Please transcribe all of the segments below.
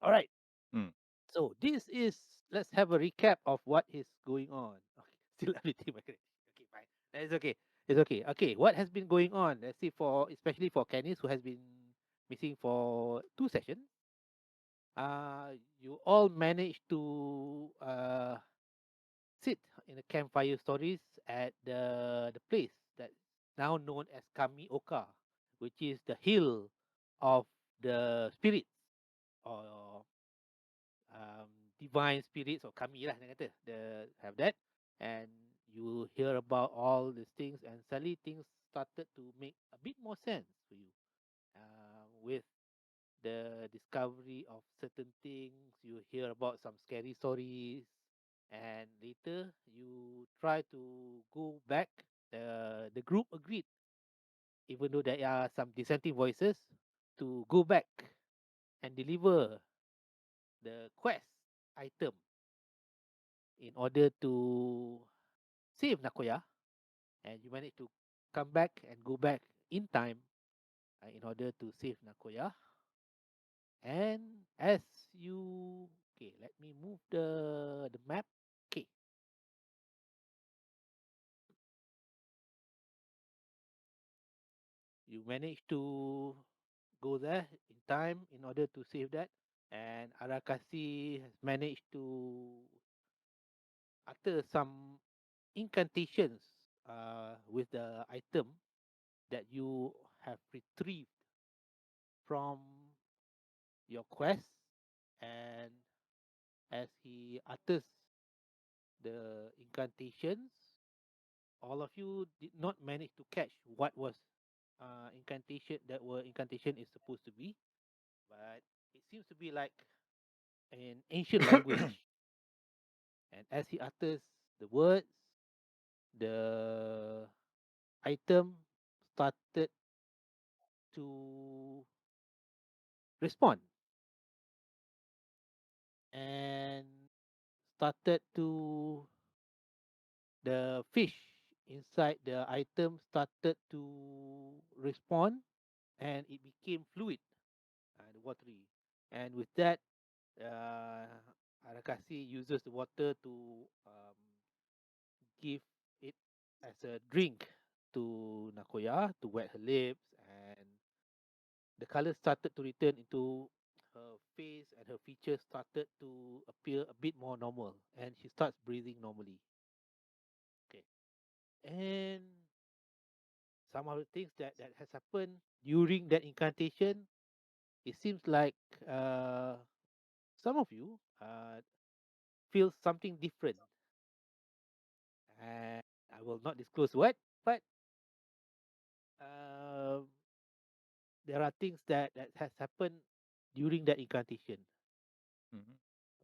All right. Mm. So this is, let's have a recap of what is going on. Okay, still everything my credit. Okay, fine. It's okay. It's okay. Okay, what has been going on? Let's see, for especially for Canis, who has been missing for 2 sessions. You all managed to sit in the campfire stories at the place that's now known as Kamioka, which is the hill of the spirits, or um, divine spirits, or kami lah dia kata, have that. And you hear about all these things, and suddenly things started to make a bit more sense for you, with the discovery of certain things. You hear about some scary stories, and later you try to go back. The group agreed, even though there are some dissenting voices, to go back and deliver the quest item in order to save Nakoya. And you manage to come back and go back in time, in order to save Nakoya. And as you, okay, let me move the map. Okay, you manage to go there in time in order to save that. And Arakasi has managed to utter some incantations with the item that you have retrieved from your quest. And as he utters the incantations, all of you did not manage to catch what was incantation is supposed to be, but it seems to be like an ancient language. And as he utters the words, the item started to respond, and started to the fish inside the item started to respond, and it became fluid, the watery. And with that, uh, Arakasi uses the water to give it as a drink to Nakoya to wet her lips, and the color started to return into her face, and her features started to appear a bit more normal, and she starts breathing normally. Okay. And some of the things that has happened during that incantation, it seems like uh, some of you feel something different. And I will not disclose what, but uh, there are things that has happened during that incantation. Mhm.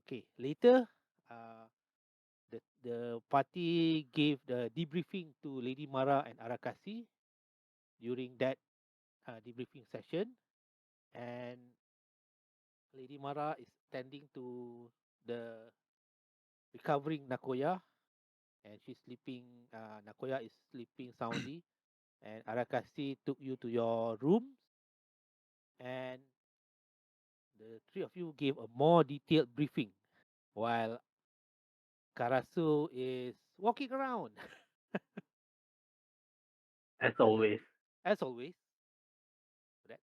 Okay, later, uh, the party gave the debriefing to Lady Mara and Arakasi during that debriefing session. And Lady Mara is tending to the recovering Nakoya, and she's sleeping. Nakoya is sleeping soundly, and Arakasi took you to your rooms, and the three of you gave a more detailed briefing, while Karasu is walking around As always. as always. That,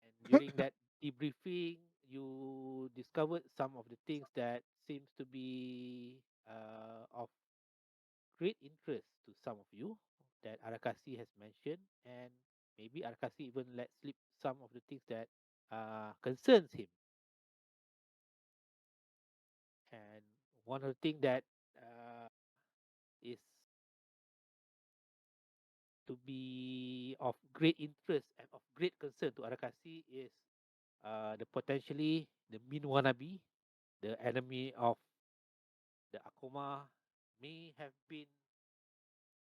and during that debriefing, you discovered some of the things that seems to be of great interest to some of you, that Arakasi has mentioned, and maybe Arakasi even let slip some of the things that concerns him. And one of the things that is to be of great interest and of great concern to Arakasi is the potentially the Min Wanabi, the enemy of the Akuma, may have been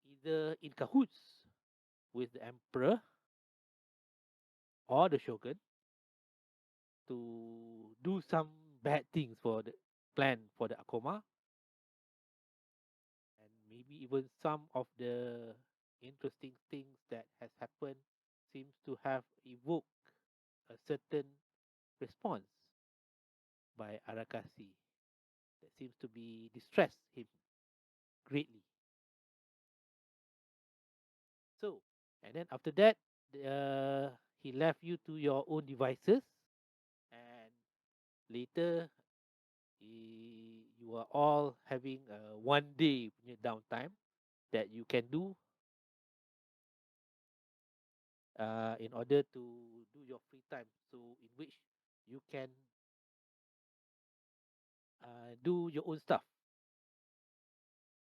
either in cahoots with the Emperor or the Shogun to do some bad things for the plan for the Akuma, and maybe even some of the interesting things that has happened seems to have evoked a certain response. by Arakasi that seems to be distressed him greatly. So, and then after that, he left you to your own devices, and later you are all having a 1 day punya downtime that you can do in order to do your free time. So, in which you can do your own stuff.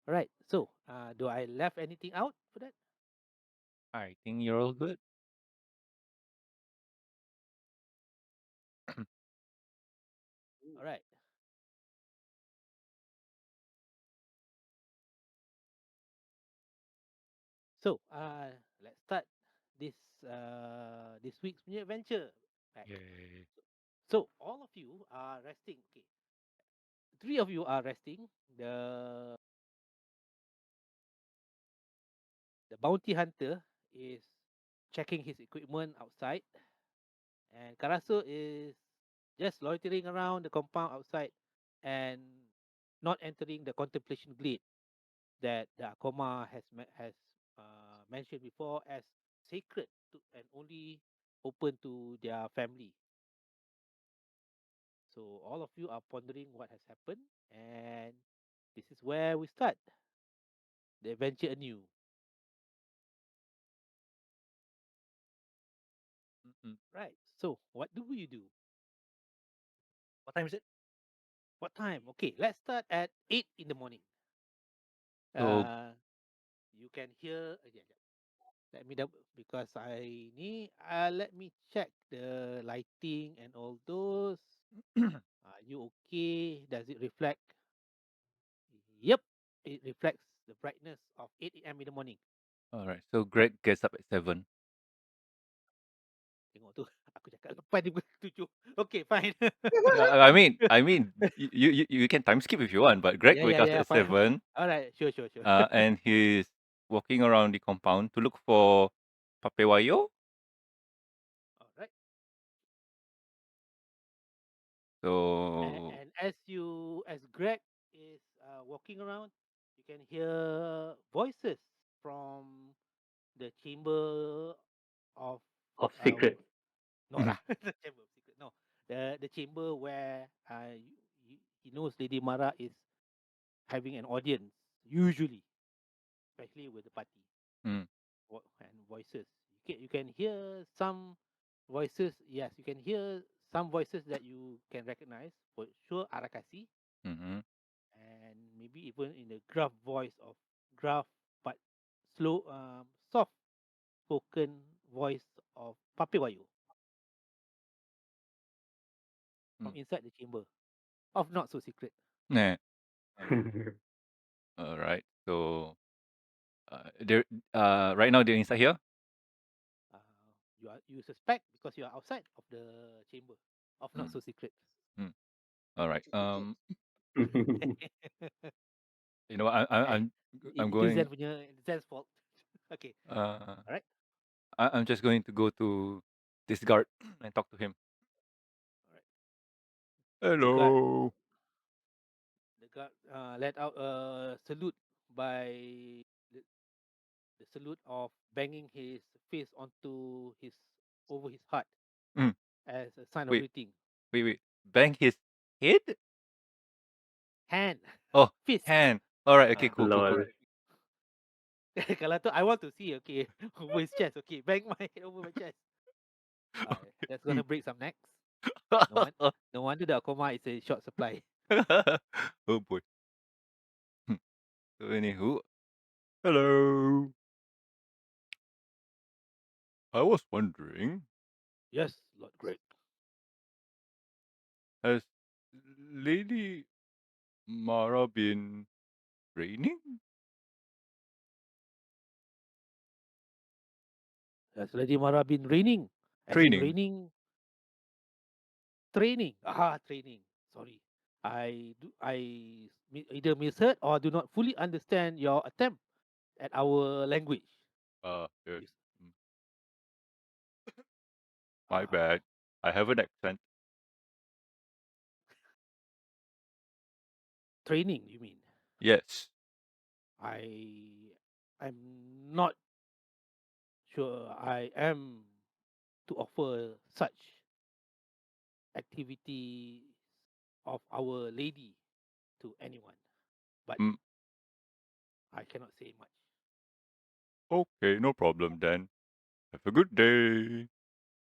All right. So, do I left anything out for that? I think you're all good. All right. So, let's start this this week's punya adventure. Back. Yay. So, all of you are resting. Okay, three of you are resting. The bounty hunter is checking his equipment outside, and Karasu is just loitering around the compound outside and not entering the contemplation glade that the Akoma has mentioned before as sacred and only open to their family. So all of you are pondering what has happened, and this is where we start the adventure anew. Mm-mm. Right. So what do you do? What time is it? What time? Okay, let's start at 8 in the morning. So, Uh, you can hear. Yeah, yeah. Let me double because I need. Let me check the lighting and all those. Are you okay? Does it reflect? Yep, it reflects the brightness of 8 a.m. in the morning. all right. So Greg gets up at 7. Tengok tu, aku cakap lepas dia tujuh. Okay, fine. I mean, you can time skip if you want, but Greg Yeah, wakes yeah, up yeah, at fine. 7, All right, sure, sure, sure. and he's walking around the compound to look for Papewayo. All right. So, And as Greg is walking around, you can hear voices from the chamber of Of uh, secret. no lah, the chamber of secret. No, the chamber where he knows Lady Mara is having an audience usually, especially with the party. mm, And voices. You can hear some voices. Yes, you can hear some voices that you can recognize for sure. Arakasi, mm-hmm, and maybe even in the gruff voice of gruff but slow, soft spoken voice of Papiwayu from mm. inside the chamber of not so secret. Nah. All right. So, they're right now they're inside here. Uh, you suspect because you are outside of the chamber of not Mm, so secret. mm. All right. You know, Eh, I'm itu going. Zen's fault. Okay, Uh, all right. I'm just going to go to this guard and talk to him. All right. The guard, Hello. let out a salute by the, the salute of banging his face onto his over his heart Mm, as a sign of wait, greeting. wait. Bang his head? Hand, Oh, fist. hand. All right. Okay. Uh, Cool. Cool. Cool. Lol. Kalau tu I want to see. Okay, over his chest. Okay, bang my head over my chest. That's Mm. gonna break some necks. No one, no wonder the Akoma is a short supply. Oh boy. So anywho, hello. I was wondering, Yes, Lord Greg. has Lady Mara been raining? Has Lady Mara been raining? As in Training. raining training. Ah, training. Sorry. Either misheard or do not fully understand your attempt at our language. Yes. Yes. Mm, my Ah, bad. I have an accent. training, you mean? Yes. I I'm not sure I am to offer such activity of Our Lady to anyone, but Mm, I cannot say much. okay, no problem then. Have a good day.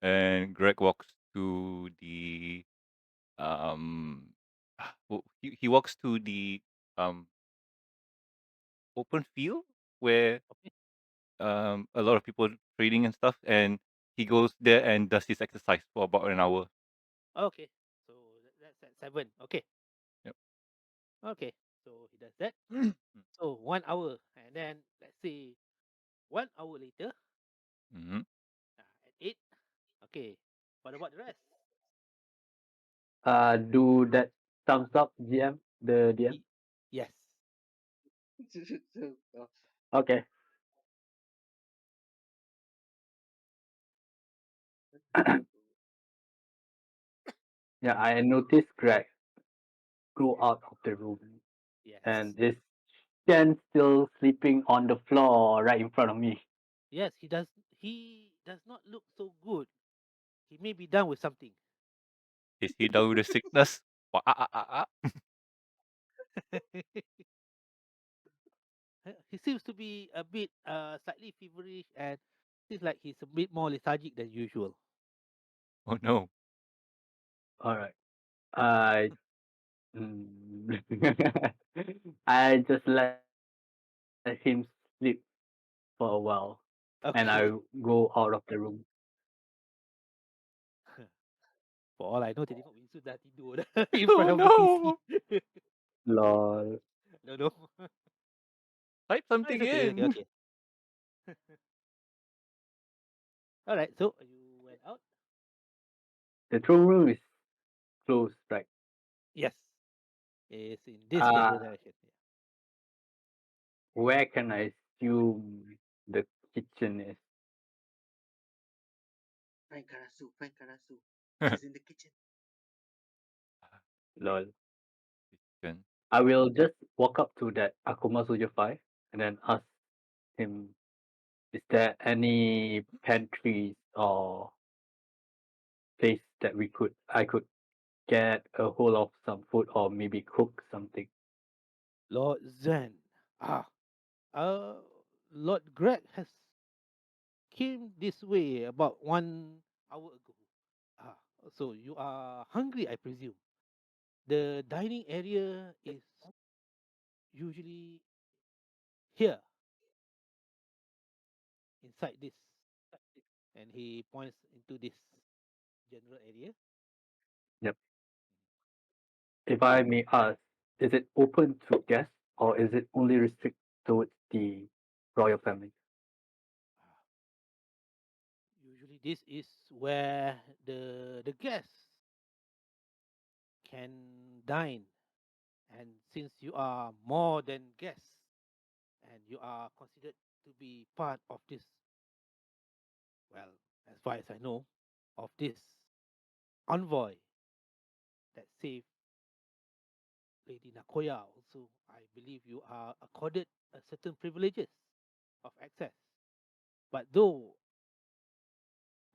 And Greg walks to the um he walks to the um open field where Okay. a lot of people trading and stuff, and he goes there and does his exercise for about an hour. Okay. So that's at 7. Okay. Yep. Okay. So he does that. So 1 hour, and then let's say 1 hour later, Mm-hmm. at 8. Okay. What about the rest? Do that thumbs up, GM, the DM. Y- yes. Okay. Yeah, I noticed Greg go out of the room, Yes. and is Shen still sleeping on the floor right in front of me? Yes. He does. He does not look so good. He may be done with something. Is he down with the sickness? Wah, He seems to be a bit slightly feverish, and seems like he's a bit more lethargic than usual. Oh no. All right. I mm, I just let him sleep for a while, and I go Okay. out of the room. For all I know, tadi Vincent dah tidur dah in front Oh of the PC. no. Lol. No, no. Type Oh, it's something okay, okay, in. okay. All right. So you went out. The throne room is closed, right? Yes, it's in this Uh, general direction. Yeah. where can I assume the kitchen is? Find Karasu, find Karasu. She's in the kitchen. Lol. Can- I will just walk up to that Akuma Soldier 5 and then ask him, is there any pantries or place that I could get a hold of some food or maybe cook something? Lord Zen. Ah, uh, Lord Greg has came this way about 1 hour ago. Ah, so you are hungry, I presume. The dining area is usually here inside this, and he points into this general area. Yep. If I may ask, is it open to guests or is it only restricted towards the royal family? Ah, usually, this is where the guests can dine, and since you are more than guests, and you are considered to be part of this, well, as far as I know, of this envoy that saved Lady Nakoya, also, I believe you are accorded a certain privileges of access. But though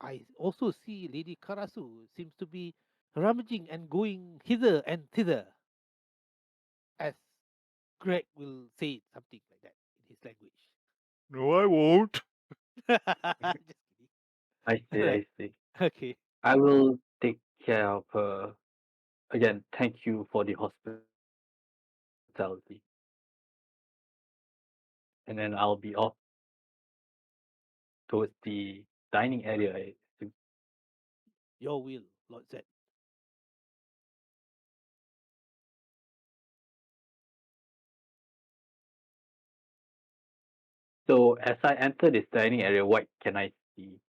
I also see Lady Karasu seems to be rummaging and going hither and thither, as Greg will say something like that in his language. No, I won't. Just kidding. I see, Right. I see. Okay. I will take care of her. Again, thank you for the hospitality. And then I'll be off towards the dining area. I assume. Your will, Lord Z. So as I enter this dining area, what can I see?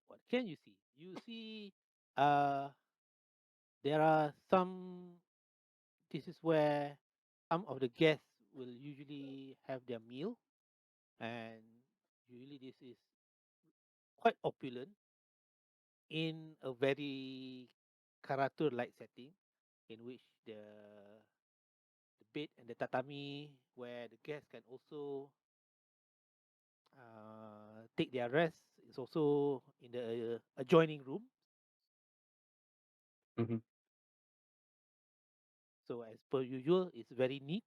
What can you see? You see, uh, there are some. This is where some of the guests will usually have their meal, and usually this is quite opulent in a very Karatur-like setting, in which bed and the tatami where the guests can also take their rest is also in the adjoining room. Mhm. So as per usual, it's very neat.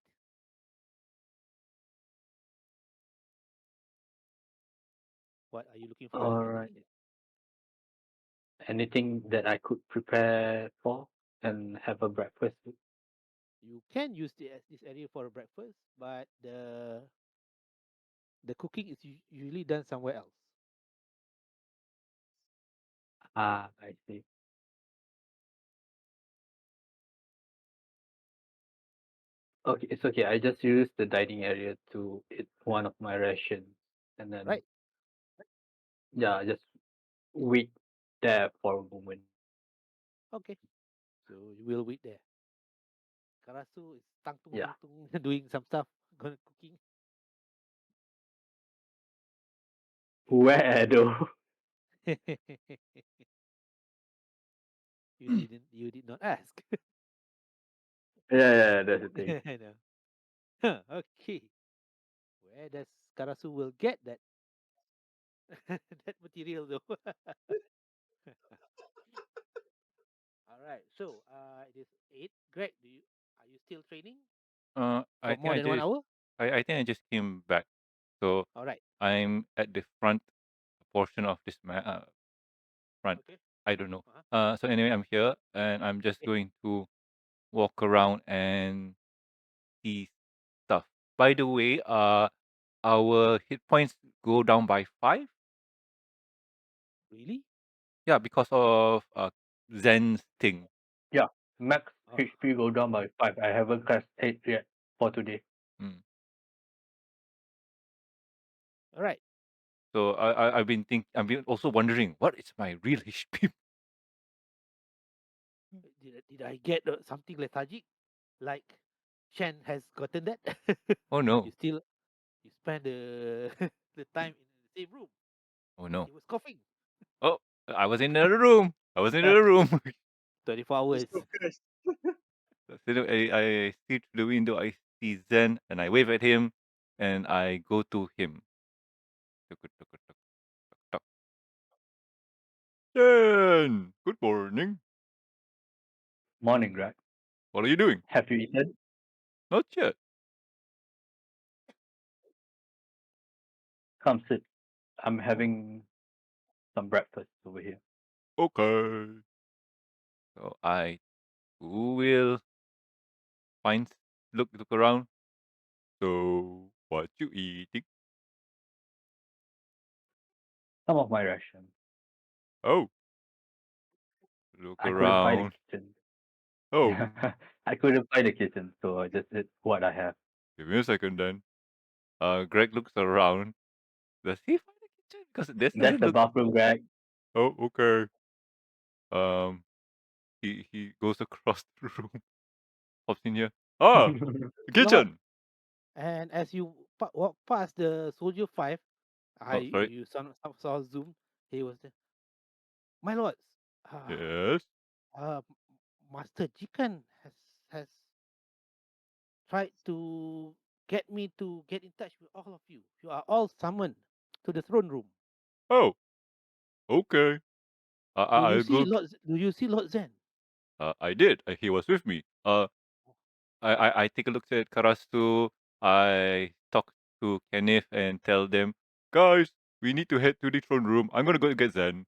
What are you looking for? All right. Anything that I could prepare for and have a breakfast with? You can use this area for a breakfast, but the cooking is usually done somewhere else. Ah, I see. Okay, it's okay. I just use the dining area to eat one of my rations, and then Right. yeah, just wait there for a moment. Okay. So you will wait there. Karasu is tang tung Yeah. tung tung doing some stuff, gonna cooking. Where though? You did not ask. Yeah, that's the thing. No. Huh, okay. Where does Karasu will get that that material though? All right. So it is 8. Greg, are you still training I for think more I than 1 just hour? I think I just came back. So All right. I'm at the front portion of this front. Okay. I don't know. Uh-huh. So anyway, I'm here and I'm just Okay. going to walk around and see stuff. By the way, our hit points go down by 5. Really? Yeah, because of Zen's thing. Yeah, max Oh, HP go down by 5. I haven't crashed 8 yet for today. Mm. all right. So I've been also wondering what is my real HP. Did I get something lethargic like Shen has gotten that? Oh you no. still you spend the the time in the same room. Oh no. He was coughing Oh, I was in another room. I was in another room. 24 He's hours. so cursed. So I see through the window. I see Zen, and I wave at him, and I go to him. Tuk, tuk, tuk, tuk, tuk. Zen, good morning. Morning, Greg. What are you doing? Have you eaten? Not yet. Come sit. I'm having some breakfast over here. Okay. So I will find look around. So what you eating? Some of my rations. Oh, look I couldn't find the around. kitchen. Oh, Yeah, I couldn't find the kitchen, so I just did what I have. give me a second then. Greg looks around. Does he find the kitchen? Because this That's doesn't the look. bathroom, Greg. Oh, okay. Um, he goes across the room, pops in here. Ah, the You know what? kitchen. And as you walk past the Soldier 5, Oh, sorry. you saw Zoom. He was there. My lords, uh, Yes. Master Chicken has tried to get me to get in touch with all of you. You are all summoned to the throne room. Oh, okay. I'll go. Do you see Lord Zen? I did. He was with me. I take a look at Karasu. I talk to Kenneth and tell them, guys, we need to head to the throne room. I'm gonna go get Zen.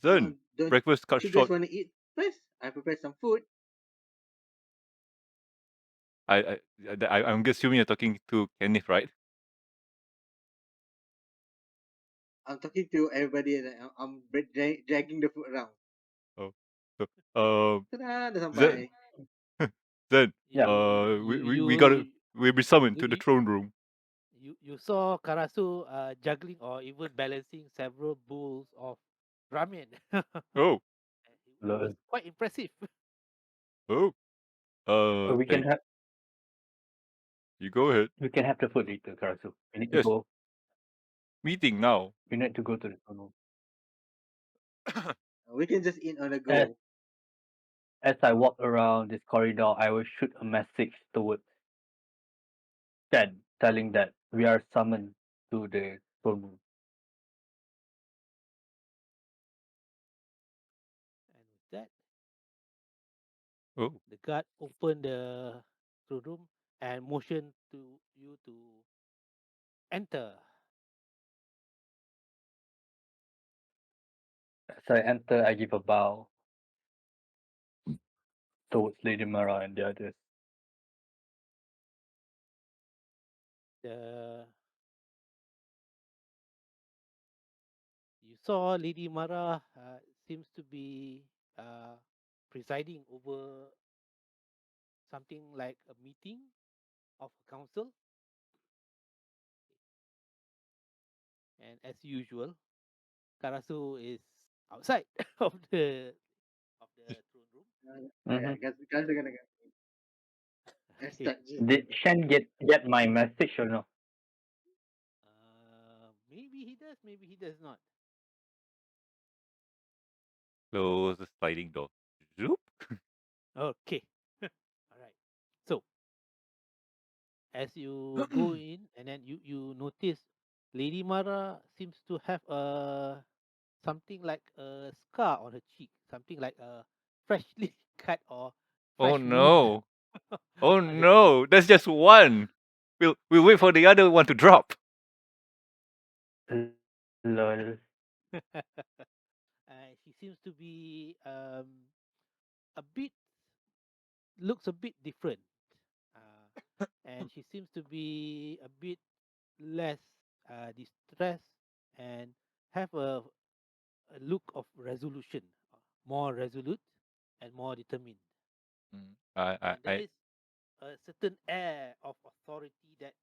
Zen, Don't breakfast cut you guys short. want to eat first? I prepared some food. I'm assuming you're talking to Kenneth, right? I'm talking to everybody and I'm dragging the food around. Oh, so, um, Ta-da! Dah Zen, sampai. Zen, Yeah. we gotta, we'll be summoned to the You throne room. you saw Karasu juggling or even balancing several bowls of ramen. Oh, It was Lol. quite impressive. oh, We can hey, have you go ahead. the food later, Karasu. We need to Yes, go. meeting now. We need to go to the tunnel. We can just eat on the As go. as I walk around this corridor, I will shoot a message towards Shen, telling that we are summoned to the throne room. And with that, Oh, the guard opened the throne room and motioned to you to enter. As I enter, I give a bow towards Lady Mara and the others. The You saw Lady Mara seems to be uh, presiding over something like a meeting of council, and as usual, Karasu is outside of the throne room. Mm-hmm. Guys are gonna get Okay. hashtag G. Did Shen get my message or no? Maybe he does, maybe he does not. close the sliding door. Zoop. Okay. All right. So as you go in, and then you notice Lady Mara seems to have a something like a scar on her cheek, something like a freshly cut or Oh fresh wound no. Oh on her cheek. no. That's just one. We'll wait for the other one to drop. Lol. She seems to be a bit looks a bit different, and she seems to be a bit less distressed and have a look of resolution, more resolute and more determined. Mm, I, I, And there I, is a certain air of authority that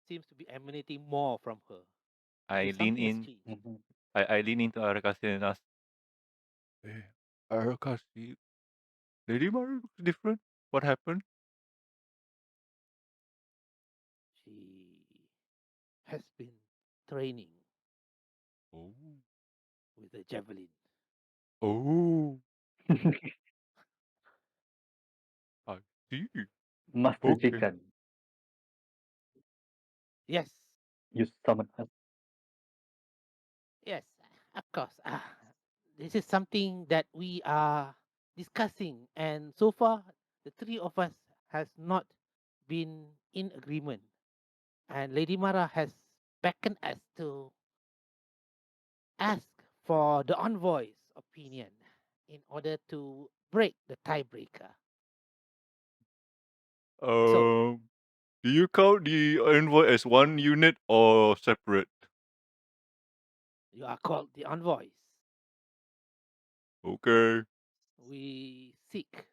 seems to be emanating more from her. I lean Something has in. changed. Mm-hmm. I lean into Arakasi and ask, hey, Arakasi, Lady Maru looks different. What happened? She has been training Oh. with a javelin. Oh. I see. Master Okay. Chicken, Yes, you summon us. yes, of course. This is something that we are discussing, and so far, the three of us has not been in agreement. And Lady Mara has beckoned us to ask for the envoy's opinion in order to break the tiebreaker. So Um, do you count the envoy as one unit or separate? you are called the envoys. Okay. We seek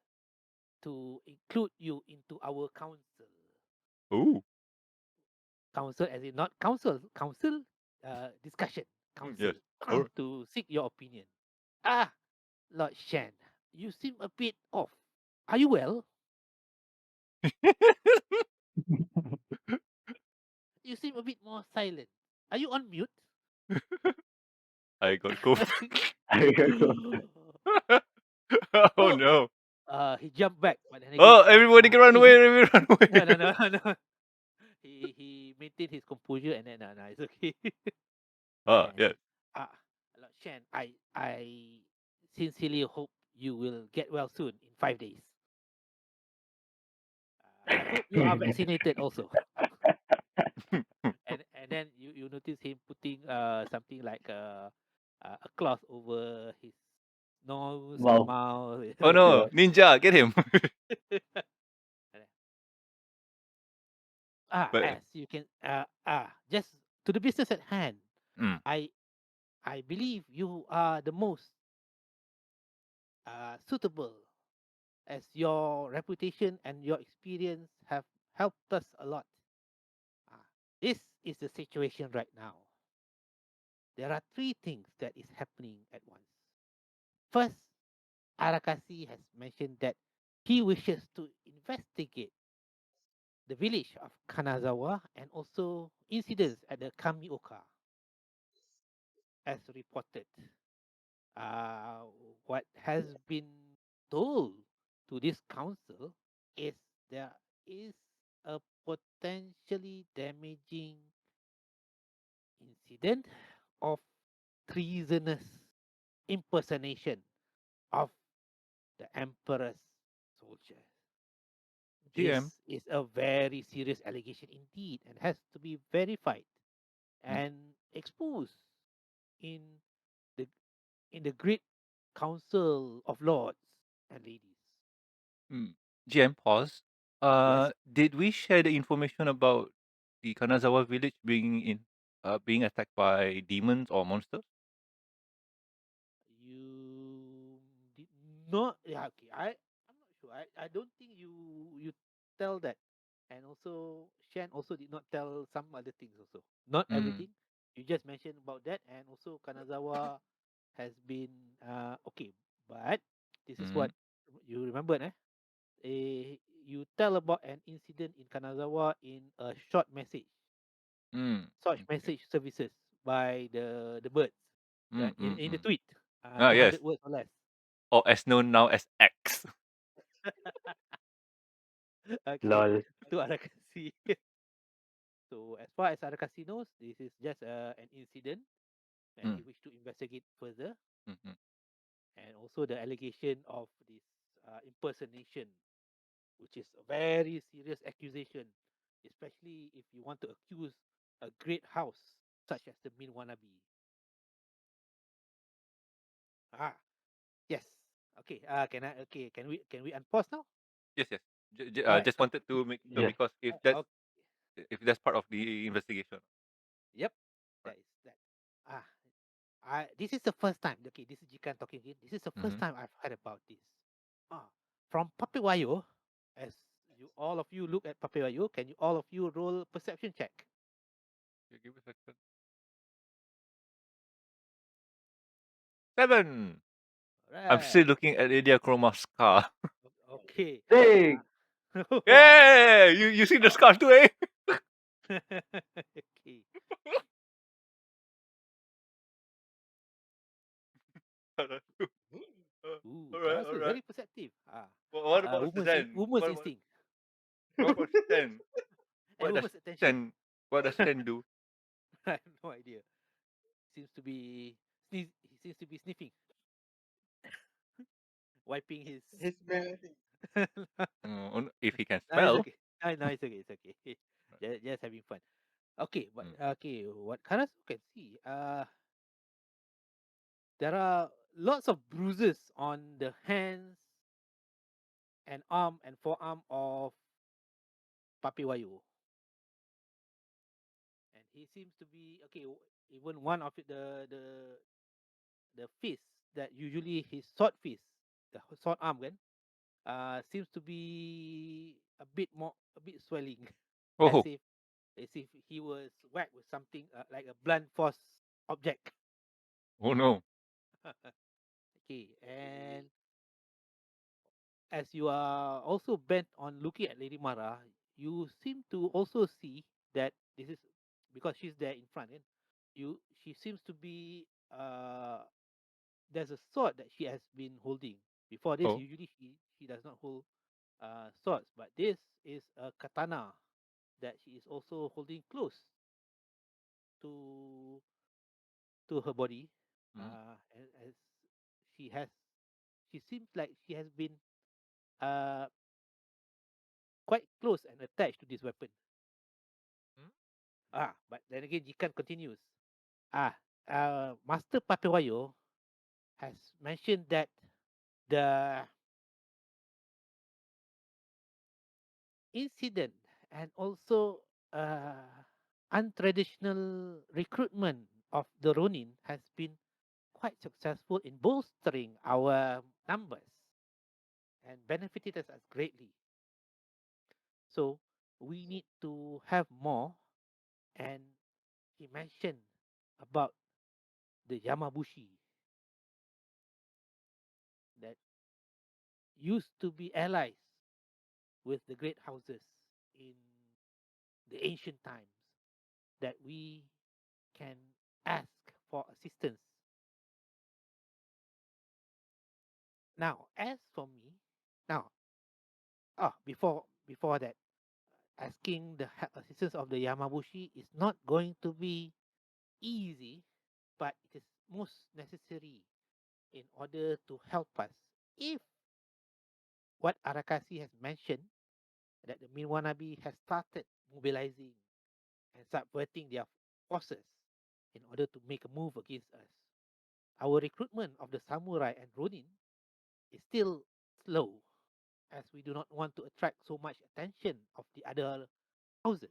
to include you into our council. Oh. Council, as in not council, council discussion, Yes. council All right. to seek your opinion. Ah, Lord Shen, you seem a bit off. Are you well? You seem a bit more silent. Are you on mute? I got COVID. Oh Oh, no. he jumped back, but then again, Oh, everybody can run away. Everybody run no, no, away. no, no. He maintained his composure, and then no, no, it's okay. Ah, And yes. ah, Lord Shen, I sincerely hope you will get well soon in 5 days. I hope you are vaccinated also. And then you notice him putting something like a cloth over his nose and Wow. mouth. Oh no, Yeah. ninja, get him. But As you can just to the business at hand. mm, I I believe you are the most suitable, as your reputation and your experience have helped us a lot. Uh, this is the situation right now. There are three things that is happening at once. First, Arakasi has mentioned that he wishes to investigate the village of Kanazawa and also incidents at the Kamioka, as reported. Uh, what has been told to this council is there is a potentially damaging incident of treasonous impersonation of the emperor's soldiers. GM. This is a very serious allegation indeed and has to be verified Mm, and exposed in the great council of lords and ladies. GM, pause. Yes, Did we share the information about the Kanazawa village being attacked by demons or monsters? you did not. Yeah, okay. I'm not sure. I don't think you tell that. And also, Shen also did not tell some other things also. Not Mm. everything. You just mentioned about that, and also Kanazawa has been okay. But this is what Mm. you remember, eh? You tell about an incident in Kanazawa in a short message, Mm. short Okay. message services by the birds, right? Mm. Mm. In the Mm. tweet, Ah, yes. 200 words or less. Or as known now as X. Okay, Lol. to Arakasi. So as far as Arakasi knows, this is just an incident, and he Mm. wished to investigate further, Mm. and also the allegation of this impersonation, which is a very serious accusation, especially if you want to accuse a great house such as the Min Wanabe. Ah, yes. Okay. Can I? Okay. Can we unpause now? Yes, yes. All right. Just So, wanted to make sure Yes. because okay. if that's part of the investigation. Yep. Right. That is that. Ah, this is the first time. Okay, this is Jikan talking again. This is the first Mm-hmm. time I've heard about this. Ah, from Papiwayo, as you all of you look at Papiwayo, can you all of you roll perception check? Give me a second. 7. All I'm still right. looking at Lydia Chroma's scar. Okay. Hey, Ah, wow. Yeah, you see the scar too, eh? Okay. Ooh, All right, all Karasu is right. very perceptive. What about Zen? Woman's instinct What about Sten? and What does woman's attention. Sten? What does Sten do? I have no idea. Seems to be he seems to be sniffing, wiping his. His melody. If he can No, it's smell. okay. No, it's okay. It's okay. Just having fun. Okay, but Mm. okay, what Karasu can see? There are lots of bruises on the hands and arm and forearm of Papiwayu, and he seems to be okay. Even one of the fist that usually his sword fist, the sword arm, kan, seems to be a bit swelling, as Oh, if he was whacked with something like a blunt force object. oh no. Okay, and as you are also bent on looking at Lady Mara, you seem to also see that this is because she's there in front. And she seems to be there's a sword that she has been holding. Before this, Oh, usually she does not hold swords, but this is a katana that she is also holding close to her body. mm. As she has, she seems like she has been uh quite close and attached to this weapon. Mm? But then again, Jikan continues. Ah, Master Papiwayo has mentioned that the incident and also uh, untraditional recruitment of the Ronin has been quite successful in bolstering our numbers and benefited us greatly. So we need to have more. And he mentioned about the Yamabushi that used to be allies with the great houses in the ancient times that we can ask for assistance. Now, as for me, now before that, asking the assistance of the Yamabushi is not going to be easy, but it is most necessary in order to help us. If what Arakasi has mentioned, that the Minwanabi has started mobilizing and subverting their forces in order to make a move against us, our recruitment of the samurai and ronin is still slow, as we do not want to attract so much attention of the other houses.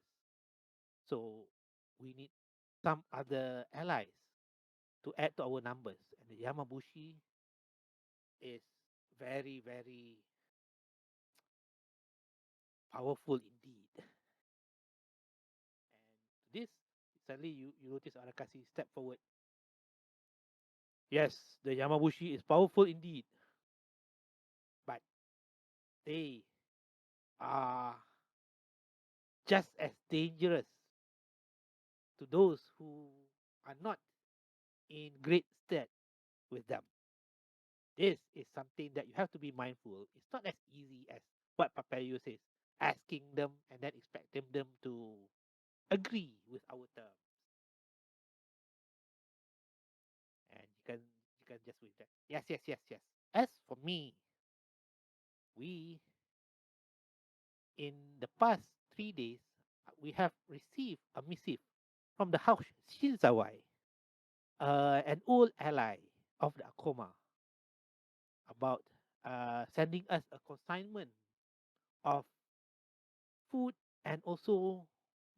So we need some other allies to add to our numbers. And the Yamabushi is very, very powerful indeed. And this, suddenly you notice Arakasi step forward. Yes, the Yamabushi is powerful indeed, but they are just as dangerous to those who are not in great stead with them. This is something that you have to be mindful. It's not as easy as what Papayo says, asking them and then expecting them to agree with our terms. And you can just wait that. Yes, yes, yes, yes. As for me, we in the past 3 days we have received a missive from the house Shinzawai, an old ally of the Akoma, about sending us a consignment of food and also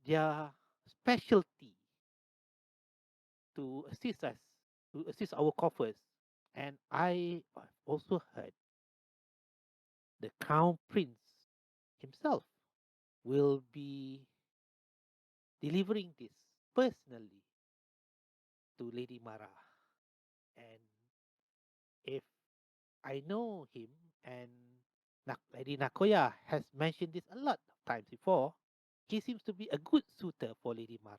their specialty to assist us, to assist our coffers. And I have also heard the Crown Prince himself will be delivering this personally to Lady Mara. And if I know him, and Lady Nakoya has mentioned this a lot of times before, he seems to be a good suitor for Lady Mara.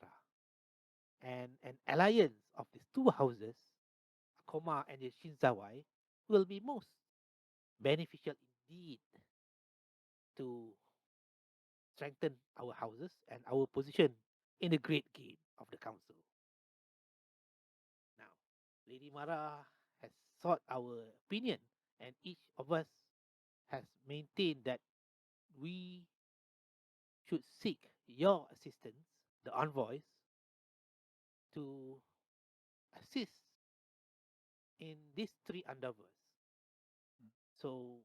And an alliance of these two houses, Akoma and the Shinzawai, will be most beneficial indeed to strengthen our houses and our position in the great game of the council. Now, Lady Mara has sought our opinion, and each of us has maintained that we should seek your assistance, the envoys, to assist in these three endeavors. So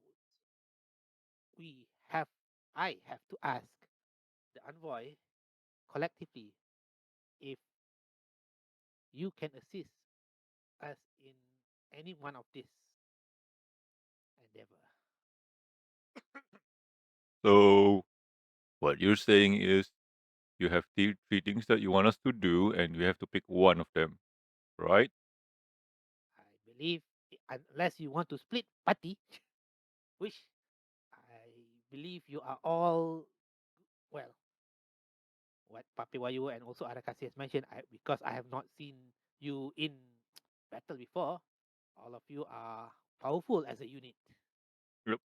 we have, I have to ask the envoy collectively if you can assist us in any one of this endeavor. So what you're saying is you have three things that you want us to do, and we have to pick one of them, right? I believe, unless you want to split party, which I believe you are all, well, what Papi Wayu and also Arakasi has mentioned, because I have not seen you in battle before, all of you are powerful as a unit. Yep.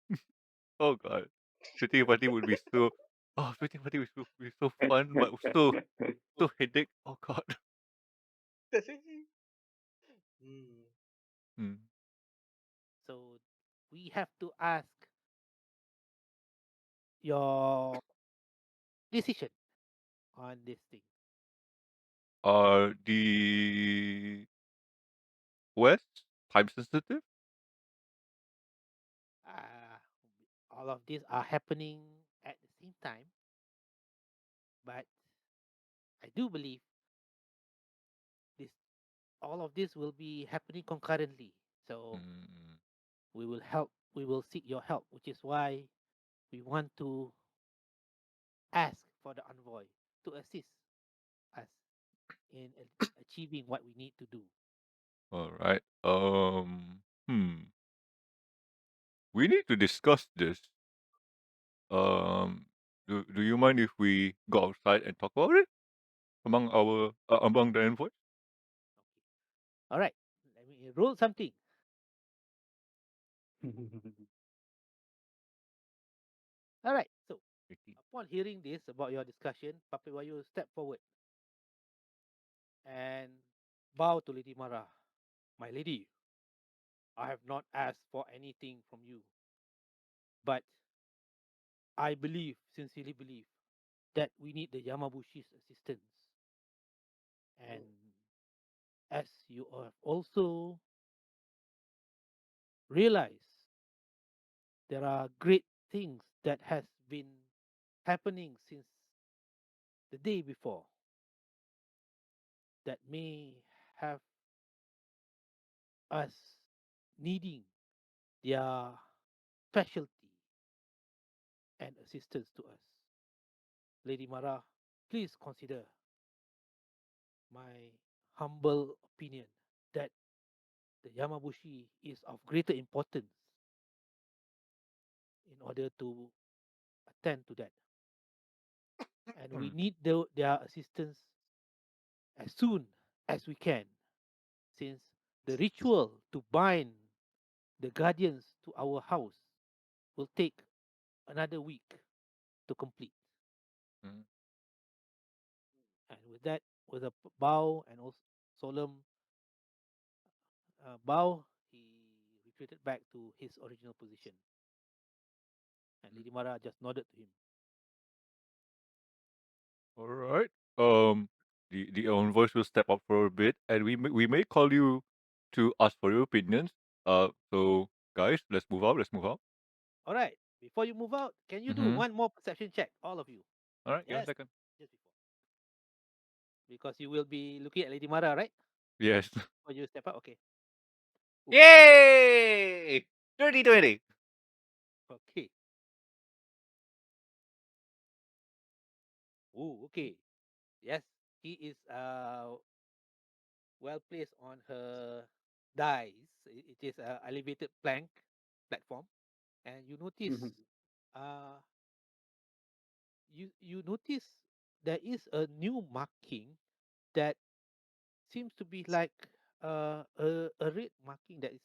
Oh god, splitting party would be so. Oh, splitting party would be so fun, but so headache. Oh god. That's it. Hmm. Hmm. So we have to ask your decision on this thing. Are the West time sensitive? Uh, all of these are happening at the same time, but I do believe this all of this will be happening concurrently. So Mm. we will help. We will seek your help, which is why we want to ask for the envoy to assist us in achieving what we need to do. All right. We need to discuss this. Um. Do you mind if we go outside and talk about it among the envoys? All right, let me roll something. All right. So, 18. upon hearing this about your discussion, Papiwayu step forward and bow to Lady Mara. My lady, I have not asked for anything from you, but I believe, sincerely believe, that we need the Yamabushi's assistance. And as you have also realized, there are great things that has been happening since the day before that may have us needing their specialty and assistance to us. Lady Mara, please consider my humble opinion that the Yamabushi is of greater importance in order to attend to that. And we need their assistance as soon as we can, since the ritual to bind the guardians to our house will take another week to complete. Mm. And with that, with a bow and also solemn bow, he retreated back to his original position. And Lady Mara just nodded to him. All right. Um, the envoys will step up for a bit, and we may call you to ask for your opinions. So guys, let's move out. Let's move out. All right, before you move out, can you do Mm-hmm. one more perception check, all of you? All right. Give me a Yes, second. just before. Because you will be looking at Lady Mara, right? Yes. Or you step out, okay. Ooh, Yay! 30-20. okay. Ooh, okay. Yes, he is well placed on her dice. It is a elevated plank platform, and you notice Mhm. uh you notice there is a new marking that seems to be like a red marking that is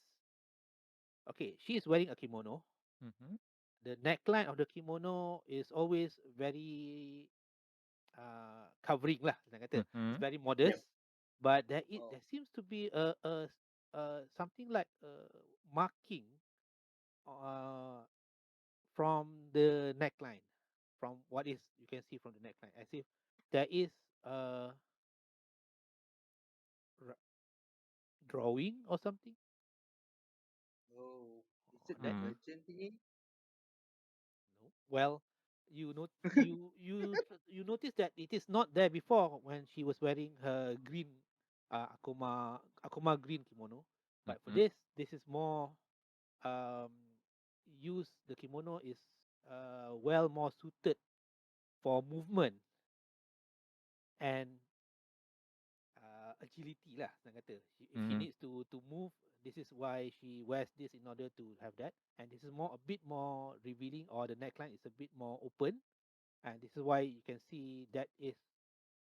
okay. She is wearing a kimono. Mm-hmm. The neckline of the kimono is always very covering lah. Senang kata. It's Mm-hmm. very Yep. modest, but Oh, there seems to be something like a marking uh from the neckline, from what is you can see from the neckline, as if there is a r- drawing or something oh. Is it on the that. Mm-hmm. merchant thingy? No. Well, you notice that it is not there before when she was wearing her green akuma green kimono. But for Mm-hmm. this is more um use the kimono is well more suited for movement and agility lah senang kata. If she Mm-hmm. needs to move, this is why she wears this in order to have that. And this is more a bit more revealing, or the neckline is a bit more open. And this is why you can see that is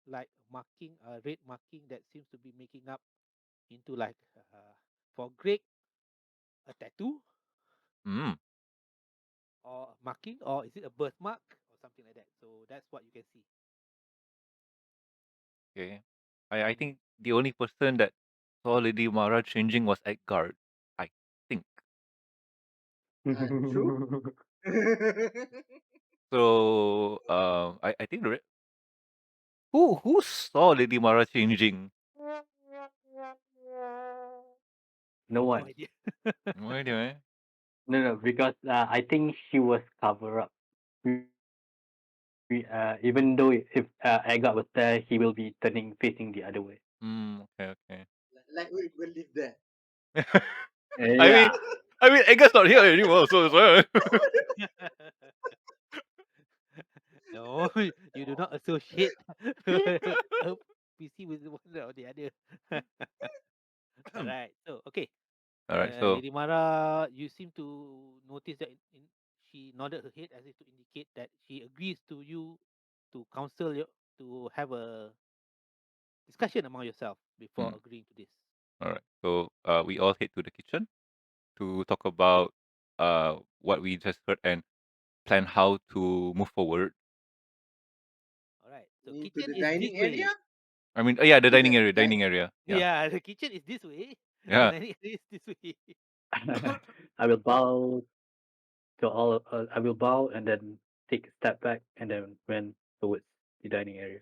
like marking a red marking that seems to be making up into like for Greg a tattoo Mm. or a marking, or is it a birthmark or something like that. So that's what you can see. Okay. I Mm. think the only person that saw Lady Mara changing was Edgard. I think. True. So I think who saw Lady Mara changing? No No one. idea. Anyway. No, no, because I think she was covered up. Even though if Edgar was there, he will be turning facing the other way. Okay, okay. Like we believe that. I mean, Yeah. Edgar's not here anymore, so it's alright. No, you do not associate a PC with one or the other. All right. So okay, All right, so Lady Mara, you seem to notice that she nodded her head as if to indicate that she agrees to you to counsel you to have a discussion among yourself before mm, agreeing to this. all right. So we all head to the kitchen to talk about what we just heard, and plan how to move forward. All right. So Into kitchen the is this dining area? way. I mean, yeah, the Is that the dining dining? area. Yeah, Yeah, the kitchen is this way. The yeah. dining area is this way. I will bow to all. I will bow and then take a step back and then went towards the dining area.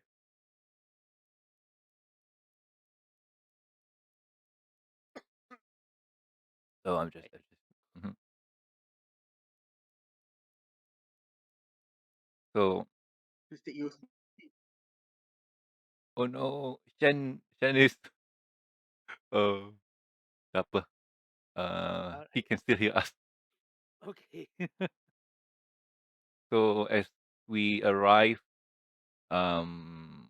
So I'm just, Right. mhm. So, To take you. oh no, Shen is uh apa? All He right. can still hear us. Okay. So as we arrive,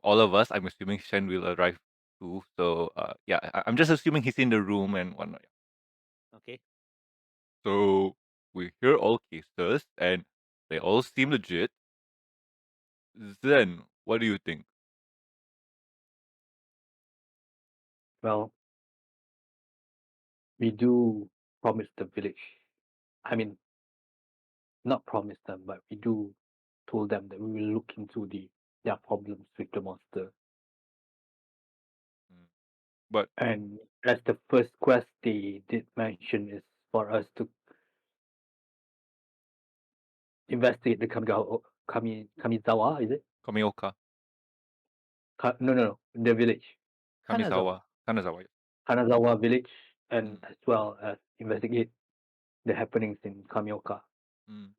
all of us, I'm assuming Shen will arrive too. So yeah, I'm just assuming he's in the room and whatnot. Okay. So we hear all cases and they all seem legit. Then what do you think? Well, we do promise the village. I mean, not promise them, but we do told them that we will look into their problems with the monster. Mm. But And as the first quest they did mention is for us to investigate the Kamizawa, is it? Kamioka, No, the village, Kanazawa. Kanazawa. Yes. Kanazawa village, and Mm, as well as investigate the happenings in Kamioka. mm.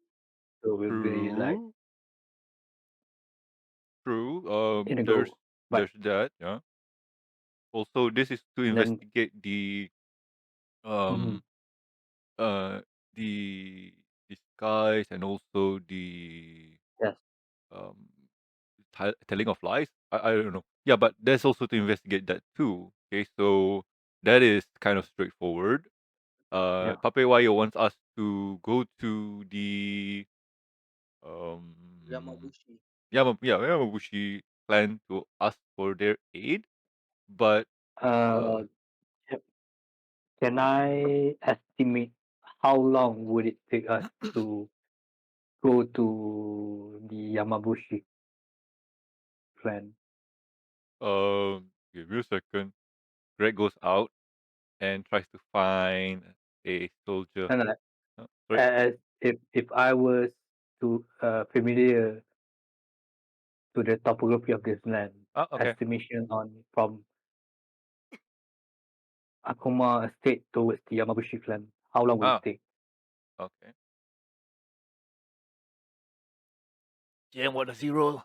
So we'll be like True, true. in a go. But There's that. Yeah. Also, this is to then, investigate mhm, um uh the disguise and also the yes, um telling of lies. I don't know. Yeah, but there's also to investigate that too. Okay, so that is kind of straightforward. yeah, Papewayo wants us to go to the um Yamabushi. Yamabushi clan to ask for their aid, but uh, uh yep. Can I estimate how long would it take us to go to the Yamabushi clan? give me a second. Greg goes out and tries to find a soldier. And like, Sorry. as if I was to familiar to the topography of this land, Oh, okay. estimation on from Akuma Estate towards the Yamabushi clan, how long will it Ah, take? okay. Jen, what does he roll?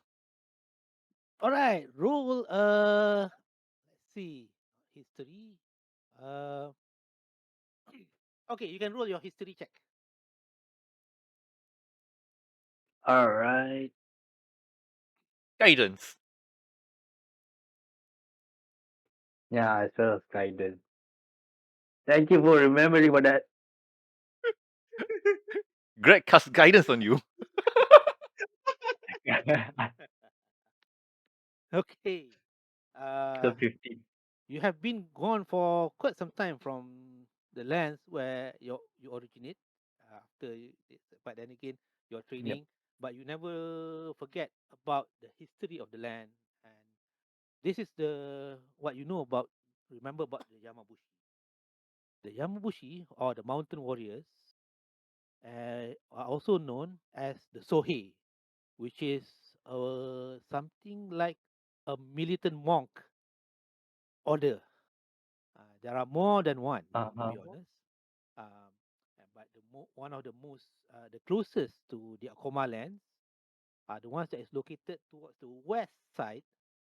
All right. Roll. Let's see. History. Uh. Okay. You can roll your history check. All right. Guidance. Yeah, as well as guidance. Thank you for remembering about that. Greg casts guidance on you. Okay. So Uh. 15. You have been gone for quite some time from the lands where you originate. But then again, you're Yep. training, but you never forget about the history of the land, and this is the what you know about. Remember about the Yamabushi. The Yamabushi or the mountain warriors are also known as the Sohei, which is something like a militant monk order. There are more than one, to Uh-huh. be honest. Um, but one of the most, the closest to the Akoma lands are the ones that is located towards the west side.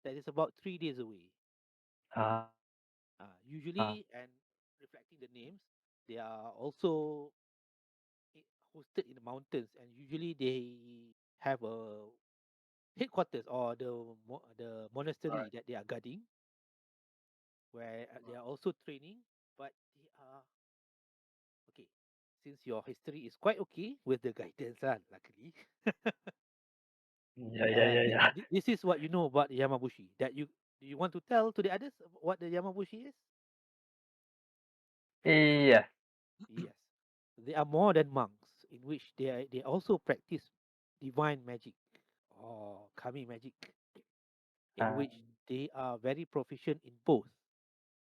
That is about 3 days away. Uh-huh. Usually, and reflecting the names, they are also hosted in the mountains, and usually they have a headquarters or the All monastery right. that they are guarding, where they are also training, but they are okay. Since your history is quite okay with the guidance, luckily, Yeah. this is what you know about the Yamabushi. That you do you want to tell to the others what the Yamabushi is? Yeah. Yes, they are more than monks, in which they also practice divine magic or kami magic, in Uh, which they are very proficient in both,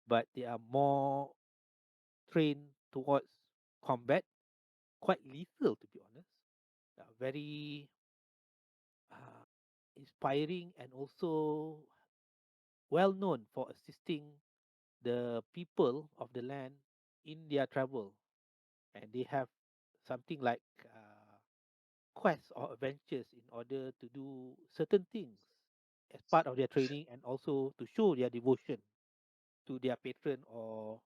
but they are more trained towards combat, quite lethal to be honest. Very uh, inspiring and also well known for assisting the people of the land in their travel, and they have something like quests or adventures in order to do certain things as part of their training, and also to show their devotion to their patron or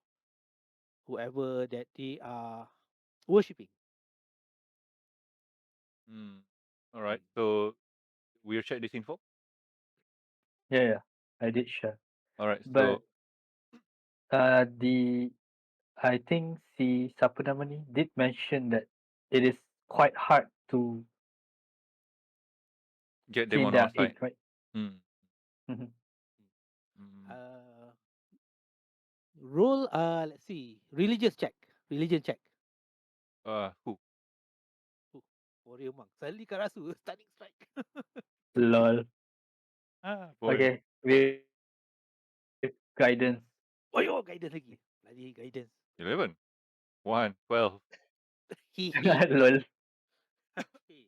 whoever that they are worshipping. Mm. All right. So we'll check this info. yeah, I did share. All right. But So the I think si siapa nama ni did mention that it is quite hard to get them gain on our their side. aid, right? Mm. Mhm. Mm. Uh, roll, let's see, religious check, religion check. Who? Ooh, warrior monk. Suddenly Karasu, stunning strike. Lol. Boy. Okay, with guidance. Oh, yo, guidance lagi. Bloody guidance. 11. 1. 12. Hehe. Lol. Okay.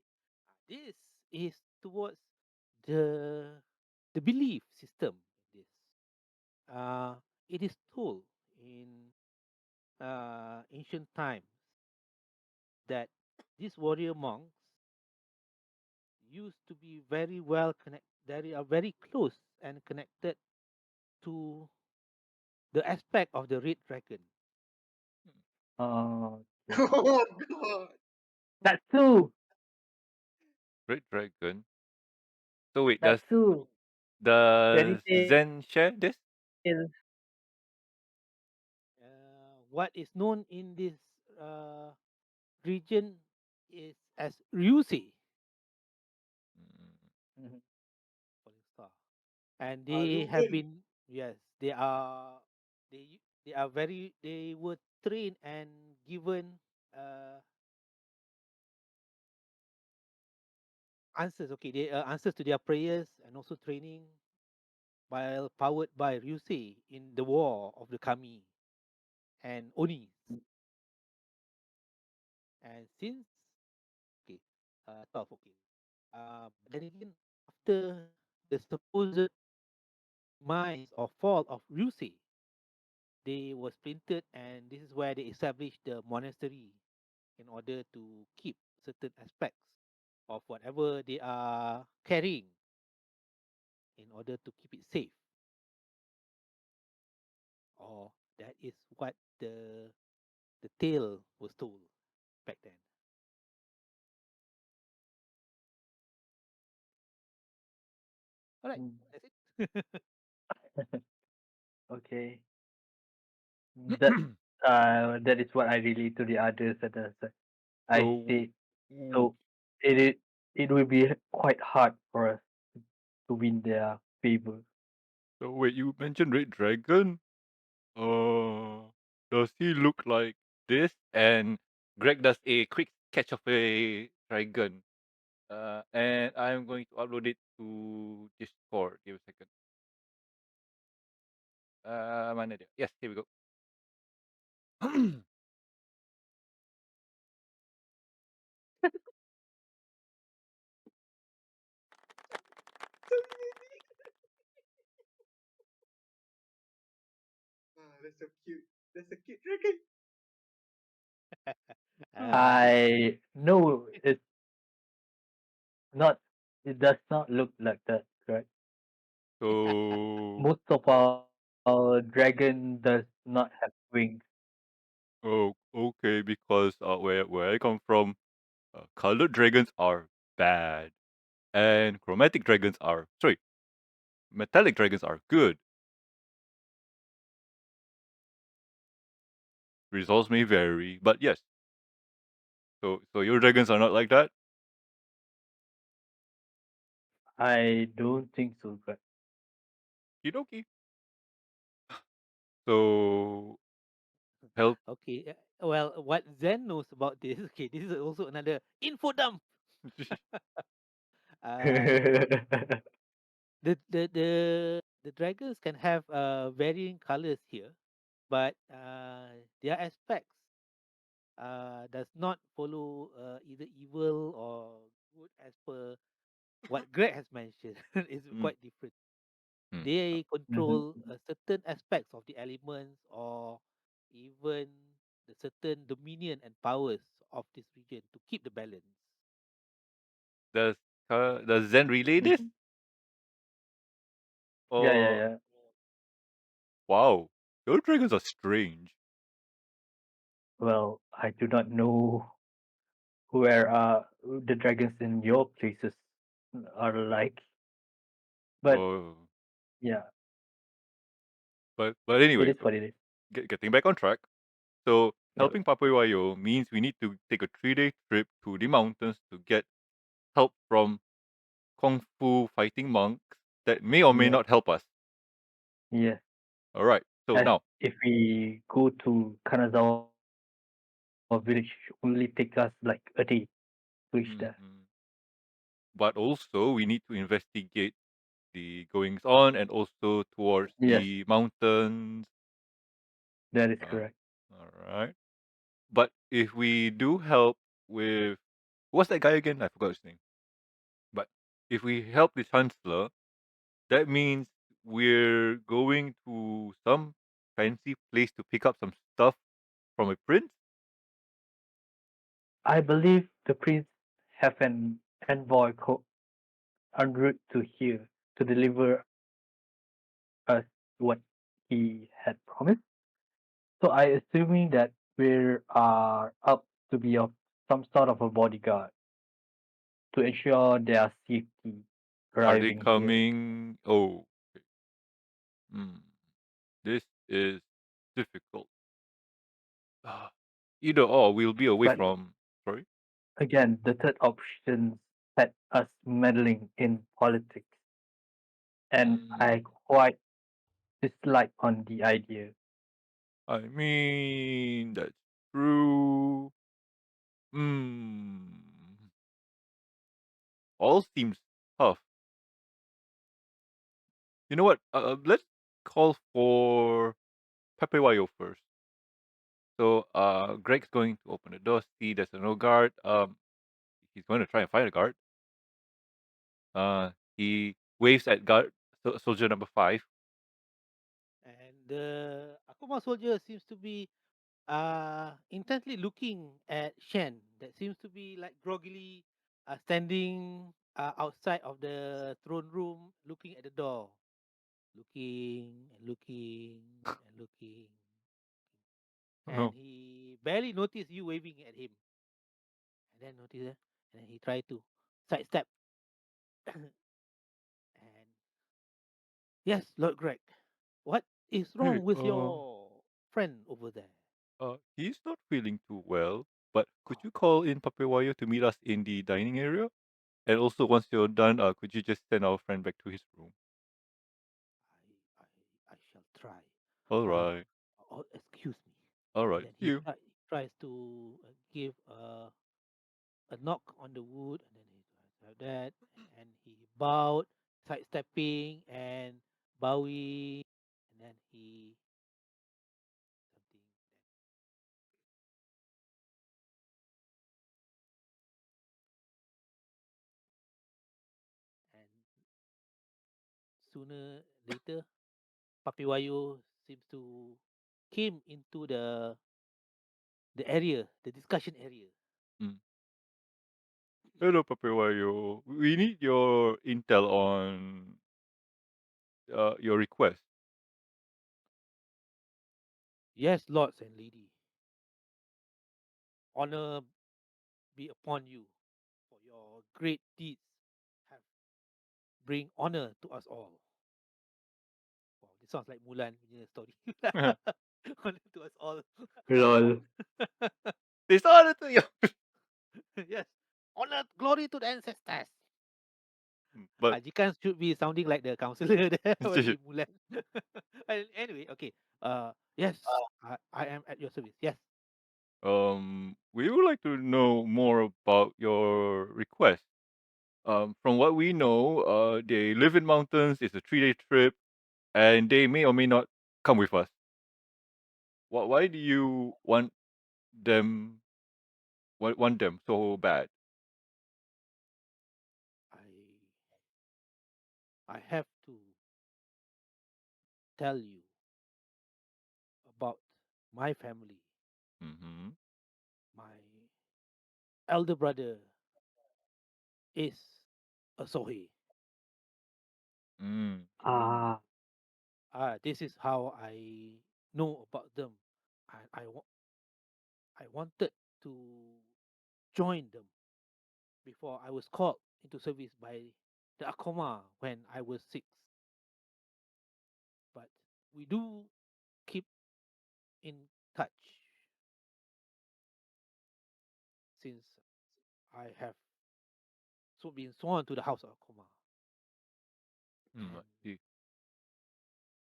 This is towards the the belief system. This. It is told in ancient times that these warrior monks used to be very well connected. They are very close and connected to the aspect of the red dragon. Okay. Oh God. Tatsu. Red Dragon. So wait, Tatsu. Fairy does tale. Zen share this? What is known in this uh, region is as Ryusei, Mm. Mhm. falling star, and they have Ruben. been, yes, they are very, they were trained and given uh, answers. Okay, they answers to their prayers and also training while powered by Ryusei in the war of the Kami and Oni. And since, okay, 12, okay. But then again, after the supposed demise or fall of Ryusei, they were splintered, and this is where they established the monastery in order to keep certain aspects of whatever they are carrying in order to keep it safe. Or that is what the tale was told back then. All right, Mm. that's it. Okay. That that is what I relate to the others that I so, say. ooh, So it will be quite hard for us to win their favor. so wait, you mentioned Red Dragon? Does he look like this? And Greg does a quick sketch of a dragon. And I'm going to upload it to Discord. Give a second. Mana dia? Yes, here we go. That's so cute. That's a cute dragon. uh, I know it's not. It does not look like that, right? So, Most of our dragon does not have wings. oh, okay, because where I come from, colored dragons are bad, and chromatic dragons are sorry, metallic dragons are good. Results may vary, but yes. So your dragons are not like that. I don't think so, but Kidoki. So help. okay. Well, what Zen knows about this, okay, this is also another info dump. uh, the dragons can have varying colors here, but their aspects does not follow either evil or good as per what Greg has mentioned. It's Mm, quite different. mm. They Mhm. control certain aspects of the elements or even the certain dominion and powers of this region to keep the balance. Does does Zen relay this? Mhm. Yeah, yeah, Or yeah. wow, your dragons are strange. Well, I do not know where the dragons in your places are like, but Oh, yeah, but it anyway, is what it is. getting back on track. So Yeah, helping Papayayo means we need to take a 3-day trip to the mountains to get help from kung fu fighting monks that may or may yeah, not help us. yeah. All right. So As now, if we go to Kanazawa village, only take us like a day to reach there. mhm, but also we need to investigate the goings on and also towards Yes, the mountains. that is Uh, correct. all right. But if we do help with what's that guy again? I forgot his name. But if we help the chancellor, that means we're going to some fancy place to pick up some stuff from a prince. I believe the prince have an envoy en route to here to deliver us what he had promised. So I assuming that we are up to be of some sort of a bodyguard to ensure their safety Are they arriving here. coming? Oh, hmm, this is difficult. Ah, either or, we'll be away But from. Sorry. again, the third option had us meddling in politics, and I Mm, quite dislike on the idea. I mean, that's true. Hmm. All seems tough. You know what? Let's call for Pepewayo first. So, Greg's going to open the door. See, there's no guard. He's going to try and find a guard. He waves at guard soldier number 5. And the Akuma soldier seems to be intently looking at Shen. That seems to be like groggily standing outside of the throne room, looking at the door, looking and looking and looking, and Oh, he barely noticed you waving at him, and then noticed, and then he tried to sidestep. And yes, Lord Greg, what is hey, wrong with your friend over there? he's not feeling too well. But could Oh, you call in Papewayo to meet us in the dining area? And also, once you're done, could you just send our friend back to his room? I shall try. All Uh, right, excuse me. all And right. then See you. he tries to give a knock on the wood, and then he tries to have that, and he bowed, sidestepping and bowing, and then he something, and sooner later, Papiwayo seems to came into the area, the discussion area. Mm. Hello, Papewayo. We need your intel on your request. Yes, lords and lady, honor be upon you for your great deeds have bring honor to us all. Wow, this sounds like Mulan punya story. Honor to us all. Lol. Dishonor to you. Yes. Honor, glory to the ancestors. But Hajikan should be sounding like the counselor there when in Mulan. Anyway, okay. Yes, I am at your service. Yes. we would like to know more about your request. From what we know, they live in mountains. It's a 3-day trip, and they may or may not come with us. Why do you them? Want them so bad? I I have to tell you about my family. Mm-hmm. My elder brother is a Sohe. Mm. Ah, This is how I know about them. I wanted to join them before I was called into service by the Akoma when I was 6. But we do keep in touch since I have been sworn to the House of Akoma. I And see.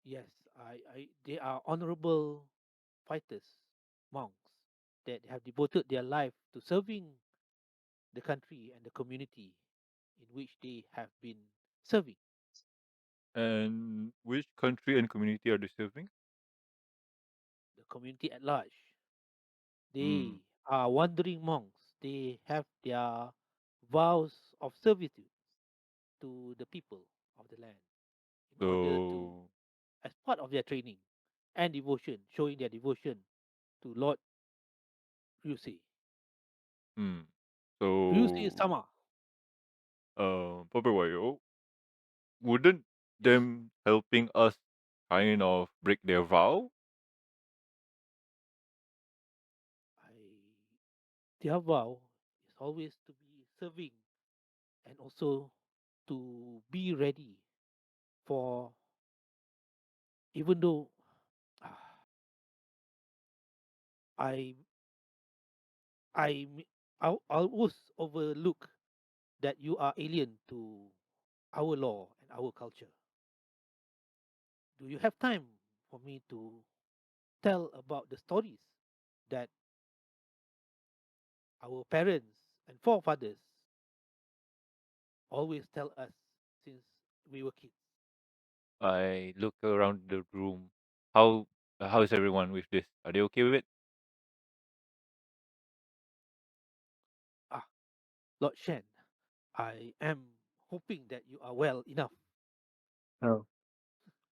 yes, they are honorable fighters, monks that have devoted their life to serving the country and the community in which they have been serving, And which country and community are they serving? the community at large. Mm. They are wandering monks. They have their vows of servitude to the people of the land in order to, So, as part of their training and devotion, showing their devotion to Lord Ryusei. mm. Ryusei So, Sama. Papa Wayo, wouldn't them helping us kind of break their vow? I, their vow is always to be serving and also to be ready for, even though ah, I I m- I always overlook that you are alien to our law and our culture. Do you have time for me to tell about the stories that our parents and forefathers always tell us since we were kids? I look around the room. How is everyone with this? Are they okay with it? Ah, Lord Shen, I am hoping that you are well enough. no.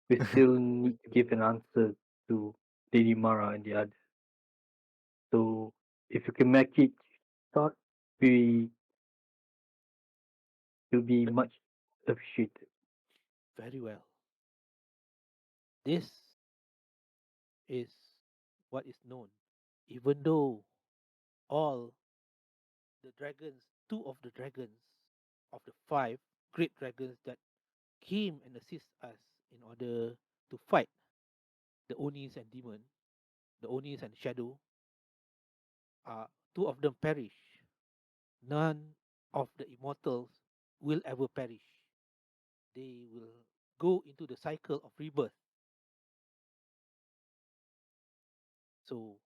We still need to give an answer to Lady Mara and the others. So if you can make it short, we will be much appreciated. Very well. This is what is known. Even though all the dragons, two of the dragons of the five great dragons that came and assist us in order to fight the Onis and demon, the Onis and shadow, two of them perish. None of the immortals will ever perish. They will go into the cycle of rebirth. So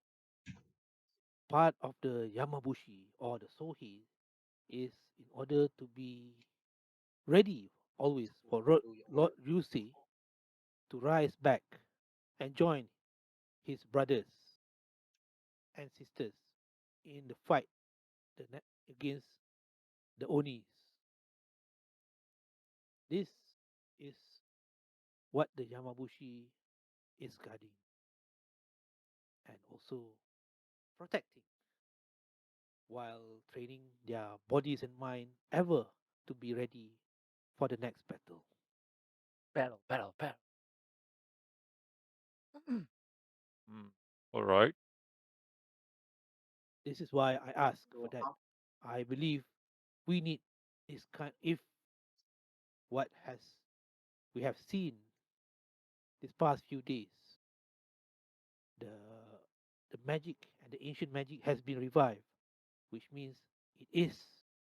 part of the Yamabushi or the Sohi is in order to be ready always for Lord Ryusei to rise back and join his brothers and sisters in the fight against the Onis. This is what the Yamabushi is guarding and also protecting while training their bodies and mind ever to be ready for the next battle. Battle, battle, battle. Mm. All right. This is why I ask for So that. how I believe we need this kind. If what has we have seen these past few days, the the magic and the ancient magic has been revived, which means it is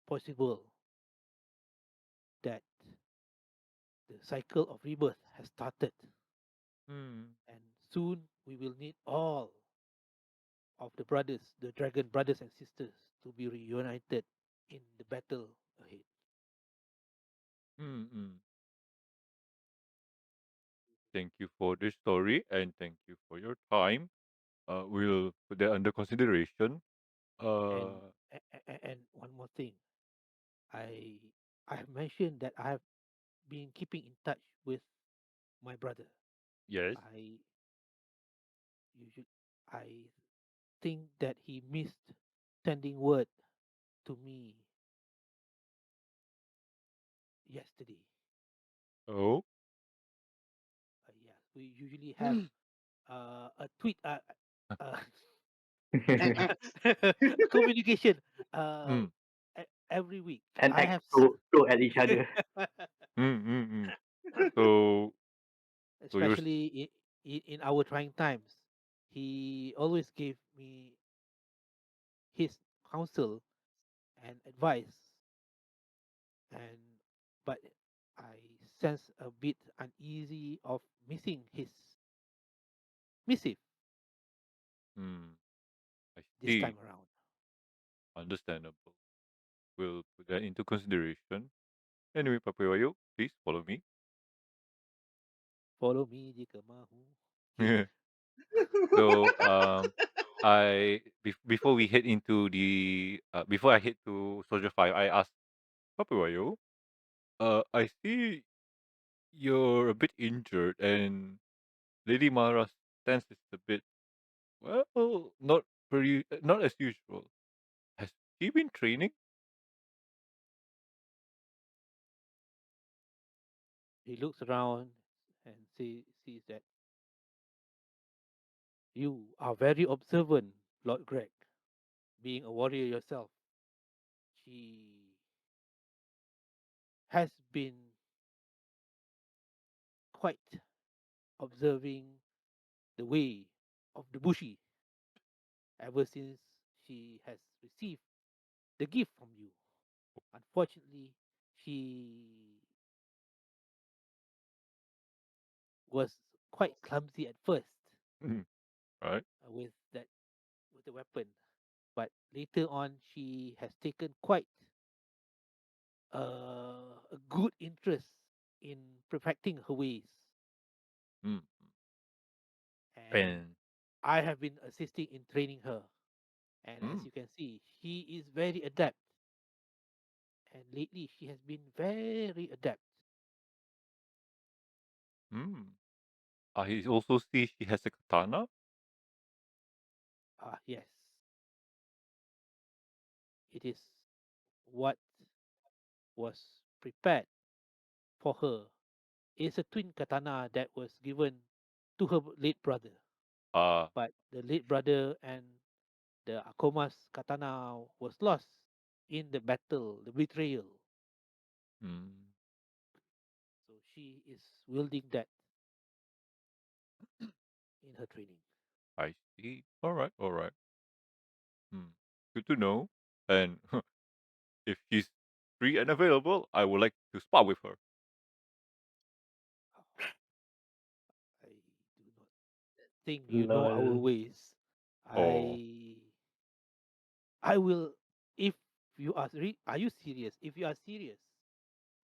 possible that the cycle of rebirth has started, Mm. and soon we will need all of the brothers, the dragon brothers and sisters, to be reunited in the battle ahead. Mm-mm. Thank you for this story and thank you for your time. We'll put that under consideration. And Uh, and one more thing, I I have mentioned that I have been keeping in touch with my brother. yes. I usually I think that he missed sending word to me yesterday. Oh. Yeah, we usually have a tweet, uh, a communication uh, Mm. every week. And I act have, throw at each other. Mm, mm, mm. So, so you're. especially in our trying times, he always gave me his counsel and advice, and but I sense a bit uneasy of missing his missive Mm, I this see. time around. Understandable. We'll put that into consideration. Anyway, Papayo, please follow me. Follow me jika mahu. Okay. So, before we head into before I head to Soldier 5, I asked Papayo, I see you're a bit injured and Lady Mara's stance is a bit, well, not as usual. Has she been training? He looks around and sees that you are very observant, Lord Greg. Being a warrior yourself, she has been quite observing the way of the Bushi ever since she has received the gift from you. Unfortunately, she was quite clumsy at first Mhm. Right? with that with the weapon, but later on she has taken quite a good interest in perfecting her ways, Mm. and And I have been assisting in training her. And as mm, you can see, she is very adept, and lately she has been very adept. mm. I also see she has a katana. Ah, yes, it is what was prepared for her. It's a twin katana that was given to her late brother, Uh, but the late brother and the Akoma's katana was lost in the battle, the betrayal. mm, So she is wielding that in her training. I see. All right, all right. Mm. Good to know. And if she's free and available, I would like to spar with her. Oh, I do not think you know our Lol. ways. Oh, I will, if you are are you serious? If you are serious,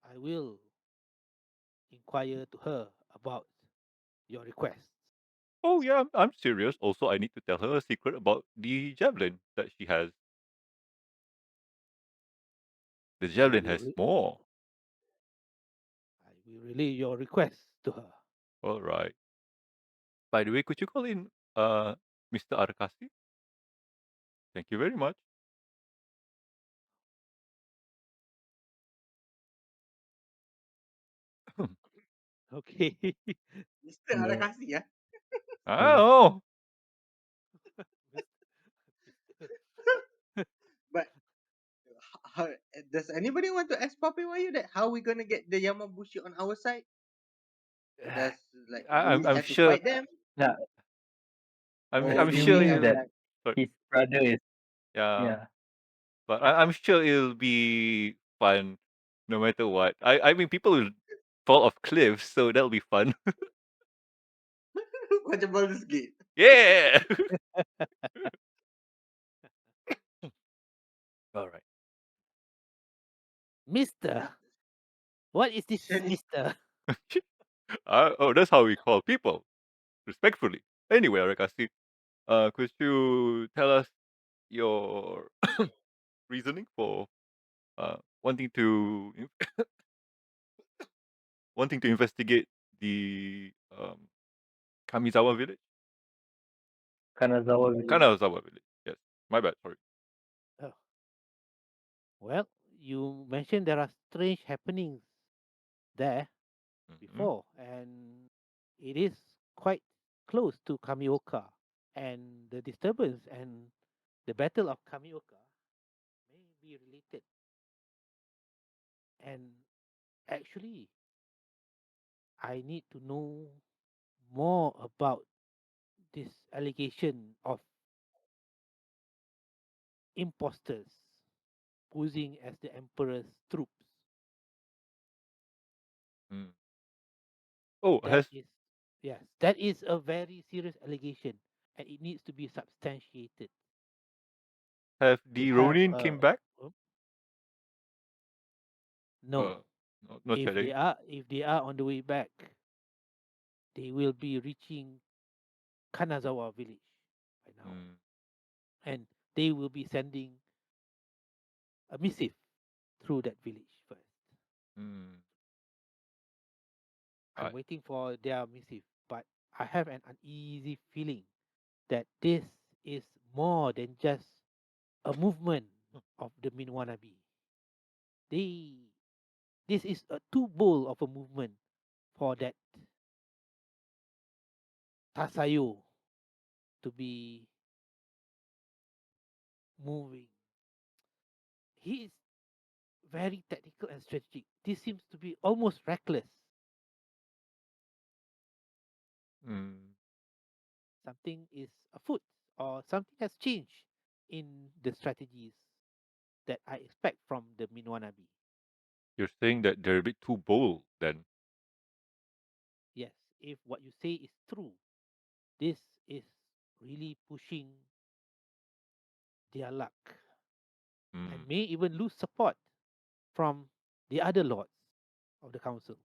I will inquire to her about your requests. oh yeah, I'm serious. Also, I need to tell her a secret about the javelin that she has. The I javelin will has more. I will relay your request to her. All right. By the way, could you call in Mr. Arkasi? Thank you very much. Okay. Mr. No. Arakasi, yeah. Yeah. Oh, Mister- But how, does anybody want to ask Papi Wayu that how we gonna get the Yamabushi on our side? Does like do we I'm have to sure. fight them, Yeah. or I'm do we sure Assuming have it'll. that like Sorry. his brother is, Yeah, yeah. but I'm sure it'll be fun, no matter what. I mean, people will fall off cliffs, so that'll be fun. what about this gate? Yeah. All right. Mister, What is this, Shen is Mister? Oh, that's how we call people, respectfully. Anyway, Arakasi, could you tell us your reasoning for wanting to investigate the Kamizawa village? Kanazawa village. Kanazawa village. Yes. My bad. Sorry. Oh, well, you mentioned there are strange happenings there Mm-hmm. before, and it is quite close to Kamioka. And the disturbance and the Battle of Kamioka may be related. And actually, I need to know more about this allegation of imposters posing as the Emperor's troops. Mm. Oh, That is, yes, that is a very serious allegation, and it needs to be substantiated have to the have Ronin a came back? no. Not yet. Eh? If they are on the way back, they will be reaching Kanazawa village by now, Mm. and they will be sending a missive through that village first. Mm. I'm Right. waiting for their missive, but I have an uneasy feeling that this is more than just a movement of the Minwanabi. They this is a too bold of a movement for that Tasayo to be moving. He is very technical and strategic. This seems to be almost reckless. Mm. Something is afoot or something has changed in the strategies that I expect from the Minwanabi. You're saying that they're a bit too bold then. Yes, if what you say is true, this is really pushing their luck and Mm. may even lose support from the other lords of the council.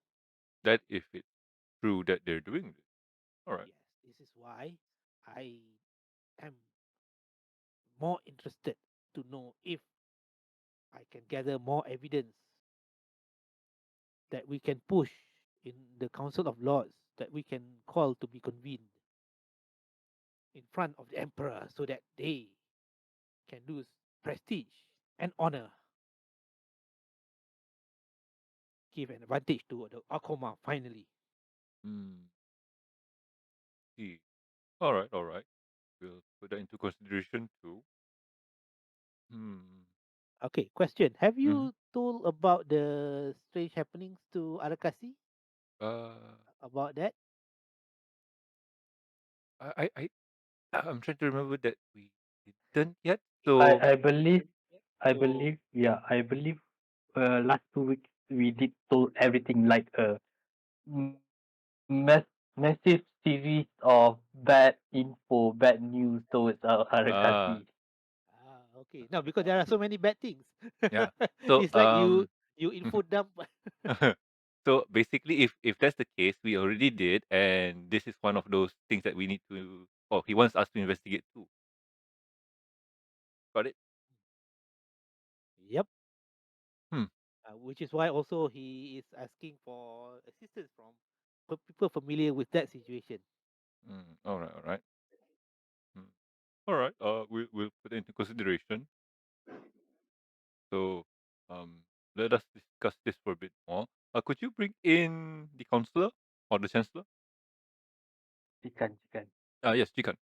That if it's true that they're doing this. All right. Yes, this is why I am more interested to know if I can gather more evidence that we can push in the Council of Lords that we can call to be convened in front of the Emperor so that they can lose prestige and honor, give an advantage to the Akoma finally. Mm. See. All right. All right. We'll put that into consideration too. Hmm. Okay, question. Have Mm-hmm. you told about the strange happenings to Arakasi Uh, about that? I I'm trying to remember that we didn't yet. I, So I believe yeah, I believe last 2 weeks we did told everything like a massive series of bad info, bad news towards ah Harakasi. Okay. No, because there are so many bad things. yeah. So It's like you info dump. so basically, if that's the case, we already did, and this is one of those things that we need to. Oh, he wants us to investigate too. Got it? Yep. Hmm. Which is why also he is asking for assistance from people familiar with that situation. Mm, all right. All right. Hmm. All right. We'll put it into consideration. So, let us discuss this for a bit more. Could you bring in the counselor or the chancellor? Chicken. Yes, you can.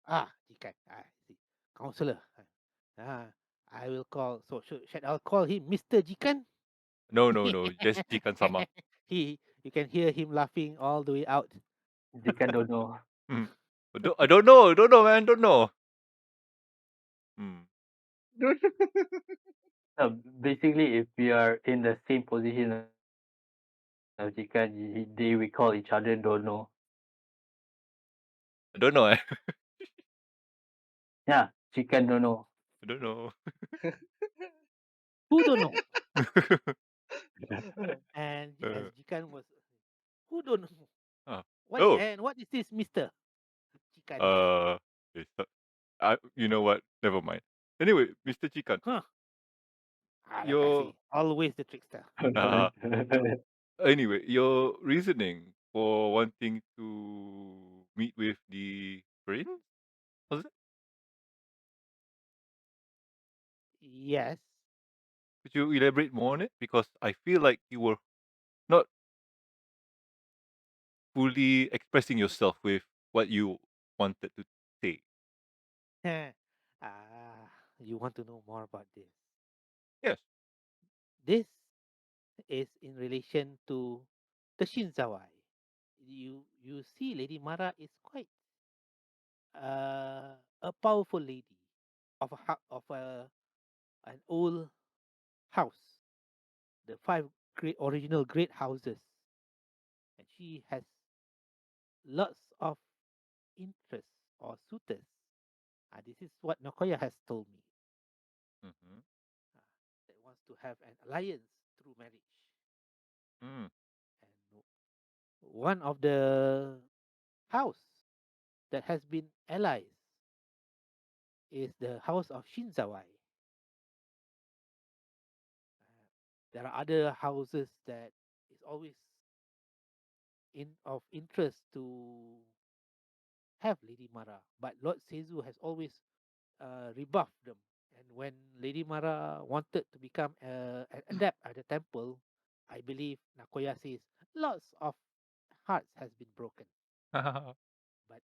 Jikan. I see. Counselor. Ah, I will call. So should I call him Mr. Jikan? No, no, no. Just Jikan sama. You can hear him laughing all the way out. Chicken don't know. Hmm. I don't know. I don't know, man. Don't know. Hmm. don't No, basically, if we are in the same position as Chicken, they we call each other don't know. I don't know. Yeah, Chicken don't know. I don't know. Who don't know? And as uh, Jikan was, who don't know uh, what oh, and what is this, Mister Jikan? uh, it's not- you know what? Never mind. Anyway, Mr. Chikan, Huh? Ah, like I your say, always the trickster. uh, anyway, your reasoning for wanting to meet with the prince, was it? Yes. Could you elaborate more on it? Because I feel like you were not fully expressing yourself with what you wanted to say. Ah, you want to know more about this? Yes. This is in relation to the Shinzawai. You see, Lady Mara is quite a powerful lady of of an old house, the five great original great houses, and she has lots of interests or suitors. This is what Nakoya has told me. Mm-hmm. Uh, that wants to have an alliance through marriage, Mm. and one of the house that has been allies is the house of Shinzawai. There are other houses that is always in of interest to have Lady Mara, but Lord Seizu has always rebuffed them. And when Lady Mara wanted to become an adept at the temple, I believe Nakoya says lots of hearts has been broken. But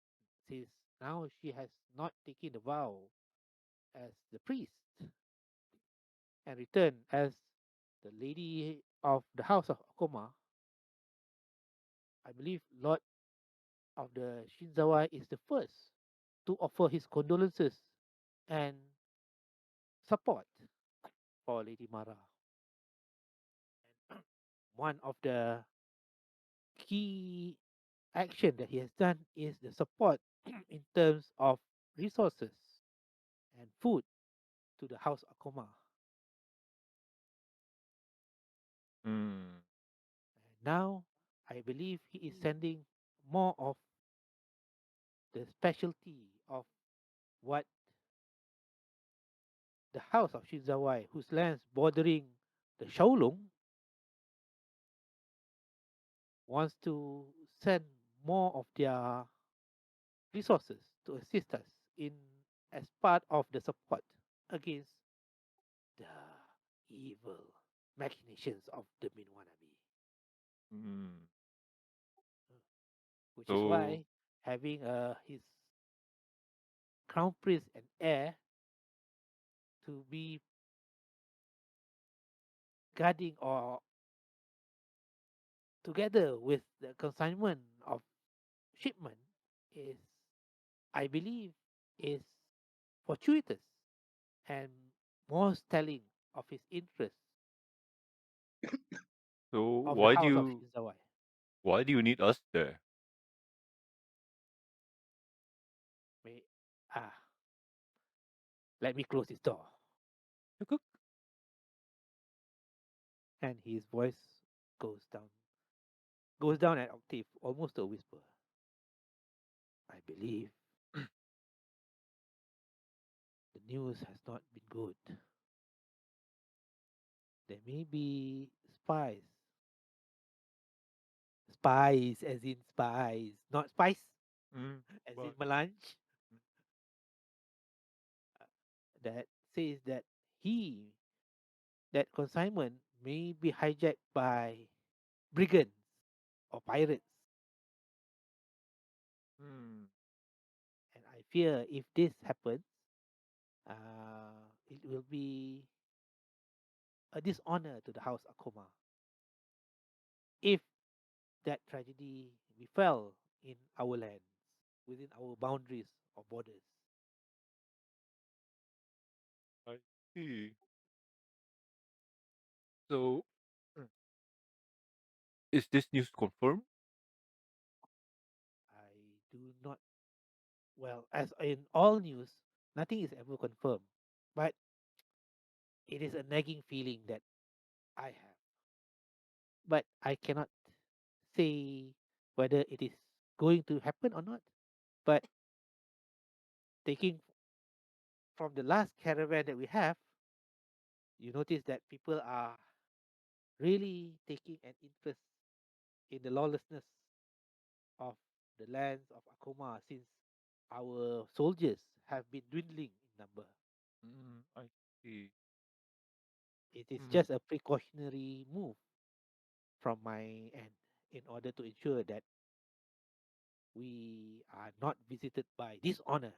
since now she has not taken the vow as the priest and returned as the lady of the house of Akoma, I believe Lord of the Shinzawa is the first to offer his condolences and support for Lady Mara. And one of the key action that he has done is the support in terms of resources and food to the house Akoma. Mm. And now I believe he is sending more of the specialty of what the house of Shinzawai, whose lands bordering the Shaolong, wants to send more of their resources to assist us in as part of the support against the evil machinations of the Minwanabi. Mm. Which is So, why having his crown prince and heir to be guarding or together with the consignment of shipment is, I believe, is fortuitous and most telling of his interest so of the house of Shinzawai. why do you need us there? May, ah, let me close this door. Tuk-tuk. And his voice goes down an octave, almost to a whisper. I believe the news has not been good. There may be spies as in spies, not spice Mm. as in But melange, that says that he, that consignment may be hijacked by brigands or pirates. mm. And I fear if this happens, it will be a dishonor to the house Akuma. If that tragedy befell in our lands, within our boundaries or borders. I see. So, mm, is this news confirmed? I do not, well, as in all news, nothing is ever confirmed. But it is a nagging feeling that I have. but I cannot say whether it is going to happen or not. But taking from the last caravan that we have, you notice that people are really taking an interest in the lawlessness of the lands of Akoma since our soldiers have been dwindling in number. I see. It is Mhm. just a precautionary move from my end in order to ensure that we are not visited by dishonor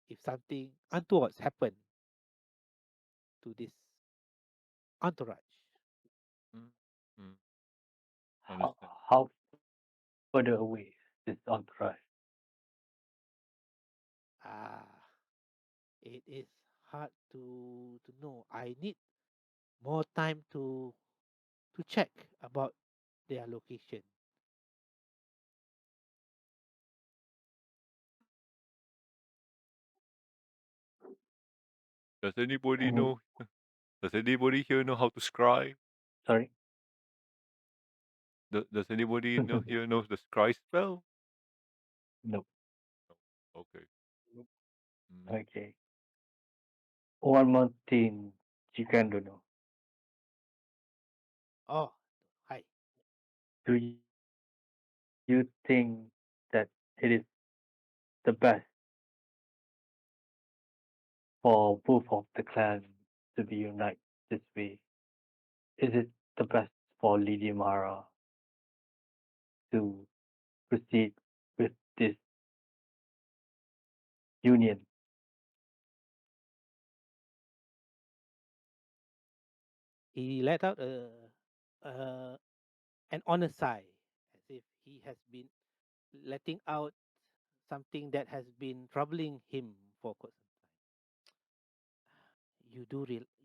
if something untoward happen to this entourage. Mm. Mm. How Understand. how further away is entourage? Ah, it is hard to know. I need more time to check about their location. Does anybody And know? Does anybody here know how to scry? sorry, Does anybody know here knows the scry spell? no. No. Okay. Nope. Mm. Okay. One more thing you can do know. Oh, hi. Do you think that it is the best for both of the clans to be united this way? Is it the best for Lady Mara to proceed with this union? He let out a an honest sigh, as if he has been letting out something that has been troubling him for quite some time.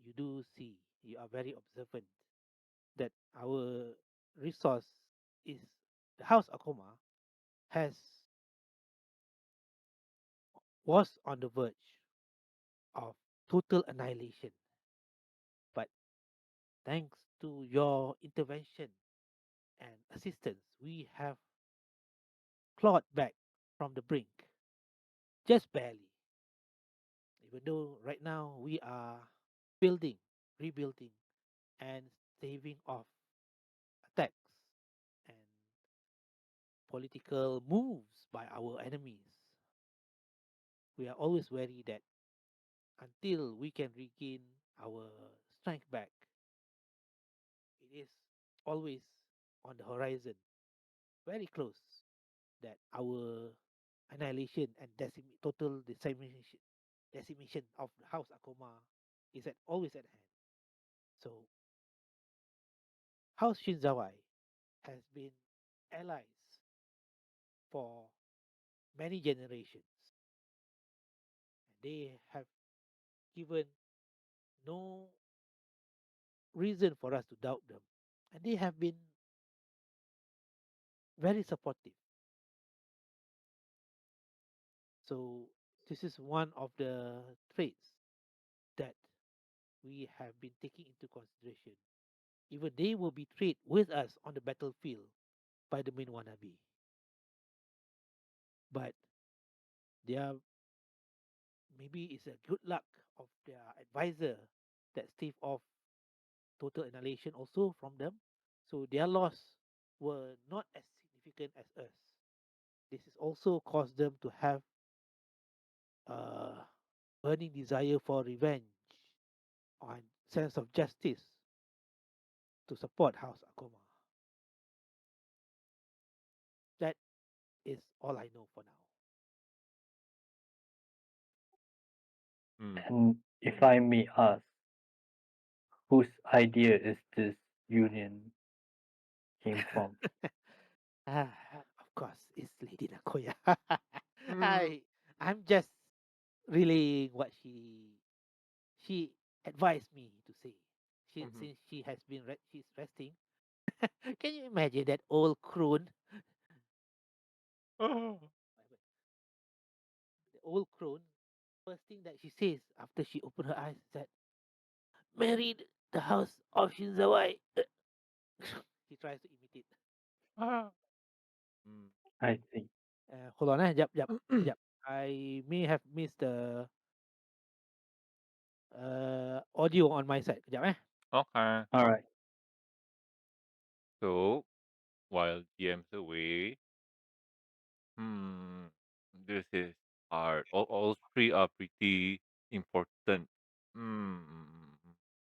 You do see, you are very observant that our resource is the house Akoma has was on the verge of total annihilation. But thanks to your intervention and assistance, we have clawed back from the brink, just barely. Even though right now we are building, rebuilding, and staving off attacks and political moves by our enemies, we are always wary that until we can regain our strength back, it is always on the horizon, very close, that our annihilation and total decimation of the House Akoma is always at hand. So House Shinzawai has been allies for many generations. They have given no reason for us to doubt them. And they have been very supportive. So this is one of the traits that we have been taking into consideration. Even they will be betrayed with us on the battlefield by the main wannabe. But their maybe it's a good luck of their advisor that stave off total annihilation also from them. So their loss were not as significant as us. This is also caused them to have a burning desire for revenge and sense of justice to support House Akoma. That is all I know for now. Mm. And if I may ask, whose idea is this union came from? Ah, of course, it's Lady Nakoya. Mm. I I'm just relaying what she advised me to say. Mhm. Since she has been she's resting. Can you imagine that old crone? Ah. The old crone. First thing that she says after she opened her eyes is that married the house of Shinzawai. he tries to imitate. Ah. Mm. I see. Hold on, jap, jap, jap. I may have missed the audio on my side. Kejap, Okay. All right. So while GM's away, hmm, this is hard. All three are pretty important. Hmm.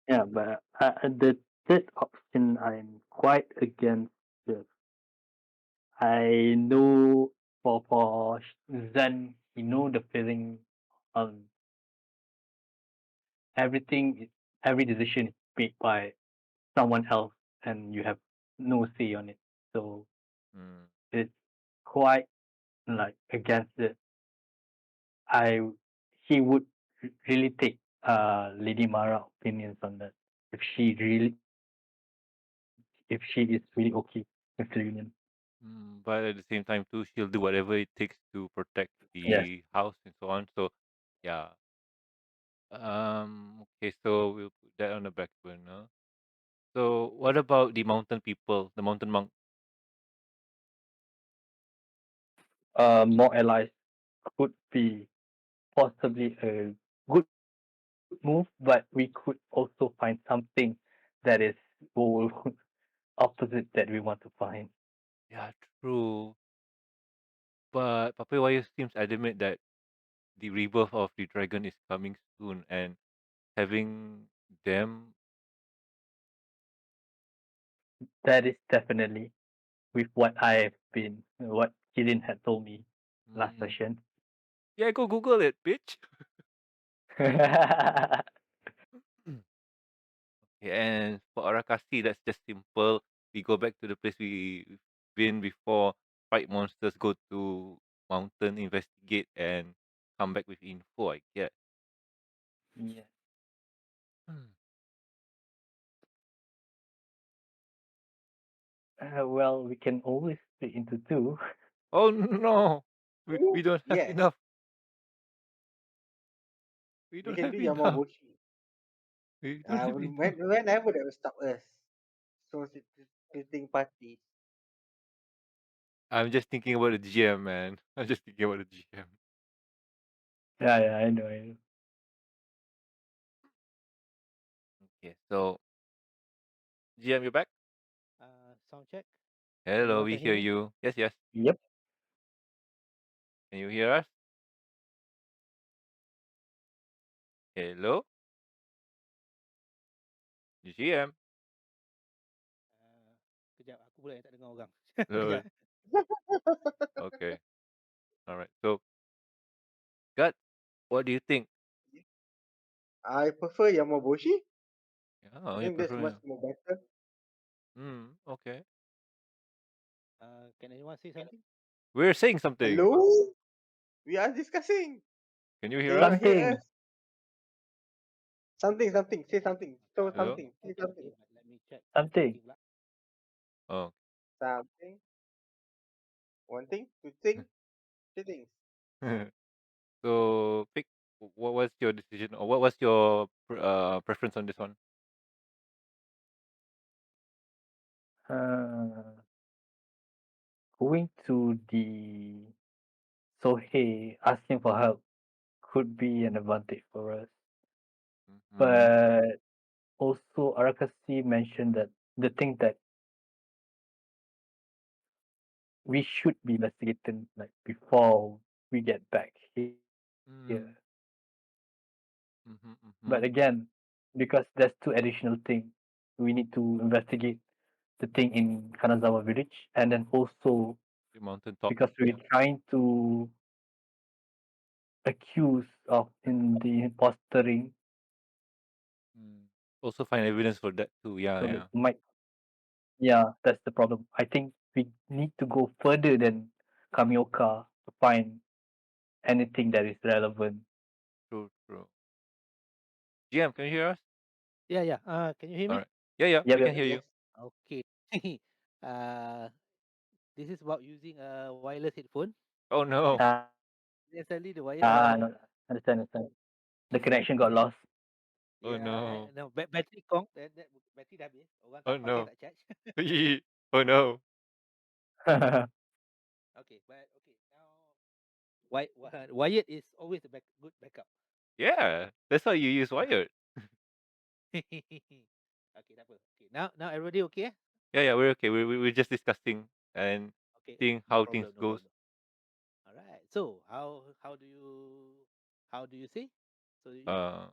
Yeah, but the third option I'm quite against. This. I know for Zen, he know the feeling on everything. Every decision is made by someone else, and you have no say on it. So Mm. it's quite like against it. I he would really take Lady Mara opinions on that if she is really okay with the union. But at the same time too, she'll do whatever it takes to protect Yes. the house and so on. So yeah. Okay, so we'll put that on the back burner. So what about the mountain people, the mountain monk? More allies could be possibly a good move, but we could also find something that is goal opposite that we want to find. Yeah, true. But Papaya seems adamant that the rebirth of the dragon is coming soon, and having them. That is definitely with what Kirin had told me last Mm, session. yeah, go Google it, bitch. Yeah, and for Arakasi, that's just simple. We go back to the place we've been before. Fight monsters, go to mountain, investigate, and come back with info. I guess. Yeah. Hmm. Well, we can always split into two. Oh no, we Ooh, don't have yes, enough. We we don't can have do enough. Yamabushi. We don't have enough. Whenever that will stop us. So splitting parties. I'm just thinking about the GM, man. I'm just thinking about the GM. Yeah, I know. Okay, so GM, you're back. Sound check. Hello, Everyone we can hear hear me? you. Yes, yes. Yep. Can you hear us? Hello, GM. Uh, Kejap, aku pula yang tak dengar orang. Hello. Kejap. Okay. All right. So, God, what do you think? I prefer Yamabushi. I Yeah, you think that's prefer much him. more better. Okay. Can anyone say something? We're saying something. Hello? We are discussing. Can you Can hear you us? not hear Something. us? Something. Say something. Show Hello? something. Say Okay, something. but let me check Something. something pula. Oh. Something. One thing. Two things. Three things. So, pick. What was your decision, or what was your preference on this one? Uh, Going to the Sohei asking for help could be an advantage for us. Mm-hmm. But also Arakasi mentioned that the thing that we should be investigating like before we get back here. Mm. Mm-hmm. But Mm-hmm. again, because there's two additional things, we need to investigate the thing in Kanazawa village, and then also The mountain top. because we're Yeah. trying to accuse of in the impostering, Mm. Also find evidence for that too. Yeah, so it yeah. might, yeah, that's the problem. I think we need to go further than Kamioka to find anything that is relevant. True, true. GM, can you hear us? Yeah, yeah. Can you hear All me? right. Yeah, yeah, Yep, we yep. can hear you. Yes. Okay. uh, this is about using a wireless headphone. Oh no. Then suddenly the wire No, understand. The connection got lost. Oh Yeah, no. no, bateri kong, bateri dah habis. Orang Oh tak pakai no. tak charge. Oh no. Okay, but okay now, Wyatt is always a good backup. Yeah, that's how you use wired. Okay, tak apa. Okay, now everybody okay? Yeah, we're okay. We're just discussing and Okay, seeing no how things problem, no goes. problem. All right. So how do you say? So Um,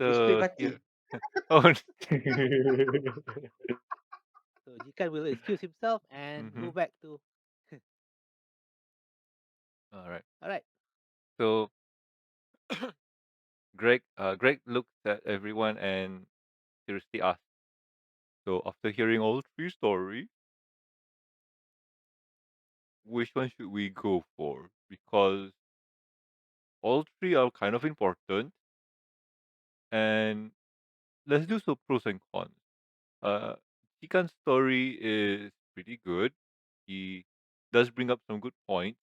We split after party. here. Oh. Jikan will excuse himself and Mm-hmm. go back to. All right. All right. So Greg looked at everyone and seriously asked. So after hearing all three stories, which one should we go for? Because all three are kind of important, and let's do some pros and cons. Uh, Chikan's story is pretty good. He does bring up some good points,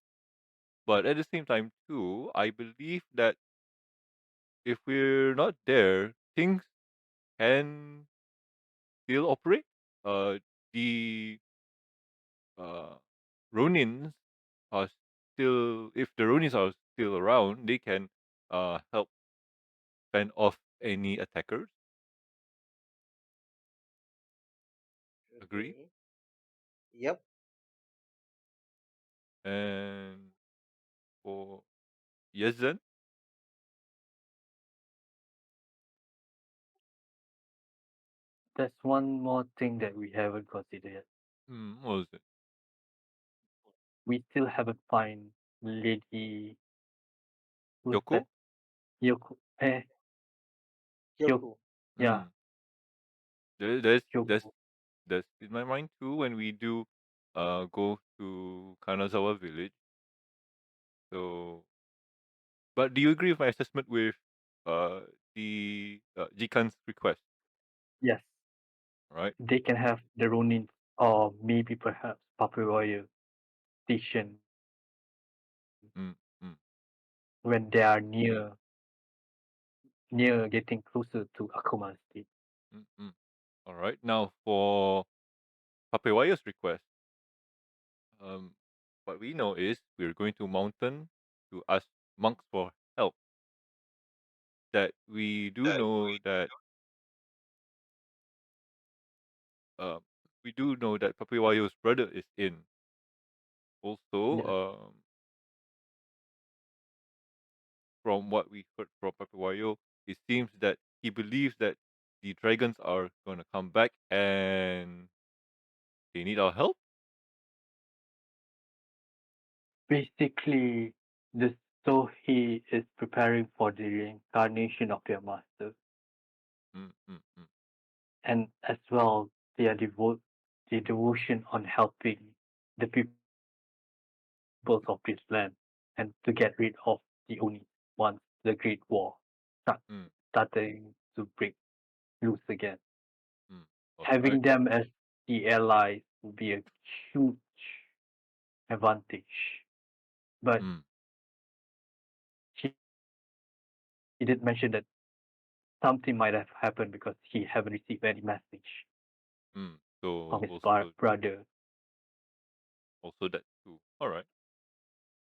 but at the same time too, I believe that if we're not there, things can still operate. The uh, Ronins are still, if the Ronins are still around, they can help fend off any attackers. Agree? Okay. Yep. And for Yezen, There's one more thing that we haven't considered yet. what was it? We still haven't find Lady, who's Yoko? that? Yoko. Hyoko. Kyoku. Yeah, Mm. There, there's there's Hyoko. that's in my mind too when we do go to Kanazawa village. So, but do you agree with my assessment with uh the Jikan's request? Yes, Right? they can have the Ronin or maybe perhaps Papyroi station Mm, mm, when they are near getting closer to Akuma State. mm. All right. Now for Papewaya's request, um, what we know is we're going to mountain to ask monks for help. That uh, we do know that Papewayo's brother is in. Also, Yes, from what we heard from Papewayo, it seems that he believes that the dragons are going to come back and they need our help. basically, the Sohei is preparing for the reincarnation of their master, Mm, mm, mm, and as well, their devotion on helping the peoples of this land and to get rid of the Oni once the Great War start, mm, starting to break loose again. mm. All Having right. them as the allies would be a huge advantage. But Mm, he did mention that something might have happened because he haven't received any message mm. from his So also brother. that too. All right.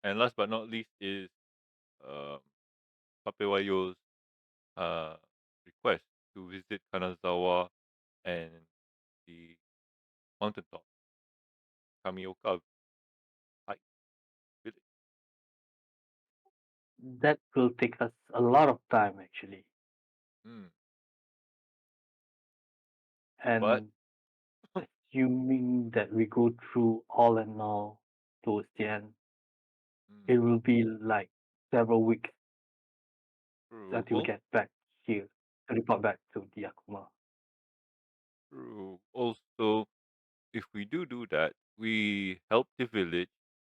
And last but not least is um Papewayo's uh, request to visit Kanazawa and the mountaintop Kamioka hike village. That will take us a lot of time actually. Mm. But And assuming that we go through all and all towards the end, mm, it will be like several weeks true. until we get back here to report back to the Akuma. True. Also, if we do that, we help the village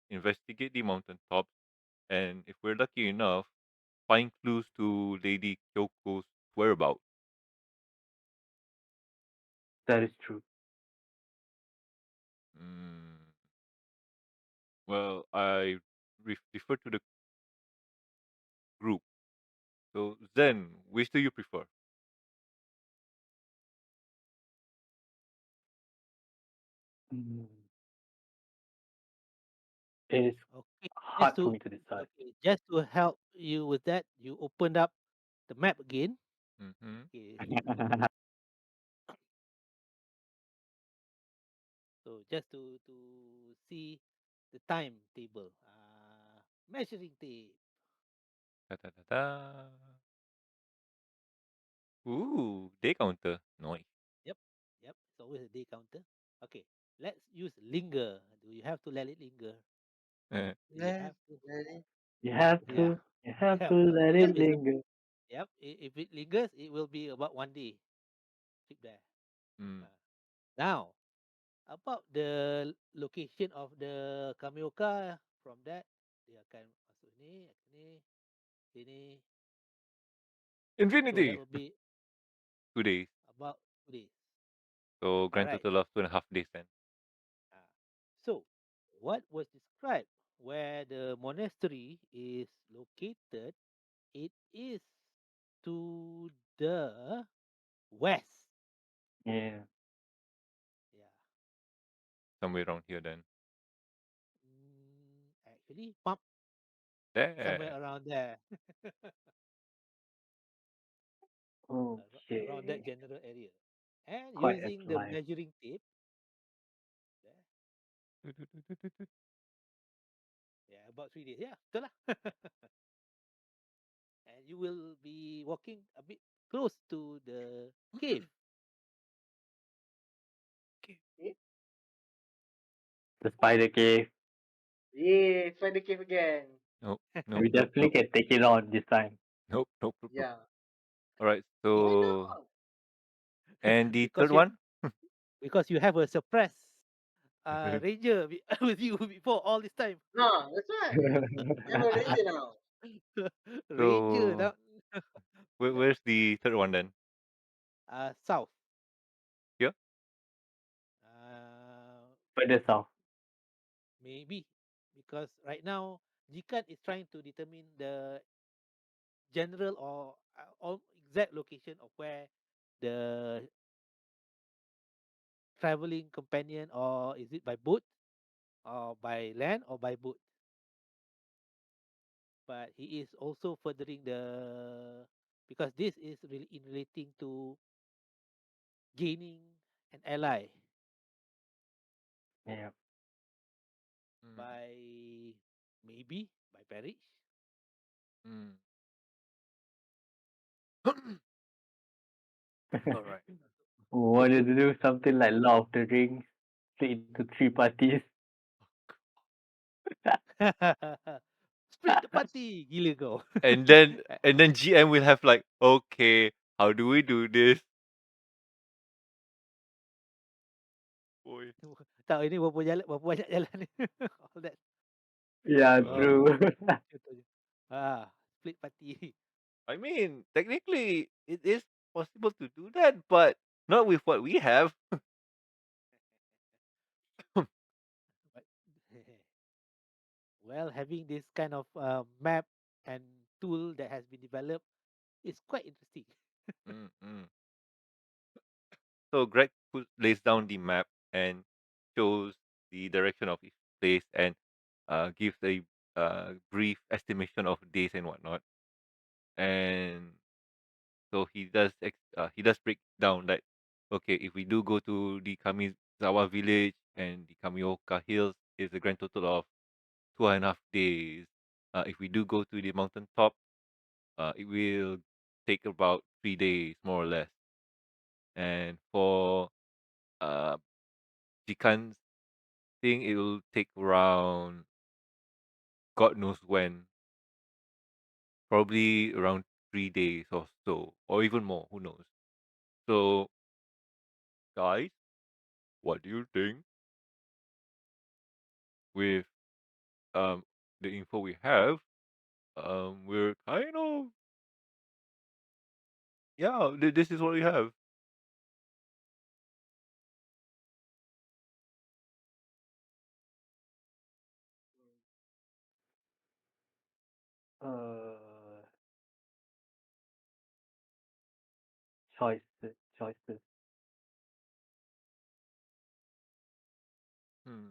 investigate the mountaintops, and if we're lucky enough, find clues to Lady Kyoko's whereabouts. That is true. Mm. Well, I refer to the group. So Zen, which do you prefer? Mm, it is Okay, hard for me to decide. just to help you with that, you opened up the map again. Mm-hmm. Okay, so just to see the timetable, measuring tape. Da, da, da, da. Ooh, day counter. Nice. Yep, yep. It's always a day counter. Okay, let's use linger. Do you have to let it linger? Do you Let have to? let it. you have Yeah, to, you have yeah. to let Yep, it it's linger. yep. If it lingers, it will be about 1 day. Keep there. Mm. Uh, Now, about the location of the Kamioka, from that dia akan masuk ni, ni, sini. So that Infinity. will be 2 days. about 2 days. So All grand right. total of 2.5 days then. Uh, so, what was described where the monastery is located? It is to the west. Yeah. Yeah. Somewhere around here then. Actually, pump somewhere There. around there, around that Okay. general area. And Quite a using the climb. measuring tape, there, Du, du, du, du, du, du. yeah, about 3 days. Yeah, betul lah. And you will be walking a bit close to the cave. Eh? The spider cave. Yeah, find the cave again. Nope, nope, We nope, definitely nope, can take it on this time. nope, nope, nope, nope. Yeah. All right. Why So, not? and the because third you one? because you have a surprise ranger with you before all this time. No, that's right. We have a ranger now. Ranger So, now. Yeah. where's the third one then? South. Here? Uh, Further south. maybe because right now Jikan is trying to determine the general or exact location of where the traveling companion, or is it by boat or by land or by boat. But he is also furthering the, because this is really in relating to gaining an ally Yeah. Mm, by, maybe by marriage. mm. All right. We wanted to do something like Lord of the Rings, split into three parties. Split the party, gila kau. And then GM will have like, okay, how do we do this? Boy. Tahu ini berapa banyak jalan ni. All that. Yeah, Uh, Oh, true. contohnya. Split party. I mean, technically, it is possible to do that, but not with what we have. But, well, having this kind of map and tool that has been developed is quite interesting. Mm, mm. So Greg lays down the map and shows the direction of each place and gives a brief estimation of days and whatnot. And so he does break down that, okay, if we do go to the Kamizawa village and the Kamioka hills, it's a grand total of 2.5 days. If we do go to the mountain top, it will take about 3 days more or less. And for uh Jikan's thing, it will take around God knows when, probably around 3 days or so, or even more. Who knows? So, guys, what do you think with um the info we have? We're kind of, yeah. This is what we have. uh, choices. Hmm.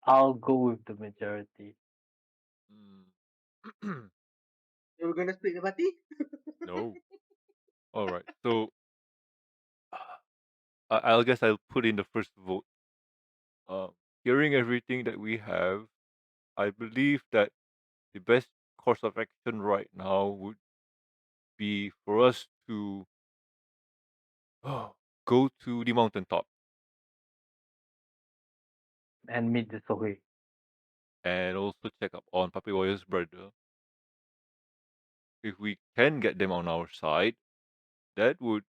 I'll go with the majority. Hmm. So we're gonna split the party? No. All right. So I'll guess I'll put in the first vote. Uh, Hearing everything that we have, I believe that the best course of action right now would be for us to go to the mountaintop And meet the Sohei. and also check up on Papi Warrior's brother. If we can get them on our side, that would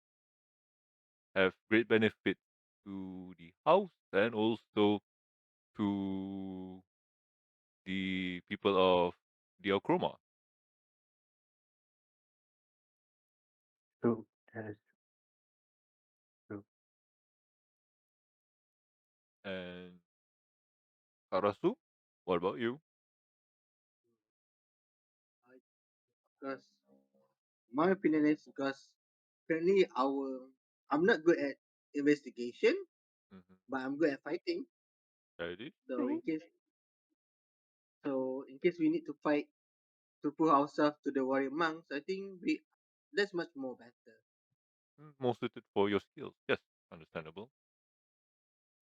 have great benefit to the house and also to the people of the Okroma. True. That is true. And Karasu, what about you? Because my opinion is because currently I'm not good at investigation, Mm-hmm. but I'm good at fighting. That is So true. in case we need to fight to prove ourselves to the warrior monks, I think we that's much more better. More suited for your skills. Yes, understandable.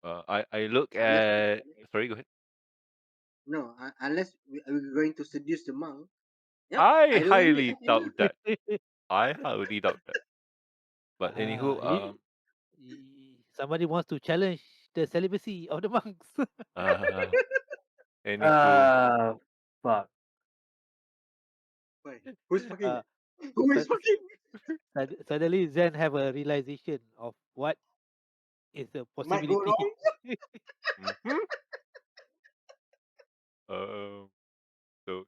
I look Unless at. Sorry, go ahead. no, unless we're going to seduce the monk. Yep, I I don't want it. highly doubt that. I highly doubt that. But anywho, You, somebody wants to challenge the celibacy of the monks. uh, anywho, Uh, fuck. Why? Who's fucking? uh, Who is su- fucking? suddenly Zen have a realization of what is a Might go possibility. wrong. mhm. Um, so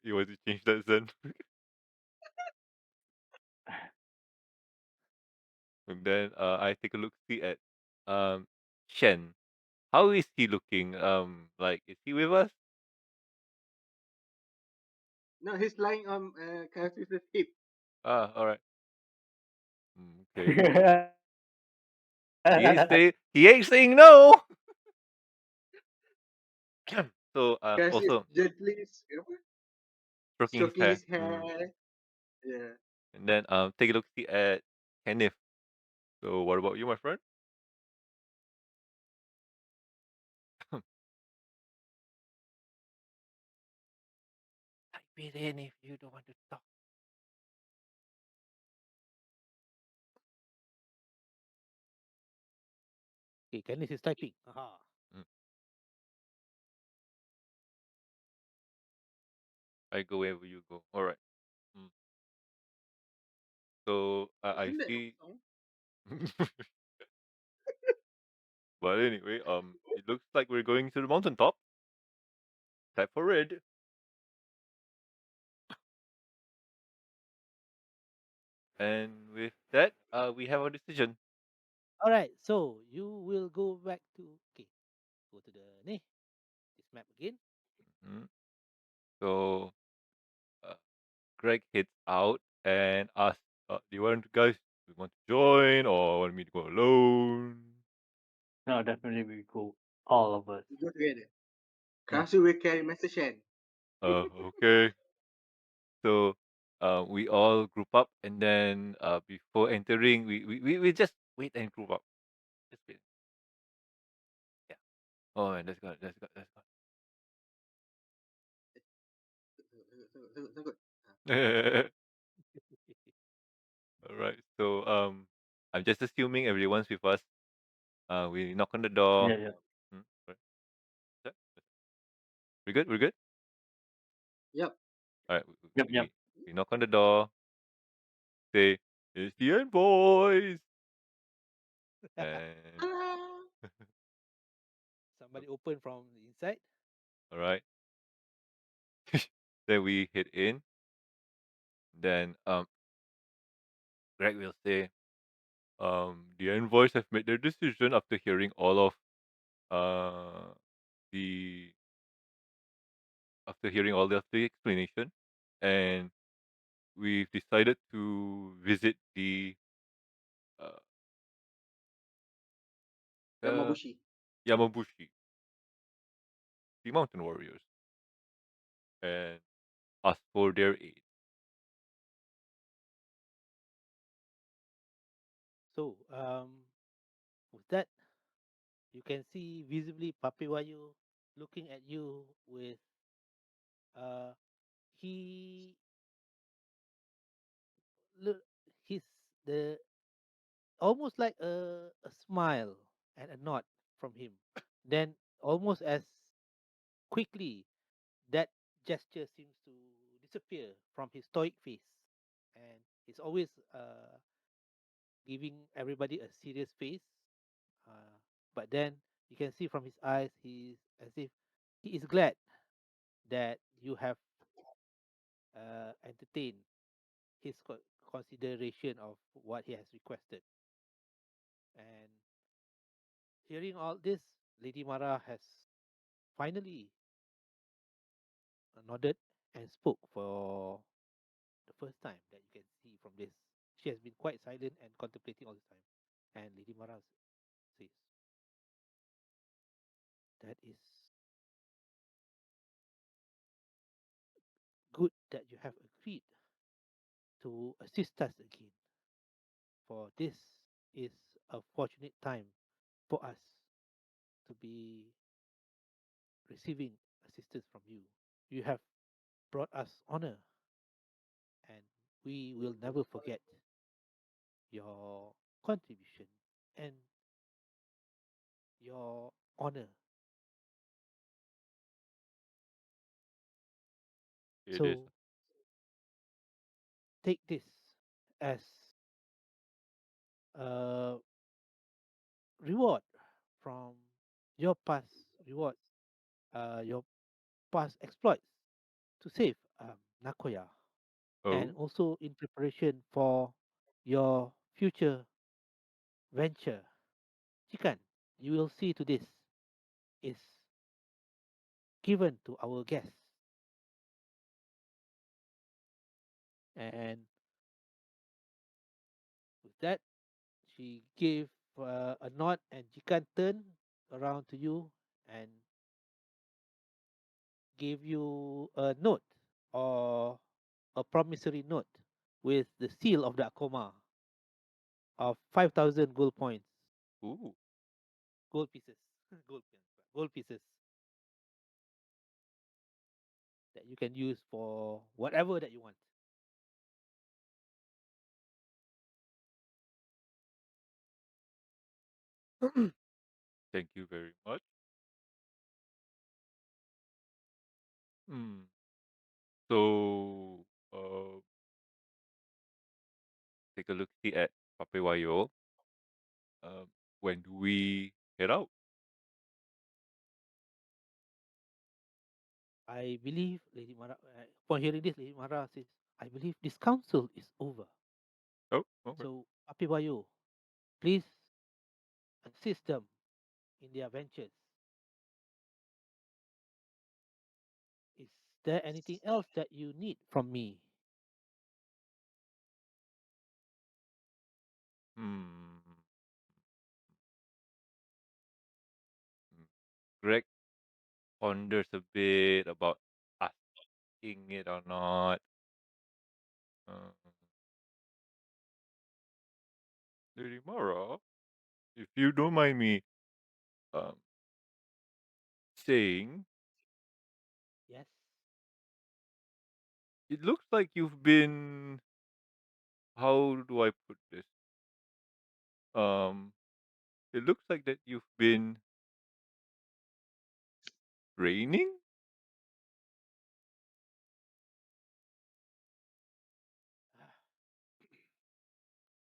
you want to change that then? And then I take a look see at um Shen. How is he looking? Like is he with us? No, he's lying on Cassius's hip. Ah, all right. Okay. He ain't saying no. So Cassius also gently stroking his stroking hair. his hair. Yeah. And then take a look see at Kenneth. So what about you, my friend? Type it in if you don't want to talk. Okay, Canis is typing. Aha. Mm, I go wherever you go. All right. Mm. So I Isn't that a see. song? But anyway, it looks like we're going to the mountaintop. Type for red. And with that, we have a decision. All right, so you will go back to go to the this map again. Mhm. So uh, Greg heads out and asks, "Do you want guys? Do you want to join or want me to go alone?" No, definitely we go. All of us. We go together. Mm. Karasu will carry Master Shen. Okay. So we all group up, and then before entering, we just wait and group up. Just wait. Yeah. Oh, man, let's go. Let's go. Let's So good. go. All right. So I'm just assuming everyone's with us. We knock on the door. Yeah, yeah. Right. Yeah. We good? We're good. Yep. All right. Yep, yep. We knock on the door. Say, "It's the end, boys." And Ah. Somebody open from the inside. all right. Then we hit in. Then Greg will say, the envoys have made their decision after hearing all of uh the of the explanation, and we've decided to visit the uh, the Yamabushi. Yamabushi, the mountain warriors, and ask for their aid. So, with that, you can see visibly Papiwayu looking at you with uh he look he's the almost like a smile and a nod from him. Then almost as quickly that gesture seems to disappear from his stoic face, and he's always giving everybody a serious face. Uh, but then you can see from his eyes, he's as if he is glad that you have entertained his consideration of what he has requested. And hearing all this, Lady Mara has finally nodded and spoke for the first time that you can see from this. She has been quite silent and contemplating all the time. And Lady Mara says, "That is good that you have agreed to assist us again, for this is a fortunate time for us to be receiving assistance from you. You have brought us honor, and we will never forget your contribution and your honor. It is. So take this as a reward from your past reward, your past exploits to save Nakoya, and Oh, also in preparation for your future venture. Chicken, you will see to this is given to our guests, and with that, she gave a nod, and Chicken turned around to you and gave you a note or a promissory note with the seal of the Akoma of 5,000 gold points, ooh. gold pieces, gold pieces that you can use for whatever that you want. Thank you very much. Hmm. So, take a look see at Papewayo. When do we head out? I believe Lady Mara, upon hearing this, Lady Mara says, I believe this council is over. Oh, okay. So, Papi Bayu, please assist them in their ventures. Is there anything else that you need from me? Hmm. Hmm. Greg ponders a bit about asking it or not. Uh, Lady Mara, if you don't mind me um, saying, Yes. it looks like you've been. How do I put this? Um, it looks like that you've been raining.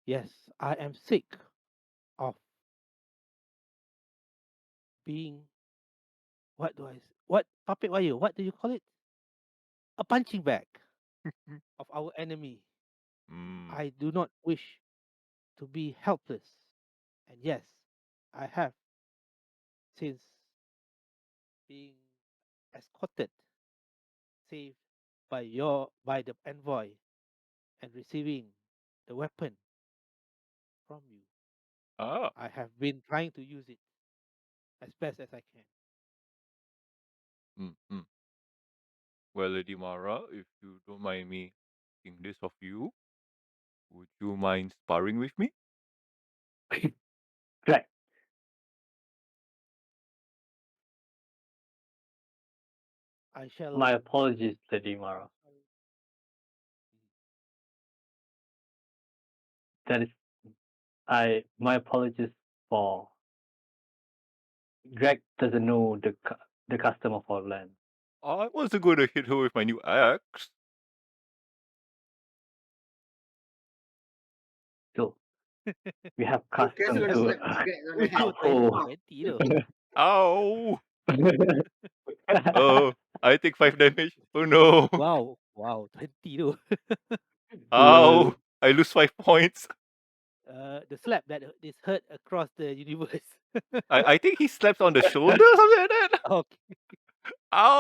Yes, I am sick of being, what do what, Papi Bayu, what do you call it? A punching bag of our enemy. Hmm. I do not wish to be helpless. And yes, I have, since being escorted, saved by the envoy, and receiving the weapon from you. Ah. I have been trying to use it. as best as I can. Mm-mm. Well, Lady Mara, if you don't mind me asking this of you, would you mind sparring with me? Right. I shall. My apologies, Lady Mara. That is, my apologies for Greg doesn't know the custom of our land. I wasn't going to hit her with my new axe. So we have Lucas custom gonna to slap Greg on the Ui, head. tu uphold. 20 tu. Ow! Oh, I take 5 damage. Oh no! Wow, wow, 20 tu. Lol. Ow! I lose 5 points. The slap that is heard across the universe. I think he slaps on the shoulder or something like that. Okay.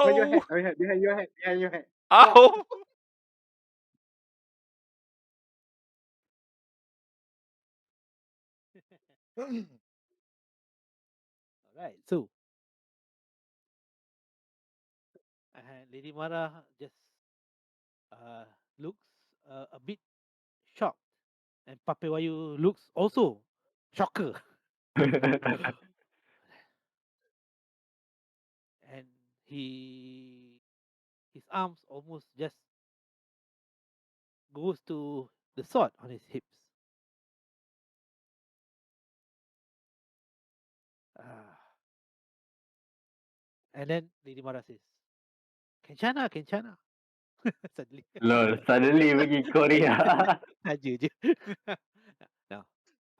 On your Ow! head, on your head, behind your head, behind your head. Pop. Ow! All right. So, Lady Mara just uh, looks a bit shocked, and Papewayu looks also shocker, and his arms almost just goes to the sword on his hips. Ah, and then Lady Mara says, Kenchana, Kenchana. Suddenly. Lol, suddenly pergi Korea. Saja je. Now,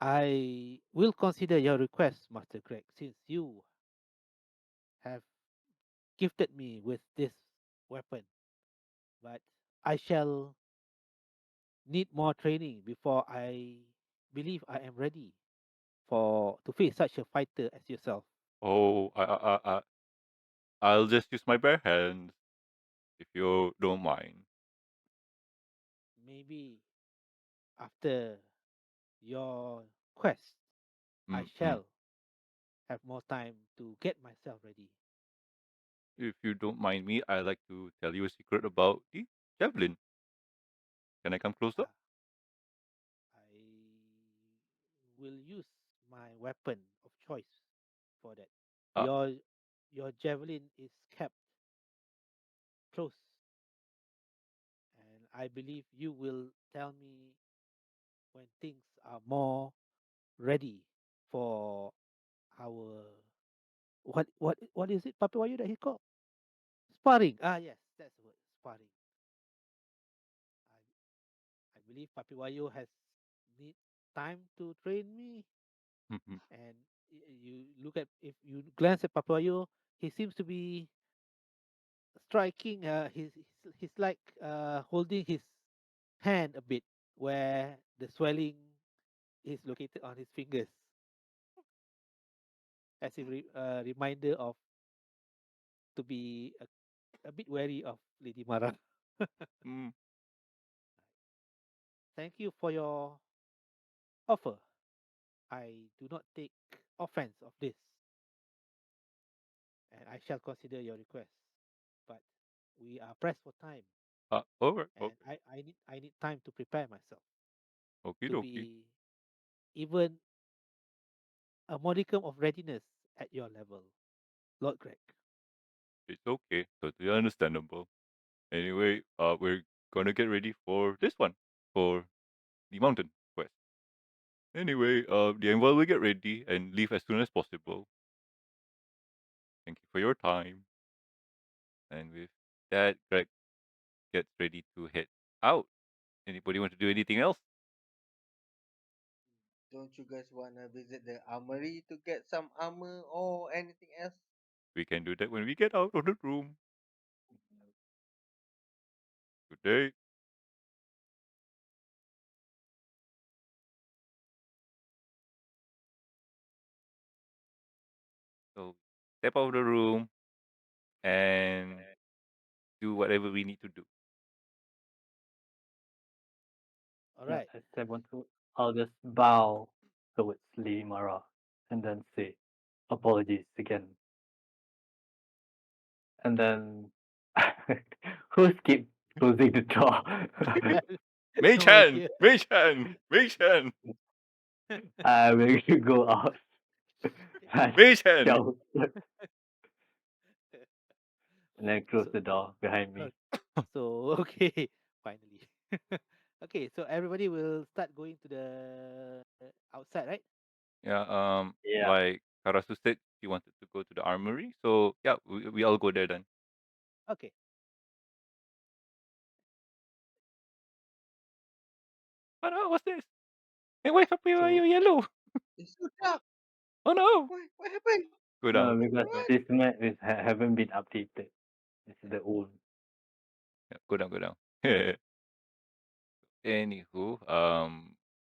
I will consider your request, Master Greg, since you have gifted me with this weapon. But I shall need more training before I believe I am ready for to face such a fighter as yourself. Oh, I'll just use my bare hands if you don't mind. Maybe after your quest, I Mm-mm. shall have more time to get myself ready. If you don't mind me, I'd like to tell you a secret about the javelin. Can I come closer? Uh, I will use my weapon of choice for that. Uh, Your your javelin is kept close, and I believe you will tell me when things are more ready for our what is it, Papawayu, that he called sparring? Ah, yes, that's the word, sparring. I believe Papawayu has need time to train me, mhm. and you look at if you glance at Papawayu, he seems to be striking. He's like holding his hand a bit where the swelling is located on his fingers, as a reminder of to be a bit wary of Lady Mara. Mm, Thank you for your offer. I do not take offense of this, and I shall consider your request. But we are pressed for time, over. and I need time to prepare myself Okie to dokie. be even a modicum of readiness at your level, Lord Greg. It's okay. Totally understandable. Anyway, we're gonna get ready for this one, for the mountain quest. Anyway, the envoy will get ready and leave as soon as possible. Thank you for your time. And with that, Greg gets ready to head out. Anybody want to do anything else? Don't you guys wanna visit the armory to get some armor or anything else? We can do that when we get out of the room. Good day. So step out of the room and do whatever we need to do. All Yeah, right. I said want to. I'll just bow towards Lady Mara and then say, apologies again. And then who's keep closing the door? Mei No Chan! idea. Mei Chan! Mei Chan! I will go out and Mei Chan! shout and then close So, the door behind uh, me. so okay, finally. Okay, so everybody will start going to the outside, right? Yeah, Yeah. like Karasu said, he wanted to go to the armory. So, yeah, we all go there then. Okay. Oh no, what's this? Hey, why are you So yellow? It's so dark. Oh no! What happened? Go No, down. because Go, What? this map haven't been updated. This is the old. yeah, go down, go down. Anywho,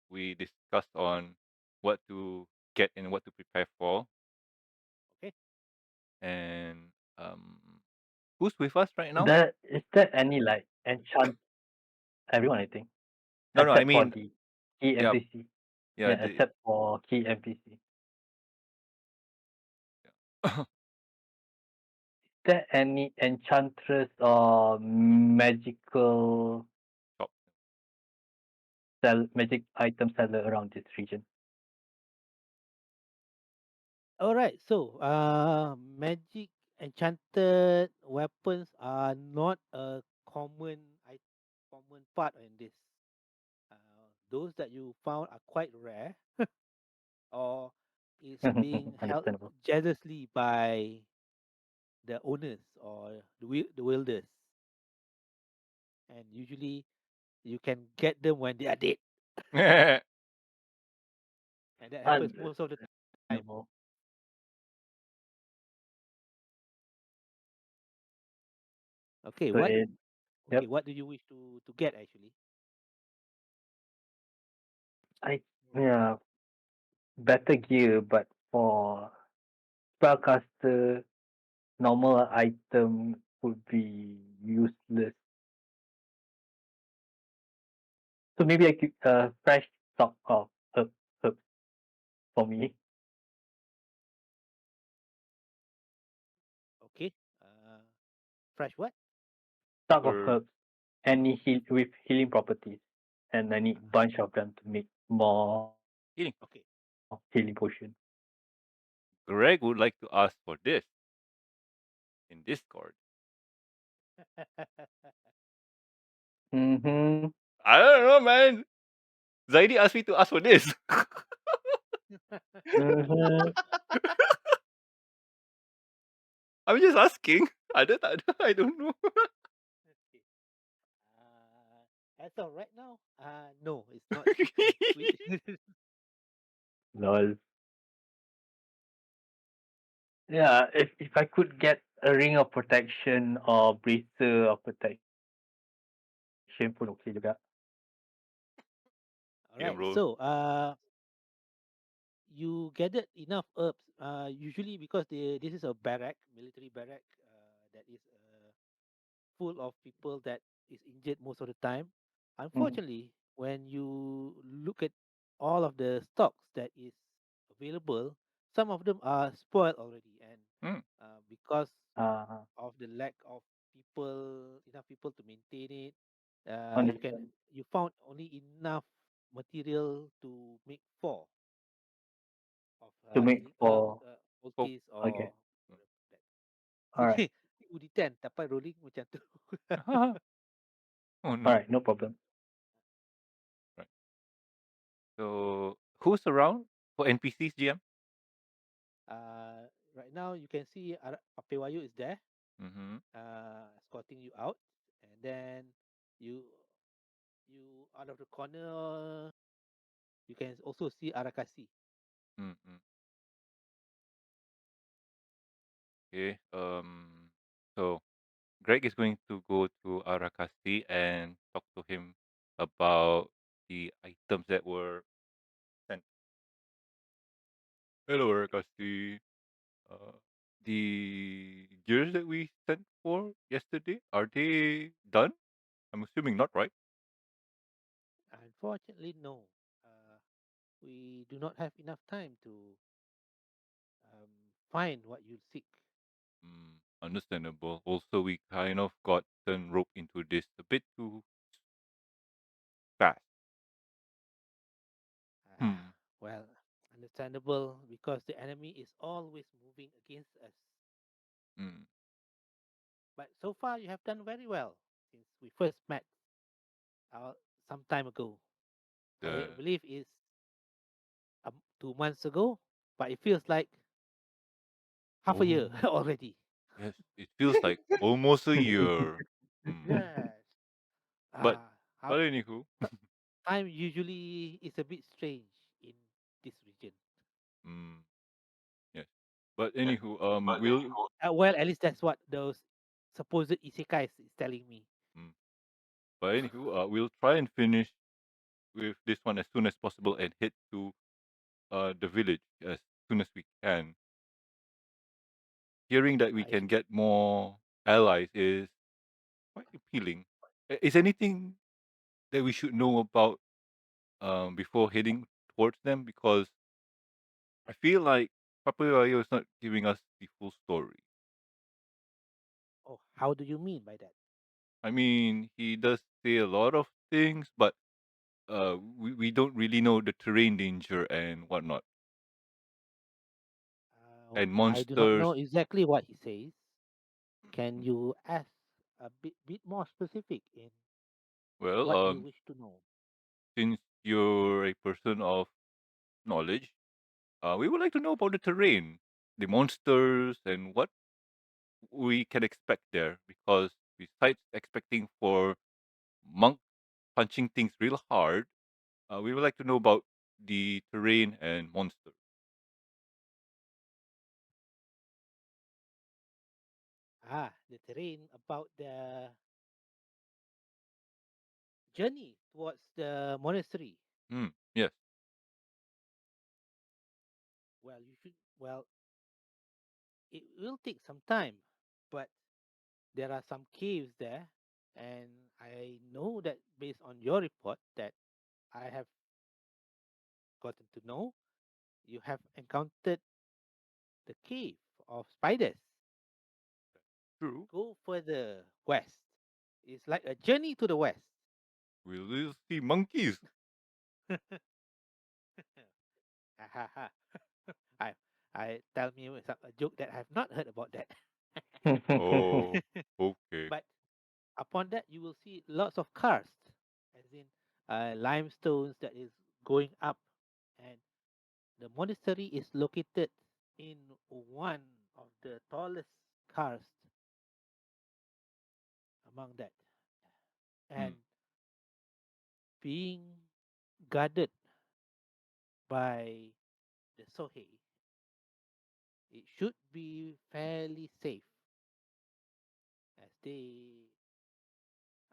we discussed on what to get and what to prepare for, okay. and who's with us right now? Is there any like enchant everyone I think. No, no, I Except for mean, the key yeah, NPC. yeah, Yeah, except for key NPC. yeah. Is there any enchantress or magical Shop. magic item seller around this region? All right. So, magic enchanted weapons are not a common part in this. Those that you found are quite rare, or is being held Understandable. jealously by the owners or the wielders, and usually you can get them when they are dead, and that happens most of the time. Understandable. Okay, So what it okay, yep. what do you wish to get actually? I yeah, better gear but for spellcaster normal item would be useless. So maybe I could fresh stock of herbs for me. Okay, fresh what? Stock of Or herbs, any heal with healing properties, and I need bunch of them to make more healing. healing Okay. potion. Greg would like to ask for this in Discord. Mm-hmm. I don't know, man. Zaidi asked me to ask for this. Mm-hmm. I'm just asking. I don't know. Okay. As of right now, no, it's not. Lol. Yeah, if I could get a ring of protection or bracer of protection pun okay juga. All Game right. roll. So, you gathered enough herbs. Usually because this is a barrack, military barrack, that is full of people that is injured most of the time. Mm. Unfortunately, when you look at all of the stocks that is available, some of them are spoiled already, and Hmm. because Uh, of the lack of enough people to maintain it, understand. you found only enough material to make four of To make healing herbs, for Oh. poultice okay. or whatever that. All right. Sige, undi 10 dapat rolling macam tu. Oh All no. right. No problem. Right. So who's around for NPCs, GM? Right now you can see Papewayu is there, Mm-hmm. escorting you out, and then you you out of the corner you can also see Arakasi. Mm-hmm. Okay. So Greg is going to go to Arakasi and talk to him about the items that were sent. Hello, Arakasi. Uh, the gears that we sent for yesterday, are they done? I'm assuming not, right? Unfortunately, no. We do not have enough time to find what you seek. Understandable. Also, we kind of gotten roped into this a bit too fast. Ah, Hmm. well, understandable because the enemy is always moving against us. Mm. But so far, you have done very well since we first met uh, some time ago. I The believe it's 2 months ago, but it feels like half a year oh already. yes, it feels like almost a year. Hmm. Yes. But Ah, how but anywho, time usually is a bit strange in this region. mm, yes. But anywho, we'll Well, at least that's what those supposed isekais is telling me. mm, but anywho, we'll try and finish with this one as soon as possible and head to the village as soon as we can. Hearing that we I can see. get more allies is quite appealing. Is anything that we should know about before heading towards them? Because I feel like Papayo is not giving us the full story. Oh, how do you mean by that? I mean, he does say a lot of things, but we don't really know the terrain danger and whatnot, and I do not know monsters. exactly what he says. Can you ask a bit more specific in Well, what you wish to know? since you're a person of knowledge, we would like to know about the terrain, the monsters, and what we can expect there. Because besides expecting for monk punching things real hard, we would like to know about the terrain and monsters. The terrain about the journey towards the monastery. Yes. Well, you should. Well, it will take some time, but there are some caves there, and I know that based on your report that I have gotten to know, you have encountered the cave of spiders. True. Go further west. It's like a journey to the west. We will see monkeys. Ha ha ha. I I tell me a joke that I have not heard about that. Oh, okay. But upon that, you will see lots of karst, as in limestones that is going up, and the monastery is located in one of the tallest karst among that, Mm, and being guarded by the Sohei, it should be fairly safe as they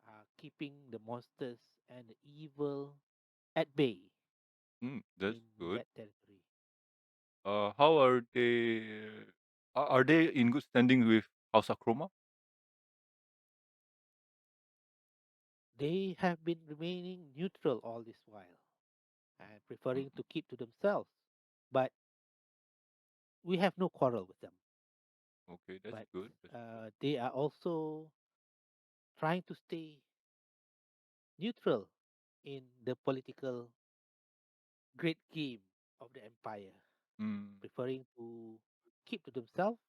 are keeping the monsters and the evil at bay that's in good. that territory. How are they? Are they in good standing with House Akroma? They have been remaining neutral all this while and preferring Mhm. to keep to themselves. But we have no quarrel with them. Okay, that's But good. That's good. they are also trying to stay neutral in the political great game of the empire, Mm, preferring to keep to themselves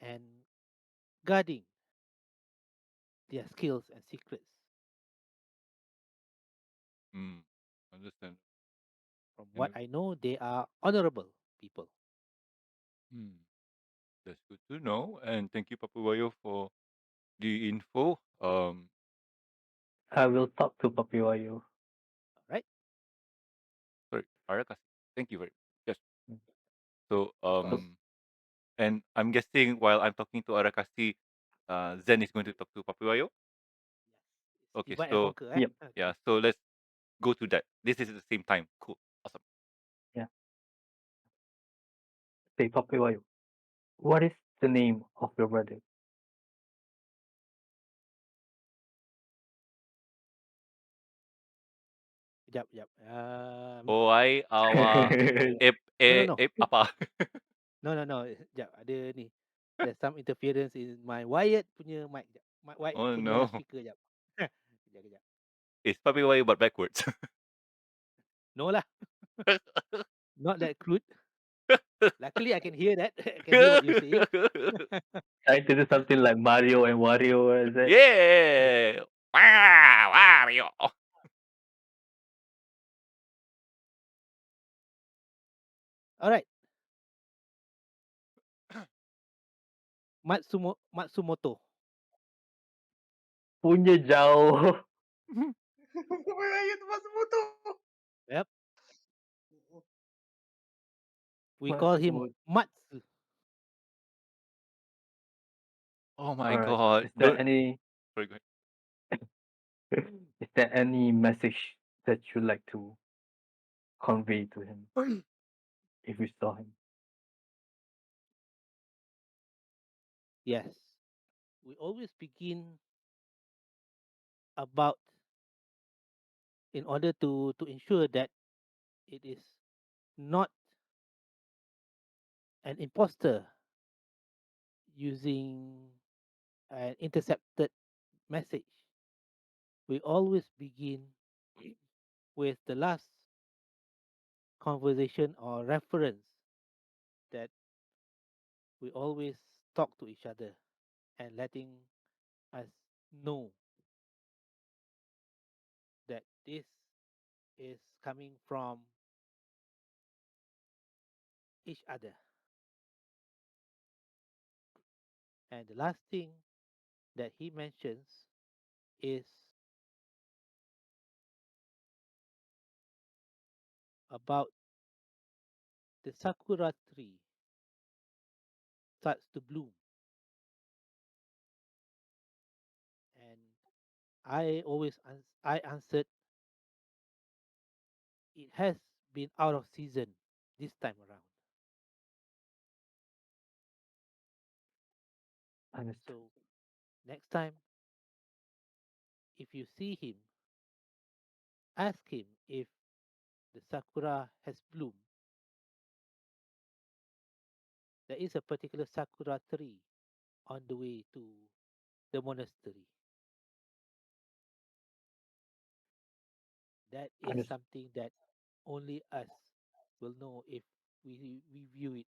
and guarding their skills and secrets. mm, understand. From what And I know, they are honorable people. mm, that's good to know. And thank you, Papuwayo, for the info. I will talk to Papiwayo. All right, Sorry, Arakas. Thank you very much. Yes. Mm. So, of course. So, and I'm guessing while I'm talking to Arakasi, Zen is going to talk to Papuwayo. Yes, it's Okay, divide and so conquer. yep, yeah, Okay. so let's go to that. This is at the same time. Cool, awesome. yeah. Say Papiwayo. What is the name of your brother? Yep, yep. Hoai awa Uh, ip no, no, e no, ip apa? No. Sekejap, ada ni. There's some interference in my wired punya mic. Sekejap. My wired Oh punya no. speaker, sekejap. Kejap. It's probably why but backwards. No lah, not that crude. Luckily, I can hear that. I can hear what you're saying. Trying to do something like Mario and Wario, is it? Yeah. Wow, Wario. All right, Matsumoto. Punya jauh. Why are you masuk motor? Yep, we call him Matsumoto. Matsu. Oh my All right. god. Is there Don't any sorry, go is there any message that you like to convey to him ahead. if you saw him? Yes, we always begin about in order to ensure that it is not an imposter using an intercepted message. We always begin with the last conversation or reference that we always talk to each other and letting us know that this is coming from each other. And the last thing that he mentions is about the sakura tree starts to bloom. And I answered it has been out of season this time around. Understood. So next time if you see him, ask him if the sakura has bloomed. There is a particular sakura tree on the way to the monastery. That is Understood. something that only us will know if we view it.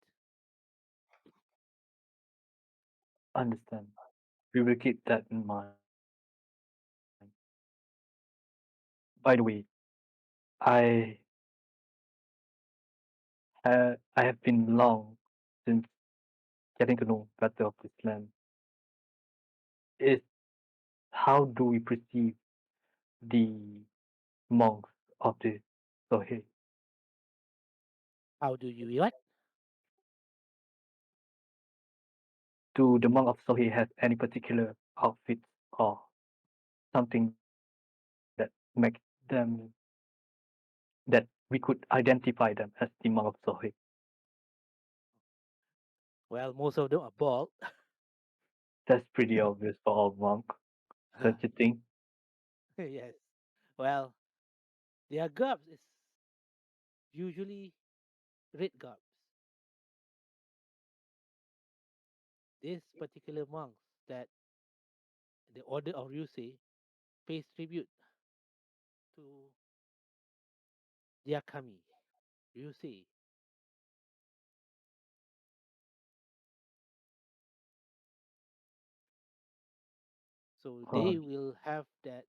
Understand. We will keep that in mind. By the way, I I have been long since getting to know better of this land. Is how do we perceive the monks of the Sohe? How do you what? Do the monk of Sohe have any particular outfits or something that makes them that we could identify them as the monk of Sohe? Well, most of them are bald. That's pretty obvious for all monks, don't you think? Yes. Well, their garbs is usually red garbs. This particular monks that the order of Ryusei pays tribute to their kami, Ryusei. So Oh, they will have that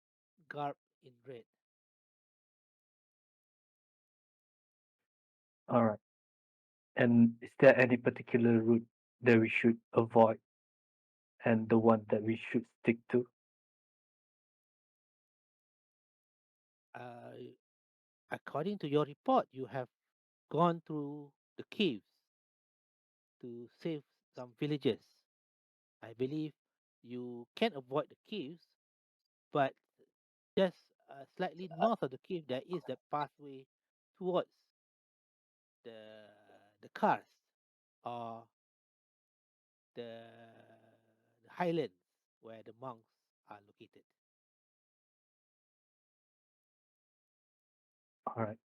garb in red. all right. And is there any particular route that we should avoid and the one that we should stick to? Uh, According to your report, you have gone through the caves to save some villagers. I believe you can avoid the caves, but just slightly north of the cave, there is that pathway towards the the cars or the, the highlands where the monks are located. All right.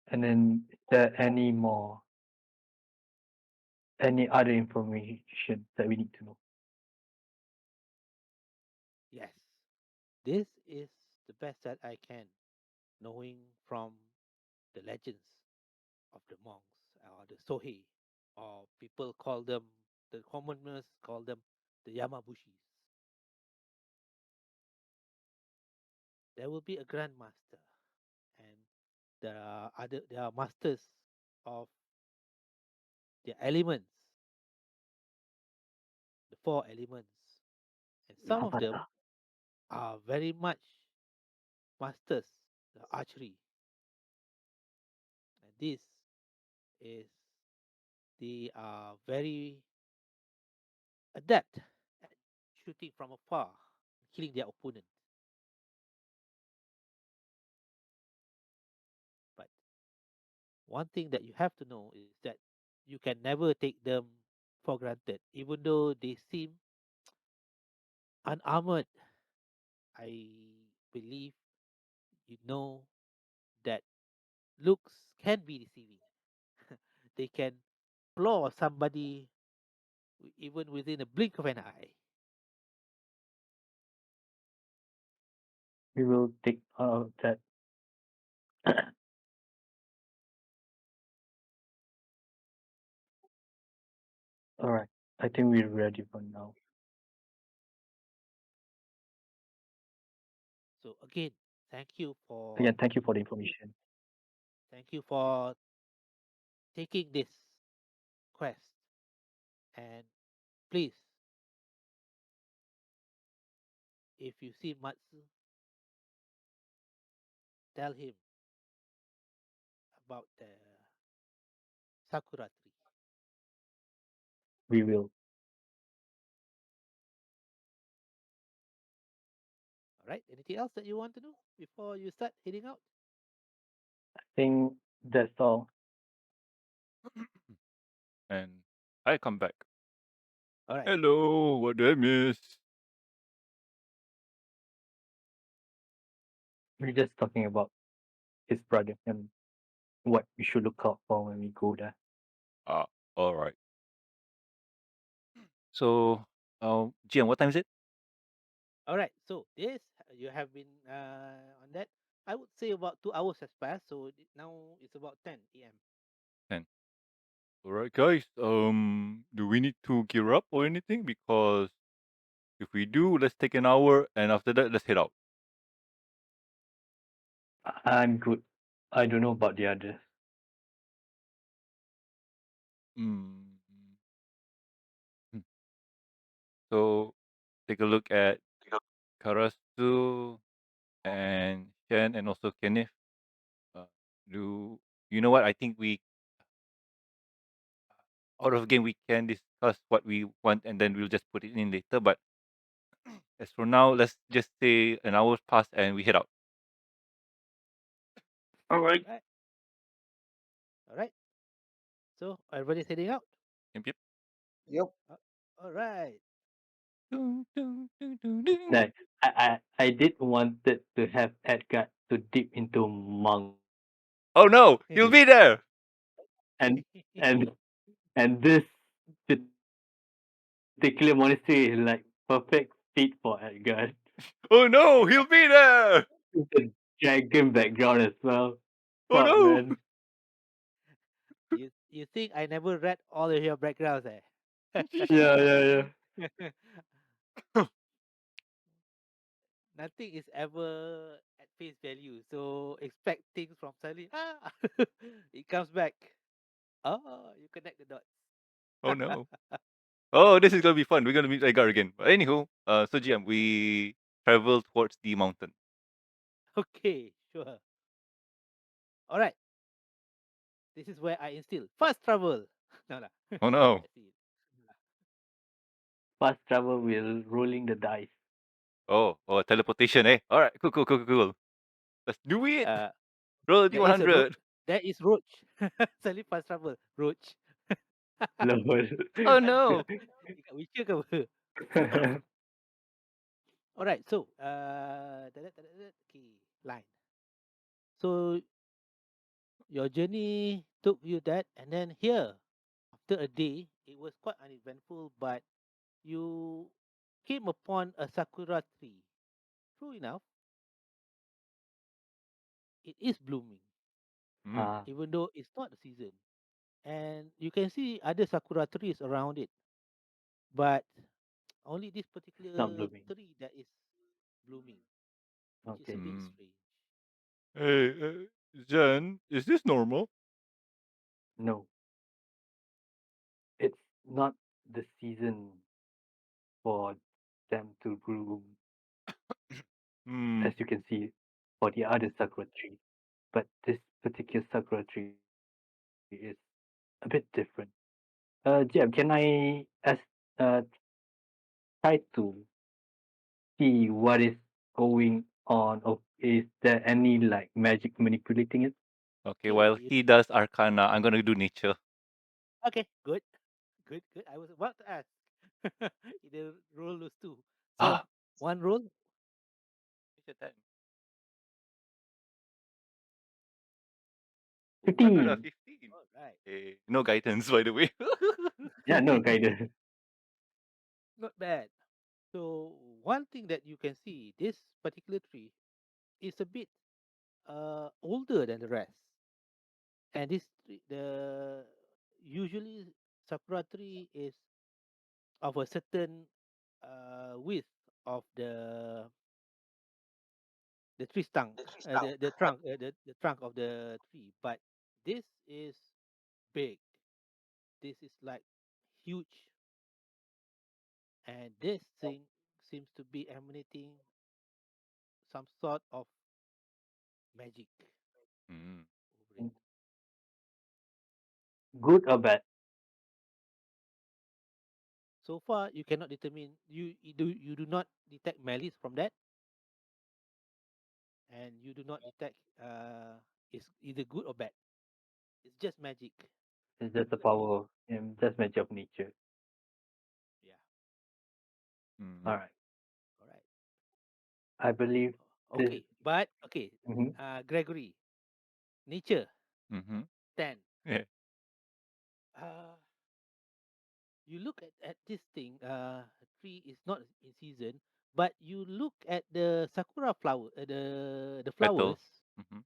And then is there any more Any other information that we need to know? Yes, this is the best that I can, knowing from the legends of the monks or the Sohei, or people call them, the commoners call them the Yamabushis. There will be a grandmaster, and there are masters of the elements, the four elements, and some of them Avatar. are very much masters the archery, and this is they are very adept at shooting from afar, killing their opponent. But one thing that you have to know is that you can never take them for granted, even though they seem unarmored. I believe you know that looks can be deceiving. They can claw somebody even within a blink of an eye. We will take that. All right. I think we're ready for now. So again, thank you for Again, thank you for the information. thank you for taking this quest, and please, if you see Matsu, tell him about the sakura tree. We will. All right, anything else that you want to know before you start heading out? I think that's all. And I come back. All right. Hello, what did I miss? We're just talking about his brother and what we should look out for when we go there. Ah, all right. So, Gian, what time is it? All right, so this you have been on that. I would say about 2 hours has passed, so now it's about 10 a.m. 10. All right, guys. Do we need to gear up or anything? Because if we do, let's take an hour, and after that, let's head out. I'm good. I don't know about the others. Mm. Hmm. So, take a look at Karasu and Shen and also Kenneth. Uh, do you know what? I think we out of game we can discuss what we want and then we'll just put it in later. But as for now, let's just say an hour pass and we head out. All right. Right. All right. So everybody's heading out. Yep, yep. Yep. Uh, all right. Dun, dun, dun, dun, dun. Like I did wanted to have Edgard to dip into monk Oh no, he'll be there. and and and this particular monastery is like perfect fit for Edgard. Oh no, he'll be there. With the dragon background as well. Oh Fuck no. man. You think I never read all of your backgrounds, eh? Yeah. Nothing is ever at face value, so expect things from suddenly. It comes back. Oh, you connect the dots. Oh no. Oh, this is gonna be fun. We're gonna meet Edgar again. But anywho, so GM, we travel towards the mountain. Okay, sure. All right. This is where I instill fast travel. No, no. Oh no. I see it. Fast travel will rolling the dice. Oh, teleportation, eh? All right, cool. Let's do it. Uh, Roll the there is a roach. 100. There is roach. Suddenly fast travel. Roach. Lol. Oh Ada. no. Dekat Witcher ke apa? Alright, so okay, line. So your journey took you that, and then here, after a day, it was quite uneventful, but you came upon a sakura tree. True enough, it is blooming, Mm. Ah, even though it's not the season. And you can see other sakura trees around it, but only this it's not particular blooming. tree that is blooming, which is a Okay. bit Mm. strange. Hey, Jen, is this normal? No, it's not the season for them to bloom, Hmm. as you can see for the other sakura tree. But this particular sakura tree is a bit different. Jeb, can I uh, try to see what is going on, or is there any like magic manipulating it? Okay, Okay, while he does Arcana, I'm gonna do nature. okay, good, good, good. I was about to ask. The roll was two, so Ah, one roll. nature time. Ooh, I got a 15. 15. All right, Hey, no guidance, by the way. Yeah, no, guidance. not bad. So one thing that you can see, this particular tree is a bit older than the rest, and this tree, the usually sakura tree is of a certain width of the tree trunk, the trunk of the tree, but this is big. This is like huge, and this thing seems to be emanating some sort of magic Mm. over it. Good or bad? So far, you cannot determine. You do not detect malice from that, and you do not detect it's either good or bad. It's just magic. It's just the power and just magic of nature. Yeah. Mm. All right. All right. I believe this. Okay, but okay, Mhm. Gregory, nature Mm-hmm. 10. Yeah. Uh, you look at this thing. Tree is not in season, but you look at the sakura flower, the Petals. flowers, Mm-hmm.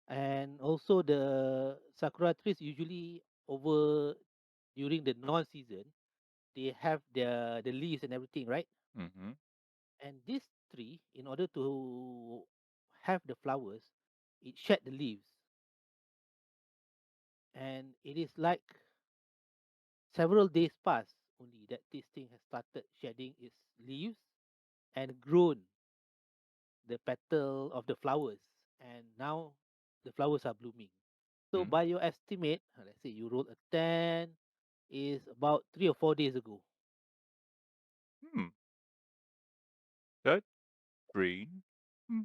and also the sakura trees usually over during the non-season they have the leaves and everything, right? Mm-hmm. And this tree, in order to have the flowers, it shed the leaves, and it is like several days pass only that this thing has started shedding its leaves and grown the petal of the flowers, and now the flowers are blooming. So Mm. by your estimate, let's say you roll a 10, is about 3 or 4 days ago. Hmm. That's strange. Hmm.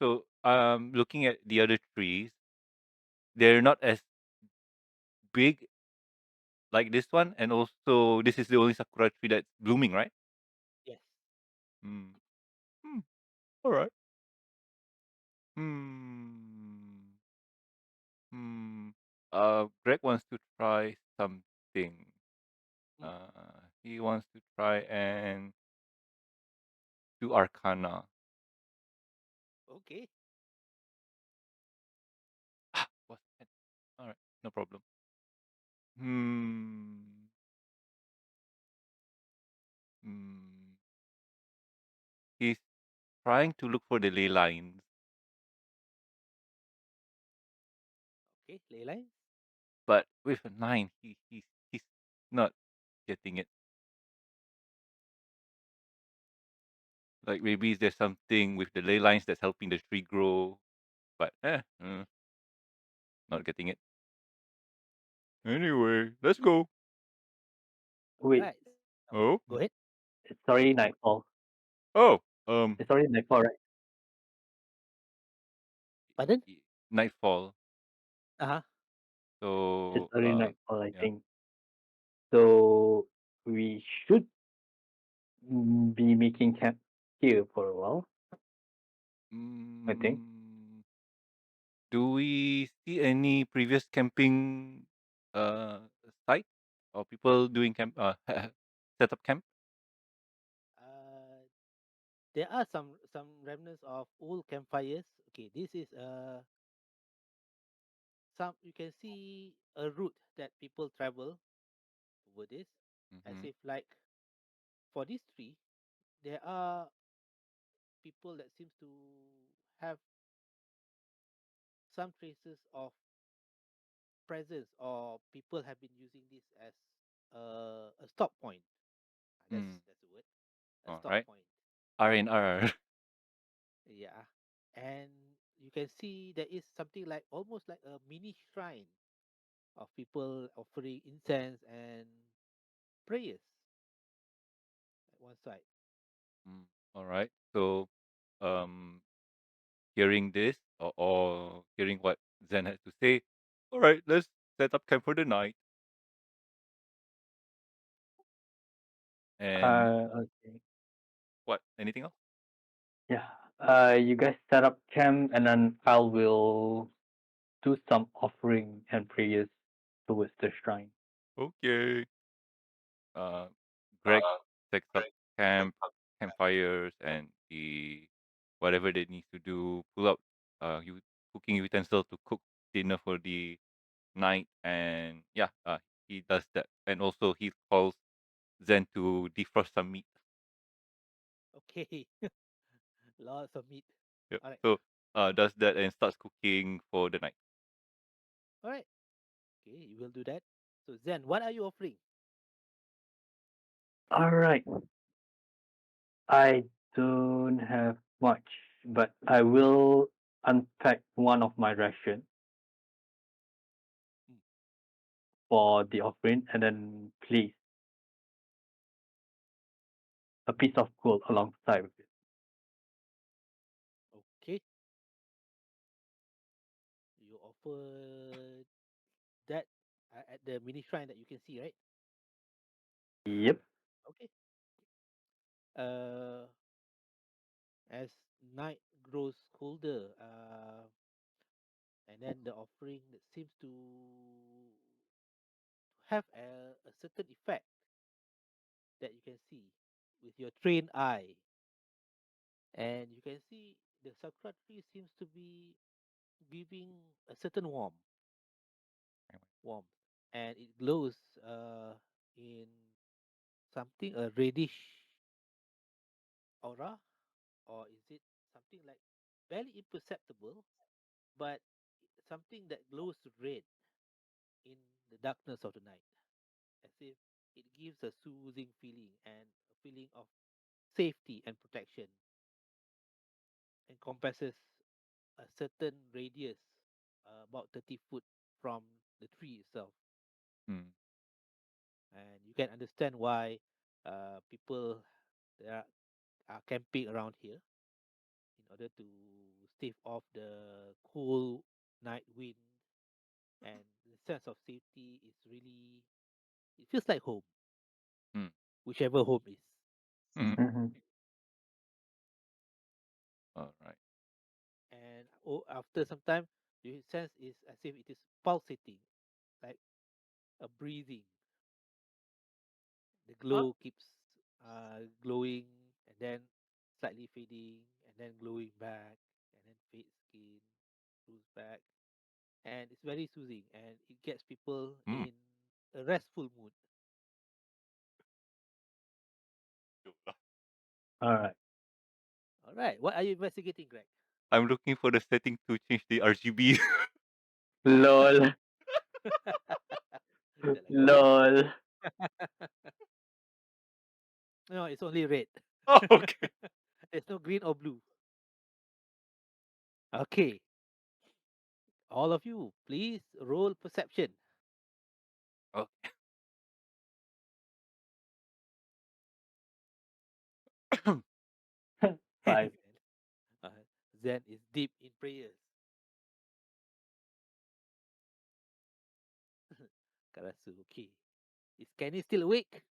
So, looking at the other trees, they're not as big like this one, and also this is the only sakura tree that's blooming, right? Yes. Hmm. Hmm. All right. Hmm. Hmm. Greg wants to try something. Mm, He wants to try and do Arcana. okay. Ah, what's that? All right, no problem. Hmm. Hmm. He's trying to look for the ley lines, Okay. Ley lines. but with a 9, he's not getting it. Like maybe there's something with the ley lines that's helping the tree grow, but not getting it. Anyway, let's go. All Wait, right. Oh, Go ahead. it's already nightfall. oh, It's already nightfall, right? Pardon? nightfall. Uh-huh. It's So, already nightfall, I yeah. think. So we should be making camp here for a while, I think. Mm, do we see any previous camping uh site or people doing camp set up camp? Uh, there are some remnants of old campfires. Okay, this is some you can see a route that people travel over this, as Mm-hmm. if like for this tree there are people that seems to have some traces of presence, or people have been using this as a stop point. Mm. That's the word, a All stop right. point. R&R. Yeah, and you can see there is something like almost like a mini shrine of people offering incense and prayers at one side. Mm. All right. So, um, hearing this or hearing what Zen has to say, all right, let's set up camp for the night. And Okay. what? Anything else? Yeah. You guys set up camp, and then I will do some offering and prayers towards the shrine. Okay. Uh, Greg sets up camp, campfires, and the whatever they need to do. Pull up cooking utensil to cook dinner for the night, and yeah, he does that. And also he calls Zen to defrost some meat. Okay, lots of meat. Yep. All right, So does that and starts cooking for the night. all right. Okay, you will do that. So Zen, what are you offering? All right. I don't have much, but I will unpack one of my ration Hmm. for the offering, and then place a piece of gold alongside with it. Okay, you offer that at the mini shrine that you can see, right? Yep. Okay. Uh, as night grows colder, and then the offering that seems to have a certain effect that you can see with your trained eye, and you can see the sakura tree seems to be giving a certain warmth, and it glows in something a reddish aura, or is it something like barely imperceptible, but something that glows red in the darkness of the night, as if it gives a soothing feeling and a feeling of safety and protection, encompasses a certain radius, about 30 foot from the tree itself. Mm. And you can understand why people that are camping around here in order to stave off the cool night wind, and the sense of safety is really, it feels like home, Mm. whichever home is. Mm. Mm-hmm. All right. And after some time, the sense is as if it is pulsating, like a breathing. The glow keeps glowing, and then slightly fading, and then glowing back, and then fades again, goes back, and it's very soothing, and it gets people Mm. in a restful mood. All right. All right, what are you investigating, Greg? I'm looking for the setting to change the RGB. Lol. They're like, what? Lol. No, it's only red. Oh, okay. There's no green or blue. Okay, all of you, please roll perception. Okay. 5. uh, Zen is deep in prayers. Karasu, okay. Is Kenny still awake?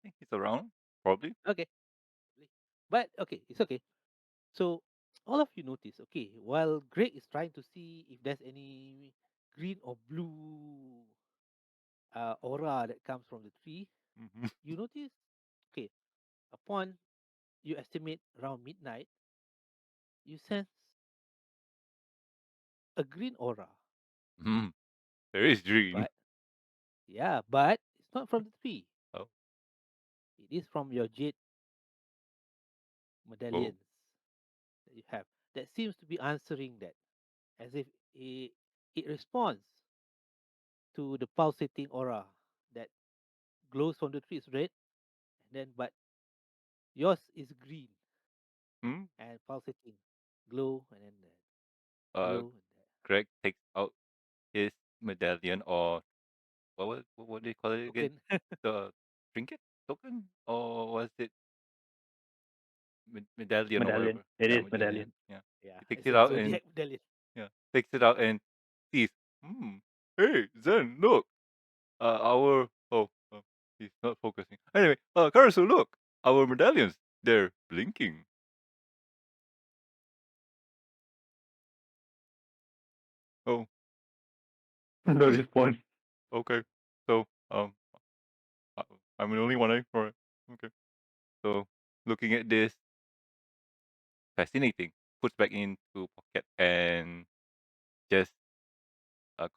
Think he's around, probably. Okay. But okay, it's okay. So all of you notice, okay, while Greg is trying to see if there's any green or blue aura that comes from the tree, Mhm. you notice, okay, upon you estimate around midnight, you sense a green aura, Mm, there is green. but yeah, but it's not from the tree. Oh, It is from your jade oh. medallions that you have. That seems to be answering that, as if it responds to the pulsating aura that glows from the tree is red, and then but yours is green Hmm? and pulsating, glow and then that, Uh, glow and that. Greg takes out his medallion, or what do you call it again? Token. The trinket token, or was it medallion or Medallion. whatever? It Yeah, is medallion. medallion. Yeah, Yeah, he takes it's it a out and zodiac medallion. yeah, takes it out and sees. Hmm. Hey, Zen, look. Our he's not focusing. Anyway, Karasu, look. Our medallions. They're blinking. Oh, No response. okay. So I- I'm the only one, eh? Alright. Okay. So looking at this, fascinating. Puts back into pocket and just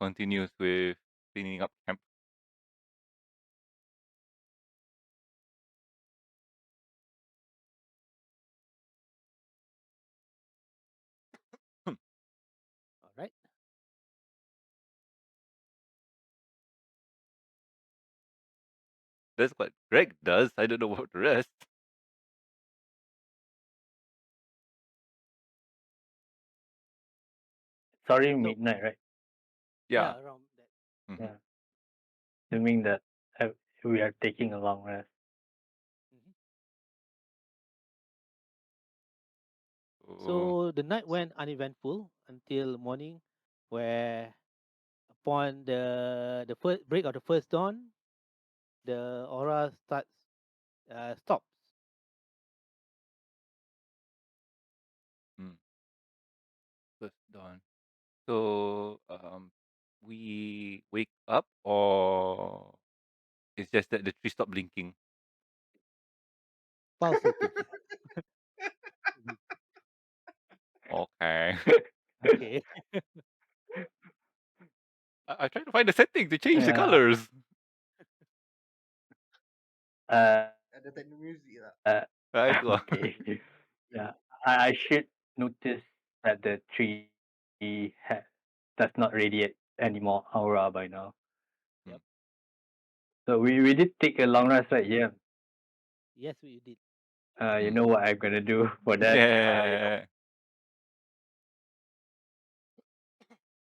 continues with cleaning up camp. All right. That's what Greg does. I don't know about the rest. Sorry, So midnight, right? Yeah. yeah, around that. Hmm. Yeah. Assuming that we are taking a long rest. Mhm. So, So the night went uneventful until morning, where upon the first break of the first dawn, the aura stops. mm, first dawn. So, we wake up, or it's just that the tree stopped blinking. Pulsating. Mhm. Okay. Okay. I tried to find the setting to change the Yeah. colors. Ada tekno music tak? Itu lah. Okay. Yeah. I should notice that the tree does not radiate anymore aura by now. Mm. Yep. So we did take a long rest, right? Yeah. Yes, we did. You Mm. know what I'm gonna do for that. Yeah.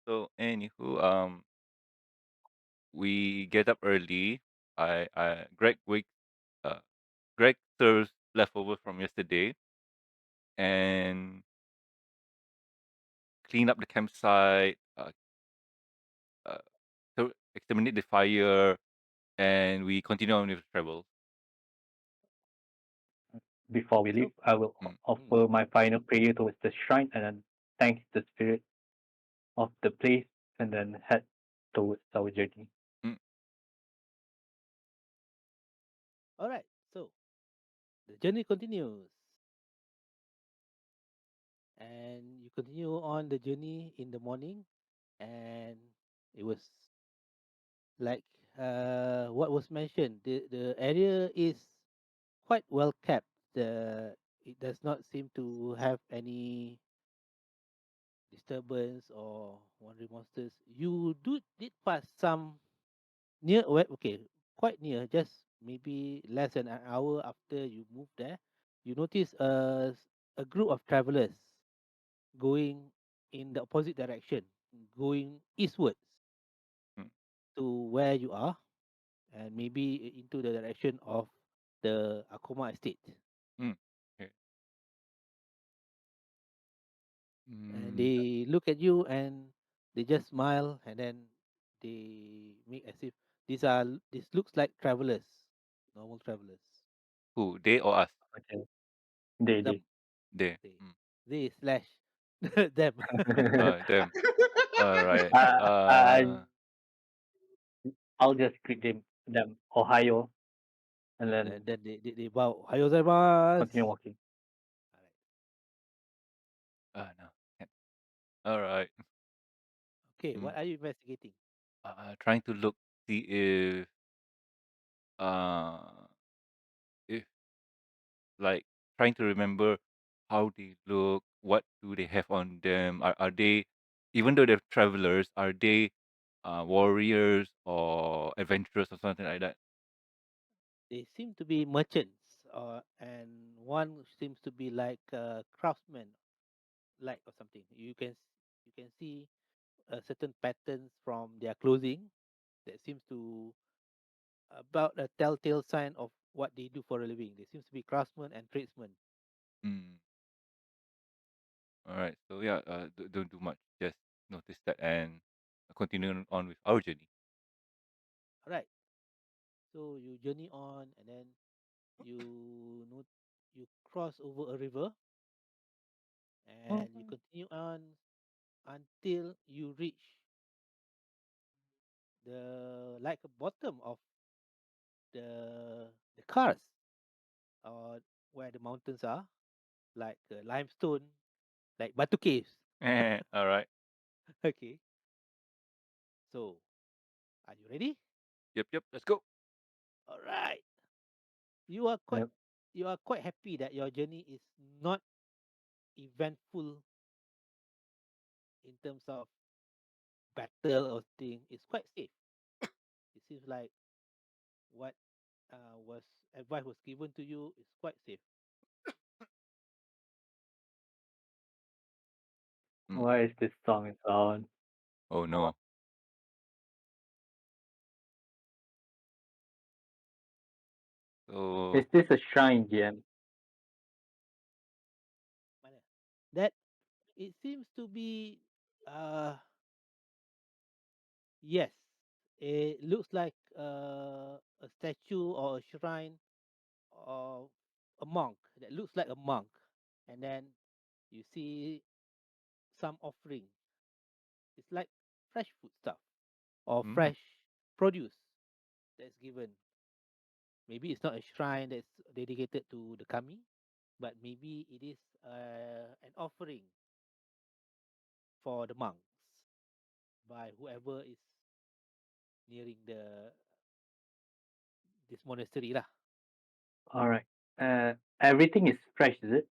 So, anywho, we get up early. Greg uh, Greg serves leftovers from yesterday and clean up the campsite, uh, exterminate the fire, and we continue on with travel. Before we leave, So I will Mm, mm, offer my final prayer towards the shrine and then thank the spirit of the place and then head towards our journey. mm. all right. So the journey continues, and you continue on the journey in the morning, and it was like what was mentioned. The area is quite well kept. It does not seem to have any disturbance or wandering monsters. You did pass some near okay, quite near, just maybe less than an hour after you moved there. You notice a group of travelers going in the opposite direction, going eastwards Mm, to where you are, and maybe into the direction of the Akoma estate. mm. Okay. And Mm, they look at you and they just smile, and then they make as if this looks like travelers, normal travelers. who? They or us? Okay. They Them, did. They. they. Mm. They slash them. Them. All right. I I'll just greet them Ohio and then Then they bow. Ohayou gozaimasu. continue walking. Alright. No. Can't. All right. Okay, Mm. what are you investigating? Trying to look, see uh if like trying to remember how they look, what do they have on them? Are they, even though they're travelers, are they warriors or adventurers or something like that? They seem to be merchants, and one seems to be like a craftsman, like or something. You can see certain patterns from their clothing that seems to about a telltale sign of what they do for a living. They seems to be craftsmen and tradesmen. Mm. All right. So yeah, don't do much. Just notice that and continue on with our journey. All right. So you journey on, and then you note you cross over a river, and you continue on until you reach the like a bottom of the cars, or where the mountains are, like limestone, like Batu caves. All right. Okay. So are you ready? Yep. Yep. Let's go. All right. You are quite Yep. you are quite happy that your journey is not eventful in terms of battle or thing. It's quite safe. It seems like what was advice was given to you is quite safe. Mm. Why is this song on? Oh no. Is So. this a shrine, GM? Mana? That it seems to be uh yes. It looks like a statue or a shrine of a monk that looks like a monk, and then you see some offering. It's like fresh food stuff or Mm. fresh produce that's given. Maybe it's not a shrine that's dedicated to the kami, but maybe it is an offering for the monks by whoever is nearing this monastery lah. All right. Everything is fresh, is it?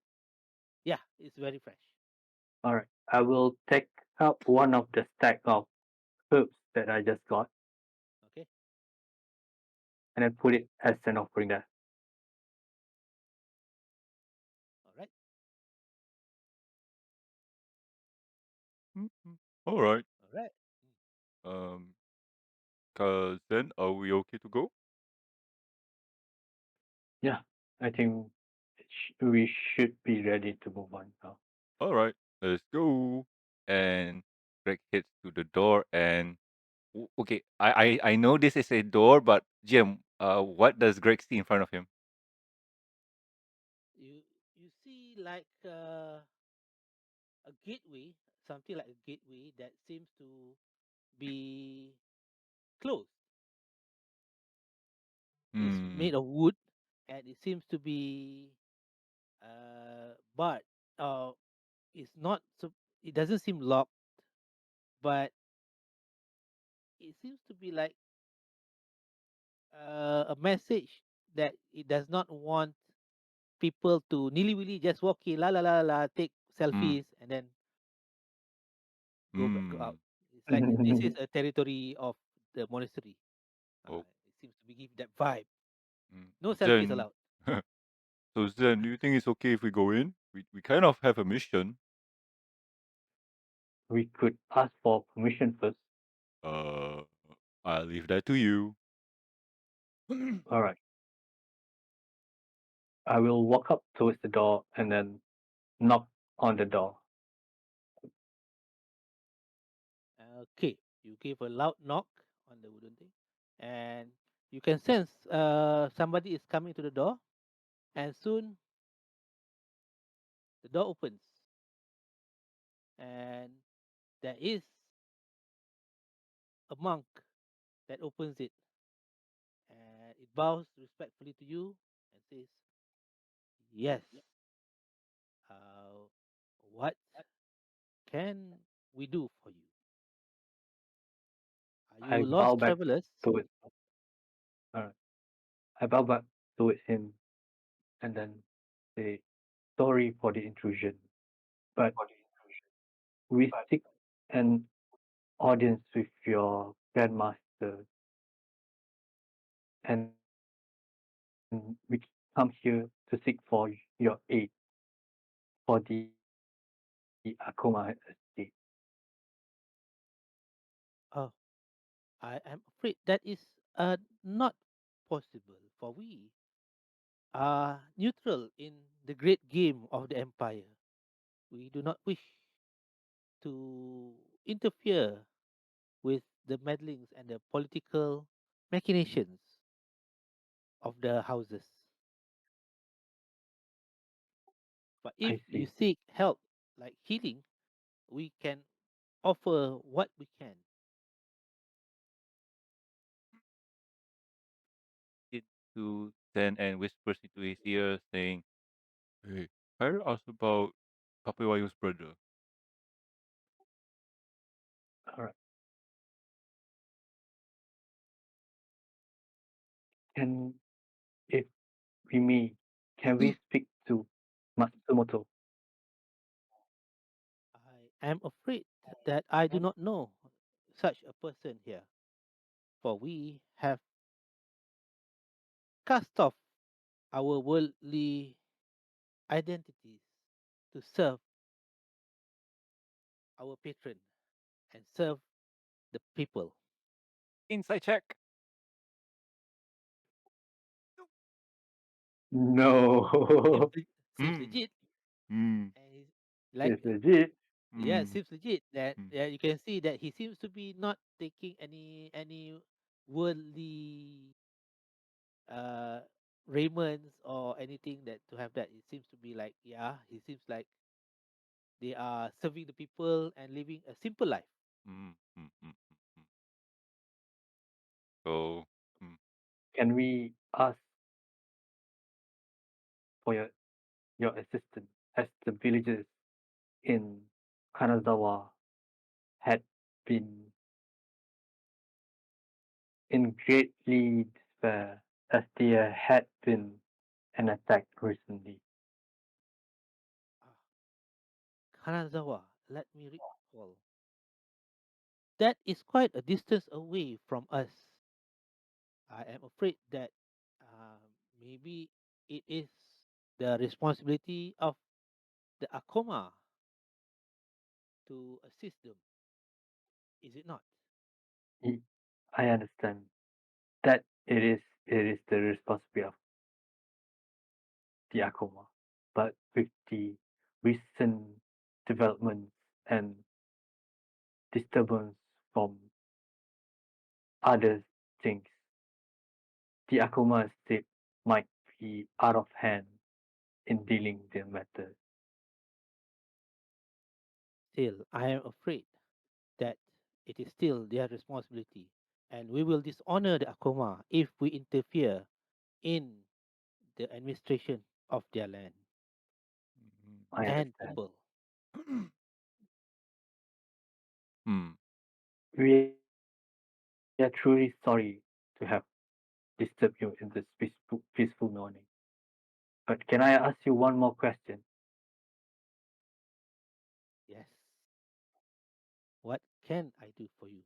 Yeah, it's very fresh. All right. I will take out one of the stack of herbs that I just got Okay, and then put it as an offering there. all right, Mm. All right. all right. Um. Cause then, are we okay to go? Yeah. I think we should be ready to move on now. All right. Let's go. And Greg heads to the door and okay. I know this is a door, but Jim, what does Greg see in front of him? You see like a gateway, something like a gateway that seems to be closed. It's Hmm. made of wood, and it seems to be but uh, it's not. So it doesn't seem locked, but it seems to be like a message that it does not want people to nilly willy just walk in, la la la la, take Hmm. selfies, and then go out. Hmm. It's like this is a territory of the monastery. Oh. It seems to be give that vibe. Mm. No selfies Zen. allowed. So Zen, do you think it's okay if we go in? We kind of have a mission. We could ask for permission first. Uh, I'll leave that to you. All right. I will walk up towards the door and then knock on the door. Okay, you give a loud knock on the wooden thing, and you can sense somebody is coming to the door, and soon the door opens. and there is a monk that opens it, and it bows respectfully to you and says, "Yes, uh, what can we do for you? Are I you bow lost back travelers?" towards uh, I bow back towards him and then say, sorry for the intrusion, but we seek an audience with your grandmaster, and we come here to seek for your aid for the Akuma estate. Oh, I am afraid that is not possible, for we are neutral in the great game of the empire. We do not wish to interfere with the meddlings and the political machinations of the houses. But I if see. you seek help, like healing, we can offer what we can. It to Zen and whispers into his ear, saying, "Hey, I asked about Papewayu's brother." All right. And if we may, can we speak to Matsumoto? I am afraid that I do not know such a person here, for we have cast off our worldly identities to serve our patron and serve the people. Inside check. No, Seems Hmm. legit, Hmm. and he's like, it's legit. yeah, Hmm. seems legit. That Hmm. yeah, you can see that he seems to be not taking any worldly uh raiments or anything that to have that. It seems to be like, yeah, he seems like they are serving the people and living a simple life. Hmm. Hmm. Hmm. Hmm. So, hmm. Can we ask for your assistance as the villagers in Kanazawa had been in greatly despair as there had been an attack recently? Ah, Kanazawa, let me recall. That is quite a distance away from us. I am afraid that uh, maybe it is the responsibility of the Akoma to assist them. Is it not? Y- I understand that it is the responsibility of the Akuma, but with the recent developments and disturbance from other things, the Akuma state might be out of hand in dealing the matter. Still, I am afraid that it is still their responsibility, and we will dishonor the Akoma if we interfere in the administration of their land I and understand. people. Hmm. We are truly sorry to have disturbed you in this peaceful morning. But can I ask you one more question? Yes. What can I do for you?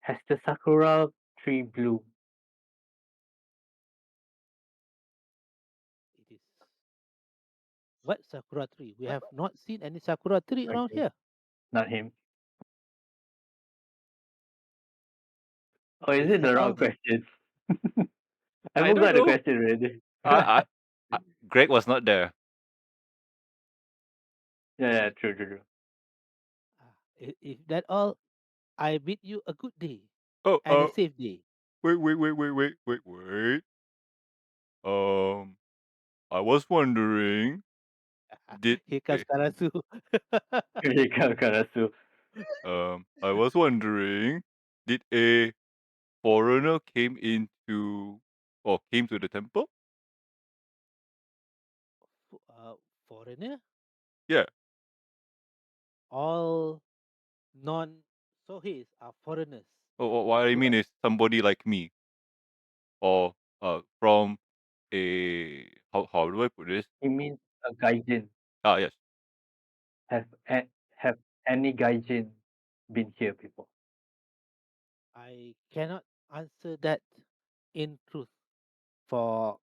Has the sakura tree bloomed? It is what sakura tree? We have not seen any sakura tree around Okay, here. not him. Or is Is it that the wrong all? question? I I don't forgot the know. question already. I, Greg was not there. Yeah, true, true, true. If that all, I bid you a good day Oh, and a safe day. wait. Um, I was wondering. Did Here comes Karasu. Karasu. I was wondering, did a foreigner came to the temple? Foreigner, Yeah. all non-Sohis are foreigners What I to mean us. is somebody like me, or from a how do I put this? He means a gaijin. Ah, yes. Have have any gaijin been here before? I cannot answer that in truth. For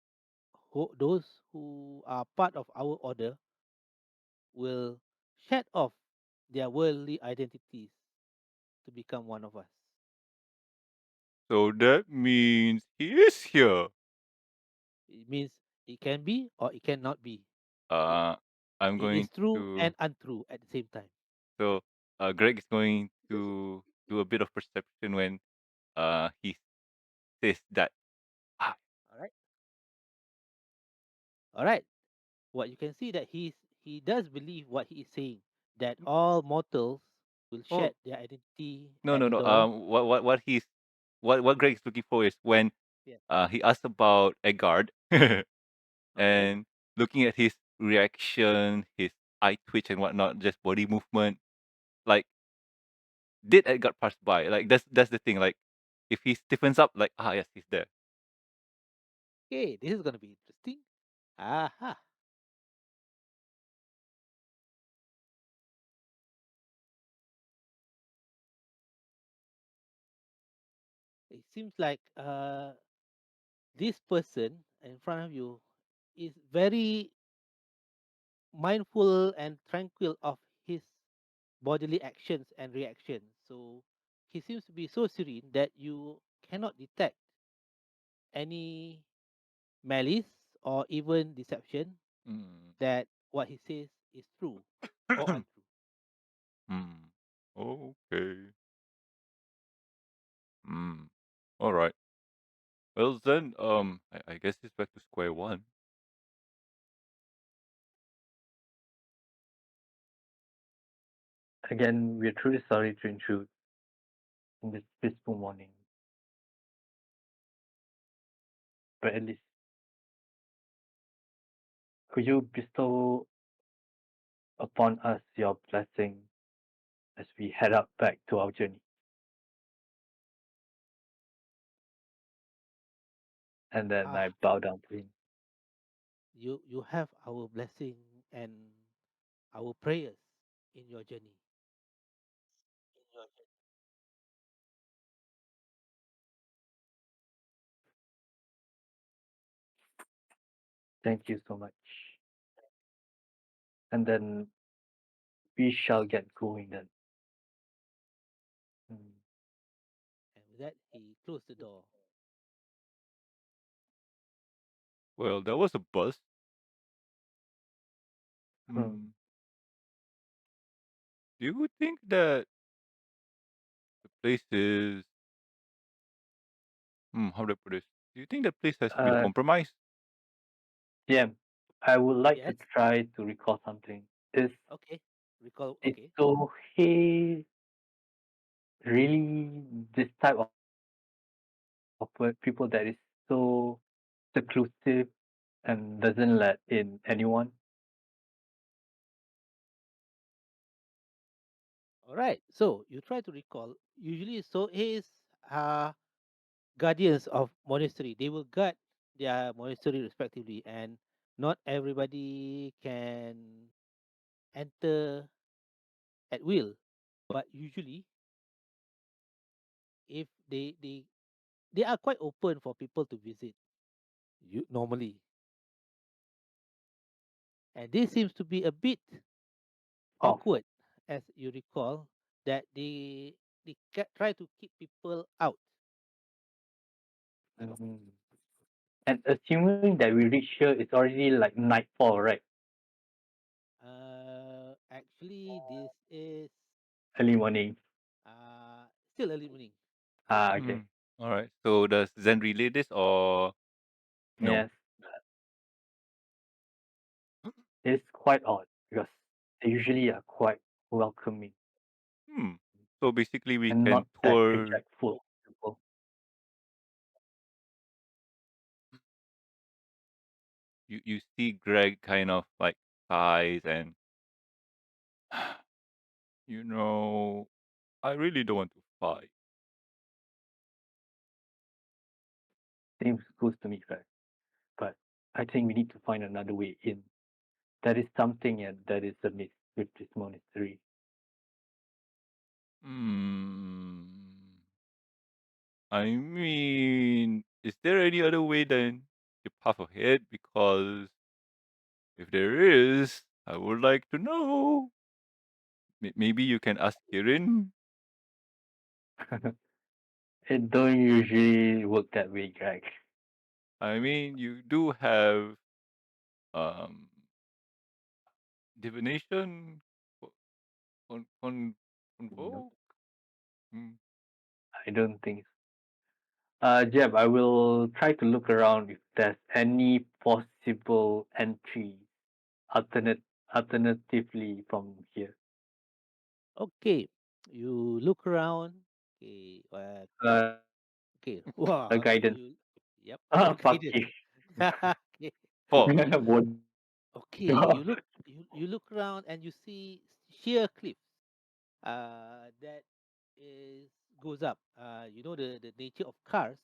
those who are part of our order will shed off their worldly identities to become one of us. So that means he is here. It means it can be or it cannot be. Uh, I'm It is going true to and untrue at the same time. so Greg is going to do a bit of perception when he says that. Ah, All right. All right. What you can see that he does believe what he is saying, that all mortals will oh shed their identity no at no the no. door. What Greg is looking for is when Yes. he asked about Edgard Okay. and looking at his reaction, his eye twitch and whatnot, just body movement. Like, did Edgard pass by? Like that's the thing. Like, if he stiffens up, like yes, he's there. Okay, this is gonna be interesting. Aha. It seems like this person in front of you is very mindful and tranquil of his bodily actions and reactions. So he seems to be so serene that you cannot detect any malice or even deception Mm. that what he says is true or untrue. Hmm. Okay. Hmm. All right. Well then, I guess it's back to square one. Again, we're truly sorry to intrude in this peaceful morning, but at least could you bestow upon us your blessing as we head up back to our journey? And then I Ah, bow down to him. you have our blessing and our prayers in your journey. Thank you so much. And then we shall get going then. Mm. And with that, he closed the door. Well, that was a buzz. Hmm. Hmm. Do you think that the place is how do I put this? Do you think the place has been Uh, compromised? yeah, I would like Yes. to try to recall something. Okay. Recall. Is Okay. Sohei really this type of people that is so seclusive and doesn't let in anyone? All right. So you try to recall. Usually, so is guardians of monastery. They will guard their monastery respectively, and not everybody can enter at will. But usually, if they are quite open for people to visit. You normally, and this seems to be a bit Off. awkward, as you recall that try to keep people out. Mhm. And assuming that we reach here, it's already like nightfall, right? Actually, this is Early morning. uh still early morning. Ah, okay. Hmm. All right. So does Zen relay this or no? Yes. It's quite odd. because they usually are quite welcoming Hmm. So basically, we and can not that tour. rejectful of people. You see Greg kind of like sighs and you know I really don't want to fight. Same goes to me, right? But I think we need to find another way in. That is something that is amiss with this monastery. Hmm. I mean, is there any other way than the path ahead? Because if there is, I would like to know. Maybe you can ask Kirin. It don't usually work that way, Greg. I mean, you do have um divination on No, convoke. Hmm. I don't think so. Jeb, I will try to look around if there's any possible entry alternate alternatively from here. Okay, you look around. Okay, okay. A Wow, guidance. you. Yep. Fuck Guidance. you. Okay. Four. Bodoh. Okay, you look around and you see sheer cliffs. That is goes up. You know the nature of cars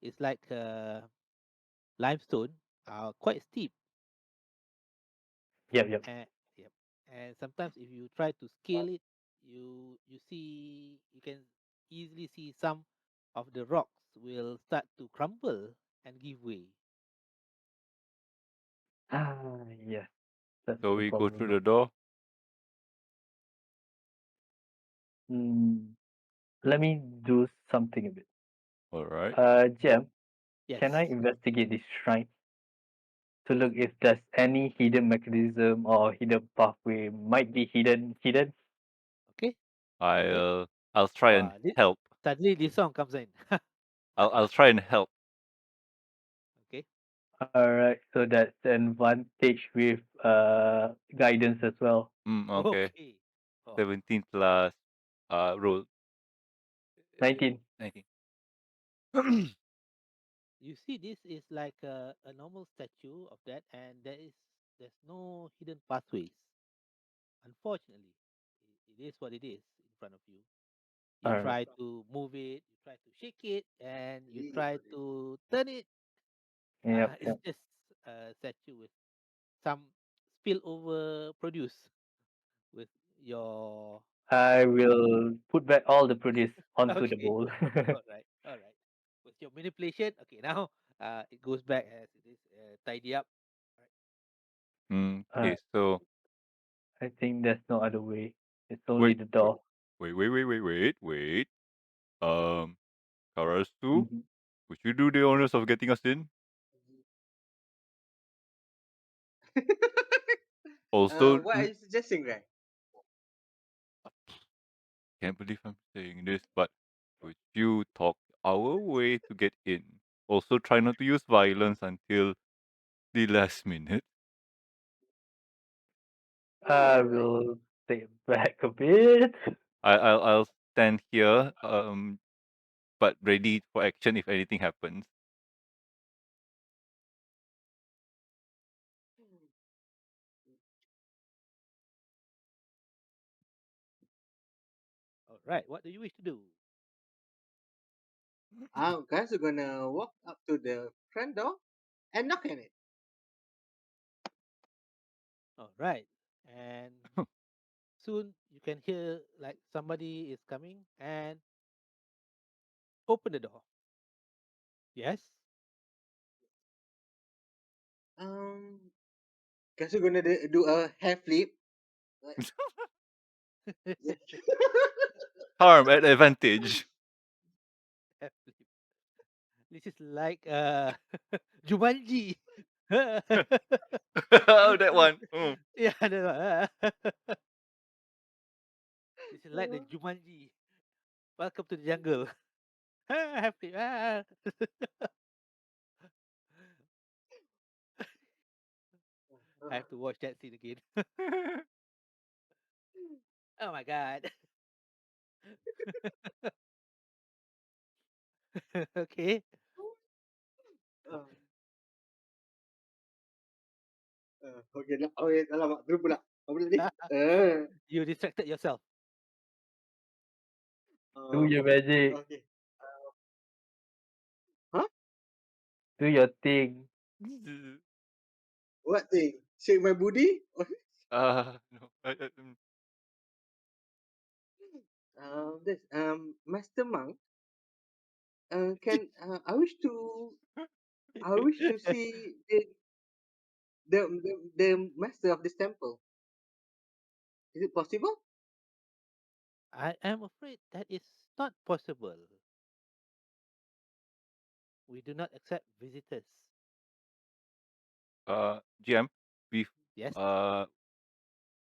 is like limestone. Quite steep. Yep, yep. And yep. And sometimes if you try to scale it, you see you can easily see some of the rocks will start to crumble and give way. Yes, that's So the we go through problem. the door. Mm, let me do something a bit. All right. Jem, Yes. can I investigate this shrine to look if there's any hidden mechanism or hidden pathway might be hidden? Okay. Okay. I'll try and Wow. help. Suddenly this song comes in. I'll try and help. Okay. Alright, so that's an advantage with guidance as well. Okay. Okay. Oh, 17 plus roll 19. 19. you see, this is like a normal statue of that, and there's no hidden pathways. Unfortunately, it is what it is in front of you. You Alright. try to move it, you try to shake it, and you It is try what it is. to turn it. Yep, It's yep. just a statue with some spillover produce with your. I will put back all the produce onto the Okay, bowl. all right. With your manipulation, okay, now it goes back as it is, tidy up. Right. Okay, Alright, so I think there's no other way. It's only wait, the wait, door. wait. Um, Karasu, Mhm. would you do the honors of getting us in? Also, What are you suggesting, Greg? can't believe I'm saying this, but would you talk our way to get in? Also, try not to use violence until the last minute. I Alright. will take it back a bit. I'll stand here, but ready for action if anything happens. All right. What do you wish to do? Guys are gonna walk up to the front door and knock on it. All right. And soon you can hear like somebody is coming and open the door. Yes. Um, guys are gonna do a hair flip. Like, yeah. Harm at advantage. This is like Jumanji. Oh, that one. Mm. Yeah, that's this is like the Jumanji. Welcome to the jungle. Happy. I have to watch that scene again. Oh my god. Okay. Um, okay lah. Oh, ya, alamak, terus pula. Apa tadi? You distracted yourself. Do your Okay. magic. Okay. Huh? Do your thing. What thing? Shake my booty? No. This Master Monk. Can I wish to see the master of this temple. Is it possible? I am afraid that is not possible. We do not accept visitors. GM, bef- Yes. uh,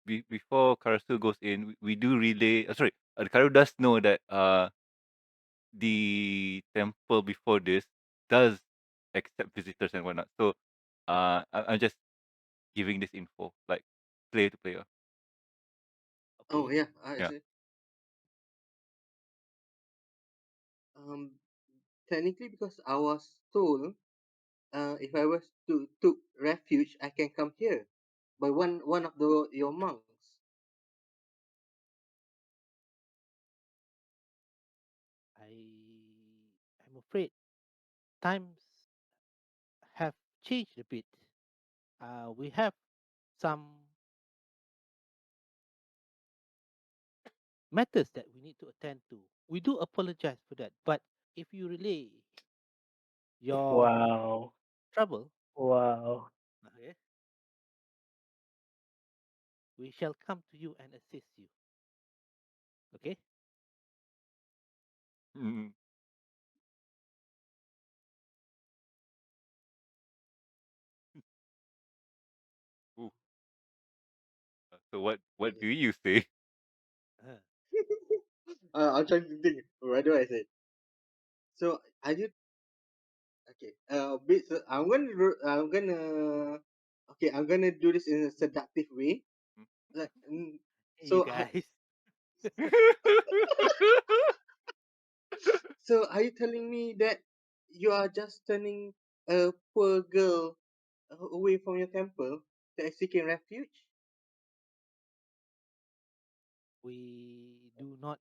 before Karasu goes in, we do relay. Sorry, Karu does know that the temple before this does accept visitors and whatnot. So I'm just giving this info, like player to player. Oh Okay. yeah, I Yeah. see. Um, Technically, because I was told, if I was to took refuge, I can come here by one of the your monks. I'm afraid times have changed a bit. We have some matters that we need to attend to. We do apologize for that, but if you relay your Wow. trouble, Wow. okay, we shall come to you and assist you. Okay? Mm. Ooh. So what do Okay. you say? Uh, I'm trying to think. What do I say? So are you okay? I'm gonna okay. I'm gonna do this in a seductive way. Like, hey, you so guys. so are you telling me that you are just turning a poor girl away from your temple that is seeking refuge? We do not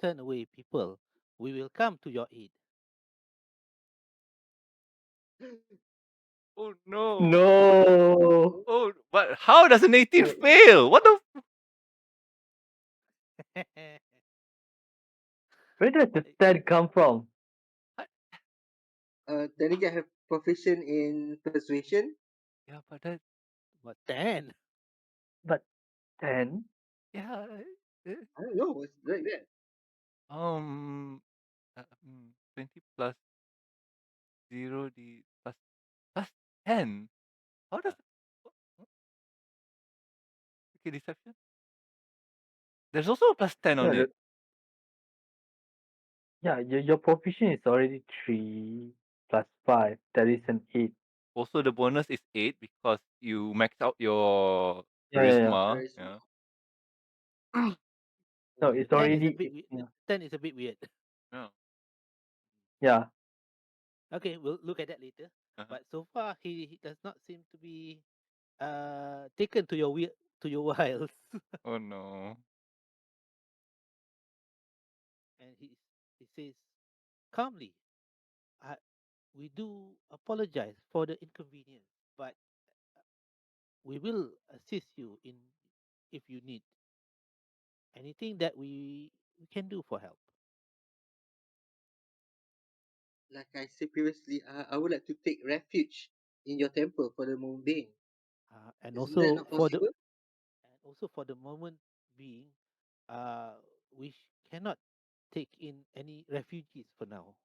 turn away people. We will come to your aid. Oh no. No. Oh, but how does an 18 Wait, fail? What the? where does the 10 come from? Technically, I have proficient in persuasion. Yeah, but that. But then, But 10? Yeah. uh, I don't know. It's like that. Um. 20 plus 0 plus 10. How uh, does? Okay, deception. There's also a plus 10 Yeah, on it. your proficient is already 3 plus 5. That is an 8. Also, the bonus is 8 because you max out your Yeah. charisma. Charisma. Yeah. So the it's 10 is a already bit weird. The yeah. 10 is a bit weird. Yeah. Yeah. Okay, we'll look at that later. Uh-huh. But so far, he does not seem to be taken to your to your wiles, Oh no. and he says calmly, I, "We do apologize for the inconvenience, but we will assist you in if you need anything that we can do for help." Like I said previously, I would like to take refuge in your temple for the moment being. And Isn't that also not possible? for the moment being, uh, we cannot take in any refugees for now.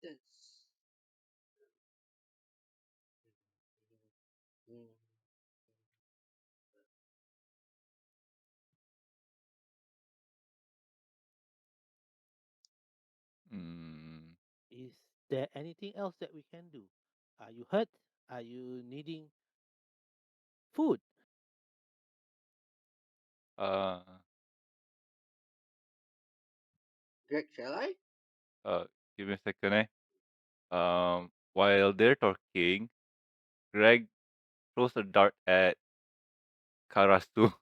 That's mm, Mm. Is there anything else that we can do? Are you hurt? Are you needing food? Uh, Greg, shall I? uh, give me a second, eh? While they're talking, Greg throws a dart at Karasu.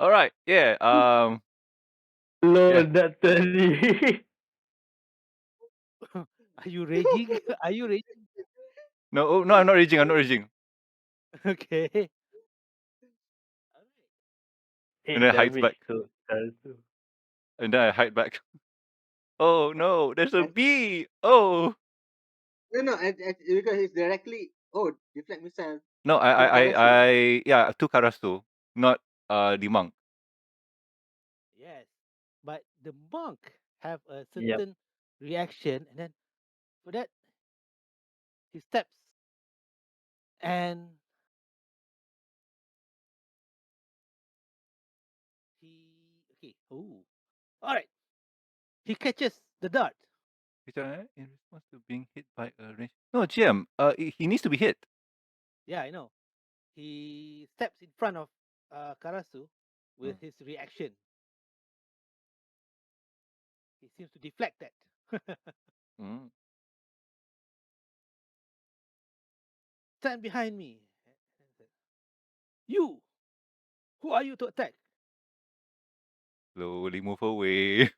All right, yeah, yeah. Lord, that's early. Are you raging? Are you raging? No, oh, no, I'm not raging. I'm not raging. Okay. Alright. And then 8 I hides back. damage to Karasu. And then I hide back. Oh no, there's a And bee. Oh no, and because he's directly deflect missile no, to Karasu. yeah, to Karasu, not the monk. Yes. But the monk have a Yep. certain reaction, and then for that he steps and he okay. Oh, all right. He catches the dart. Which in response to being hit by a range. No, GM. He needs to be hit. Yeah, I know. He steps in front of Karasu Mm. with his reaction. He seems to deflect that. Mm. Stand behind me. You. Who are you to attack? Slowly move away.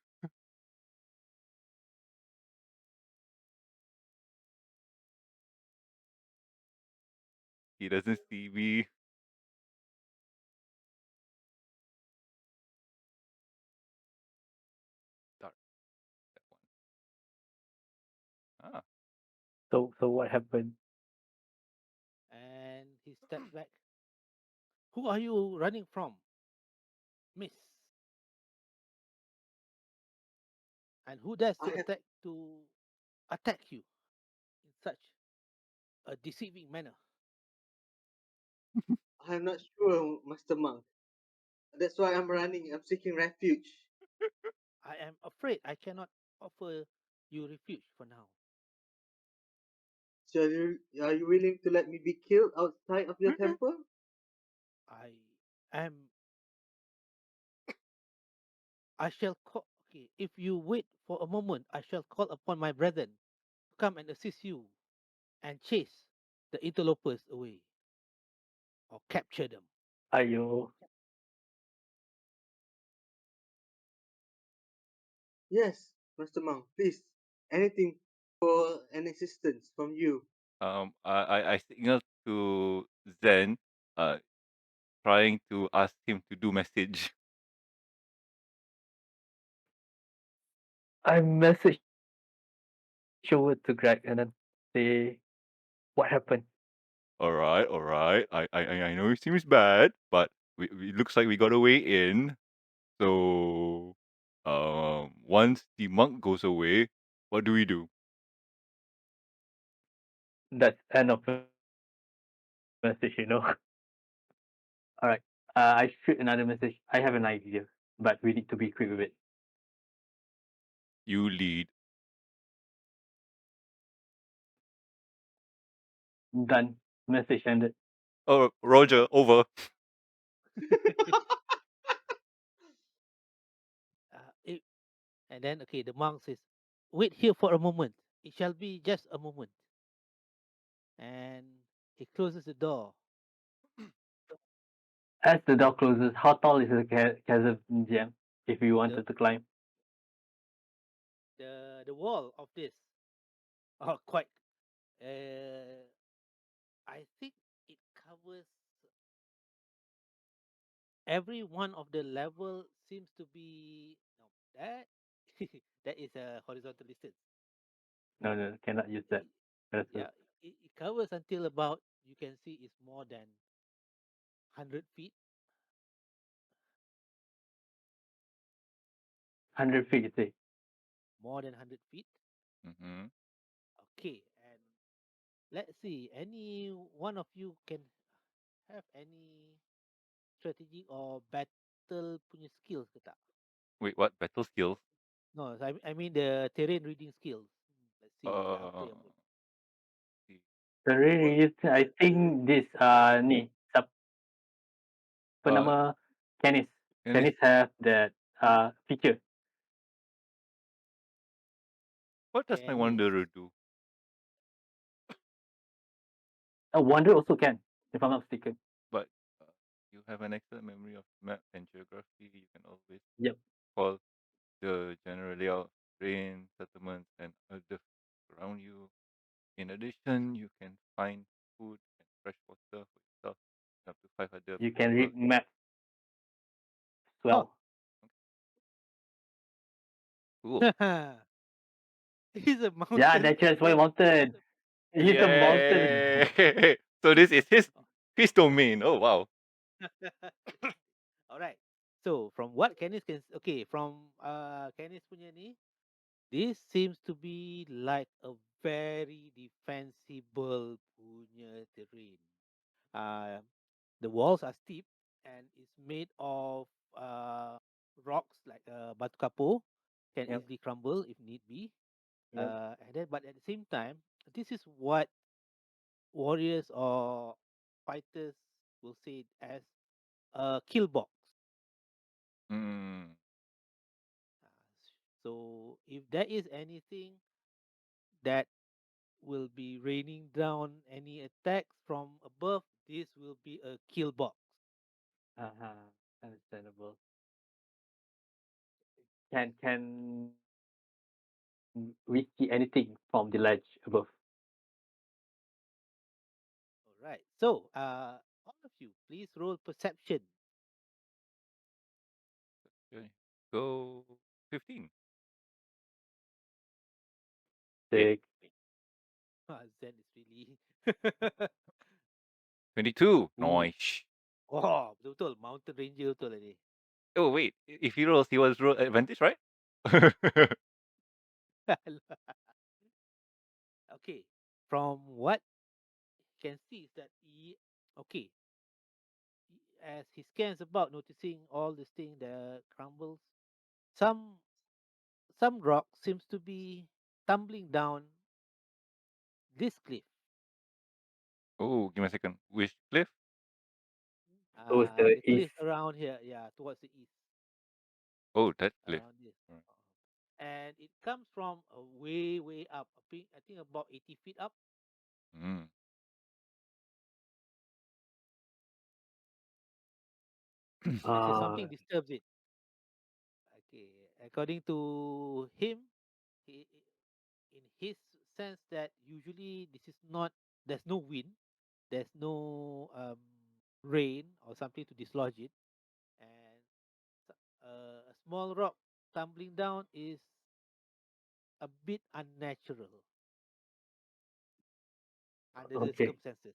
He doesn't see me. Dark, that one. Ah, So what happened? And he steps back. Who are you running from, miss? And who dares I have to attack you in such a deceiving manner? I'm not sure, Master Monk. That's why I'm running. I'm seeking refuge. I am afraid I cannot offer you refuge for now. So are you willing to let me be killed outside of your temple? I am. I shall call. Okay, if you wait for a moment, I shall call upon my brethren to come and assist you and chase the interlopers away or capture them. Ayo. Yes, Master Monk. Please, anything for an assistance from you. I signaled to Zen, uh, trying to ask him to do message. I messaged over to Greg and then say what happened. All right. I know it seems bad, but it looks like we got a way in. So, once the monk goes away, what do we do? That's end of message. All right. I shoot another message. I have an idea, but we need to be quick with it. You lead. Done. Message ended. Oh, Roger, over. It, and then, okay, the monk says, wait here for a moment. It shall be just a moment. And he closes the door. As the door closes, how tall is the chasm, Jam? If you The, wanted to climb, the wall of this, quite, uh, I think it covers every one of the level seems to be, no, that, that is a horizontal distance. no, no, cannot use that. It, That's yeah, it covers until about, you can see it's more than 100 feet, 100 feet. You say more than 100 feet. Mm-hmm. Okay, and let's see, any one of you can have any strategy or battle punya skills ke tak? Wait, what? Battle skills? No, I mean the terrain reading skills. Let's see after your Uh, move. see. Career What? is, I think this ni siapa Uh, nama Canis. and this, Canis have that feature. what does my Canis. wanderer do? A wonder also can, if I'm not mistaken. But uh, you have an excellent memory of map and geography. You can always Yep. call the general layout, terrain, settlements, and other around you. In addition, you can find food and fresh water for yourself and up to 5 other You can people. read map as Huh. well. Cool. He's a Yeah, mountain. that's why mountain. He's a mountain. Yay! So this is his domain. Oh wow. All right. So from what Canis can okay, from Canis punya ni, this seems to be like a very defensible punya terrain. Uh, the walls are steep and it's made of rocks like batu kapur, can Yep. easily crumble if need be. Yep. And then, but at the same time, this is what warriors or fighters will say as a kill box. Mm. Uh, So if there is anything that will be raining down any attacks from above, this will be a kill box. Understandable. Can we see anything from the ledge above? All right. So all of you, please roll perception. Okay. Go 15. Hit. 6. Zen is really. 22. Ooh. Nice. Oh, betul-betul mountain ranger betul tadi. Oh wait, if he rolls, he was roll advantage, right? Okay. From what you can see is that okay, as he scans about, noticing all this thing that crumbles, some some rock seems to be tumbling down this cliff. Oh, give me a second. Which cliff? Towards the The east. cliff around here, yeah, towards the east, Oh, that cliff. around this. Right. And it comes from way, way up. I think about 80 feet up. Mm. So Uh, something disturbs it. Okay, according to him, he, in his sense that usually this is not, there's no wind, there's no rain or something to dislodge it, and a small rock tumbling down is a bit unnatural under the okay. circumstances.